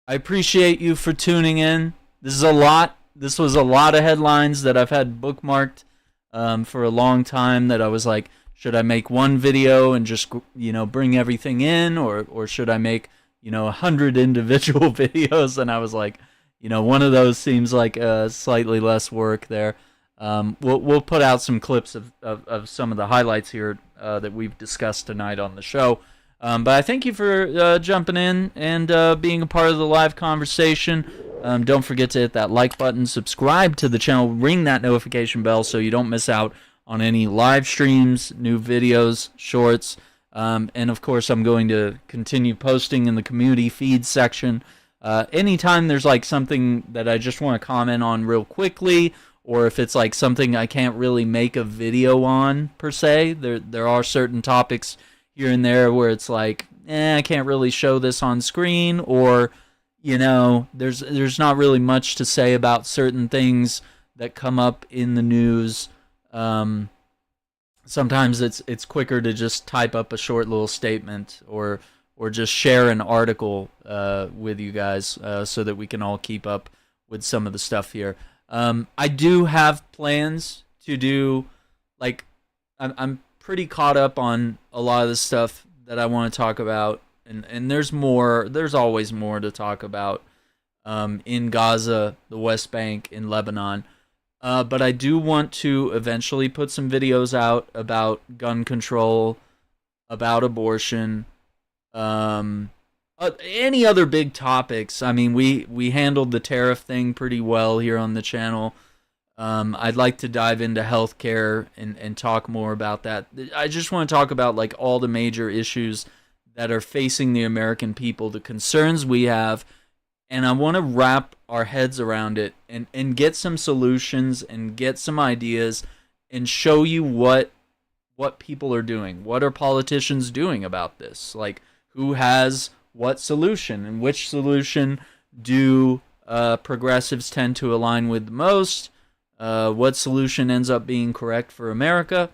I appreciate you for tuning in. This is a lot. This was a lot of headlines that I've had bookmarked for a long time that I was like, should I make one video and just, bring everything in, or should I make, 100 individual videos? And I was like, one of those seems like slightly less work there. We'll put out some clips of some of the highlights here that we've discussed tonight on the show. But I thank you for jumping in and being a part of the live conversation. Don't forget to hit that like button, subscribe to the channel, ring that notification bell so you don't miss out on any live streams, new videos, shorts. And of course, I'm going to continue posting in the community feed section. Anytime there's something that I just want to comment on real quickly, or if it's something I can't really make a video on per se, there are certain topics here and there where it's I can't really show this on screen, or there's not really much to say about certain things that come up in the news. Sometimes it's quicker to just type up a short little statement or just share an article with you guys so that we can all keep up with some of the stuff here. I do have plans to do I'm pretty caught up on a lot of the stuff that I want to talk about, and there's always more to talk about in Gaza, the West Bank, in Lebanon. But I do want to eventually put some videos out about gun control, about abortion, any other big topics. I mean, we handled the tariff thing pretty well here on the channel. I'd like to dive into healthcare and talk more about that. I just want to talk about all the major issues that are facing the American people, the concerns we have, and I want to wrap our heads around it and get some solutions and get some ideas and show you what people are doing. What are politicians doing about this? Who has what solution, and which solution do progressives tend to align with the most? What solution ends up being correct for America?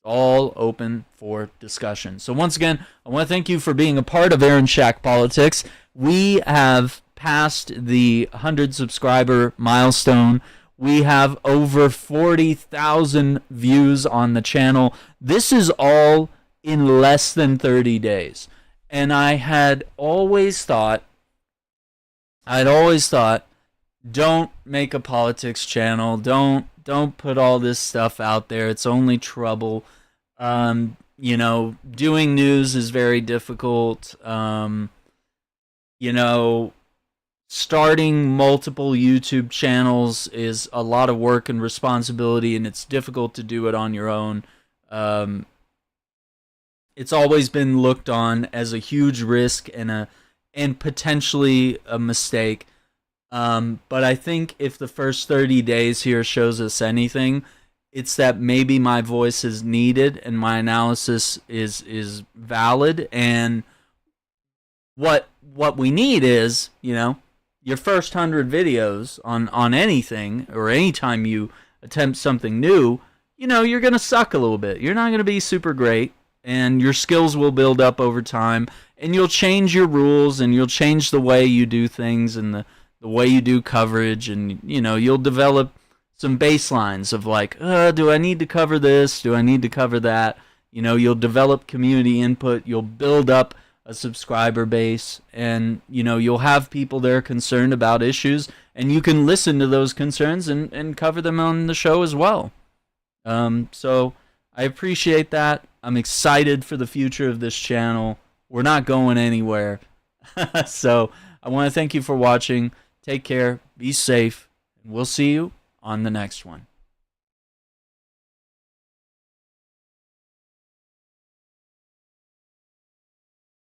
all open for discussion. So once again, I want to thank you for being a part of Aaron Shack Politics. We have passed the 100 subscriber milestone. We have over 40,000 views on the channel. This is all in less than 30 days. And I had always thought, don't make a politics channel. Don't put all this stuff out there. It's only trouble. You know, doing news is very difficult. You know, starting multiple YouTube channels is a lot of work and responsibility, and it's difficult to do it on your own. It's always been looked on as a huge risk and potentially a mistake. But I think if the first 30 days here shows us anything, it's that maybe my voice is needed and my analysis is valid. And what we need is, you know, your first 100 videos on anything, or anytime you attempt something new, you know, you're going to suck a little bit. You're not going to be super great, and your skills will build up over time, and you'll change your rules, and you'll change the way you do things and the way you do coverage, and, you know, you'll develop some baselines of like, do I need to cover this? Do I need to cover that? You know, you'll develop community input. You'll build up a subscriber base, and, you know, you'll have people that are concerned about issues, and you can listen to those concerns and cover them on the show as well. So I appreciate that. I'm excited for the future of this channel. We're not going anywhere. So I want to thank you for watching. Take care, be safe, and we'll see you on the next one.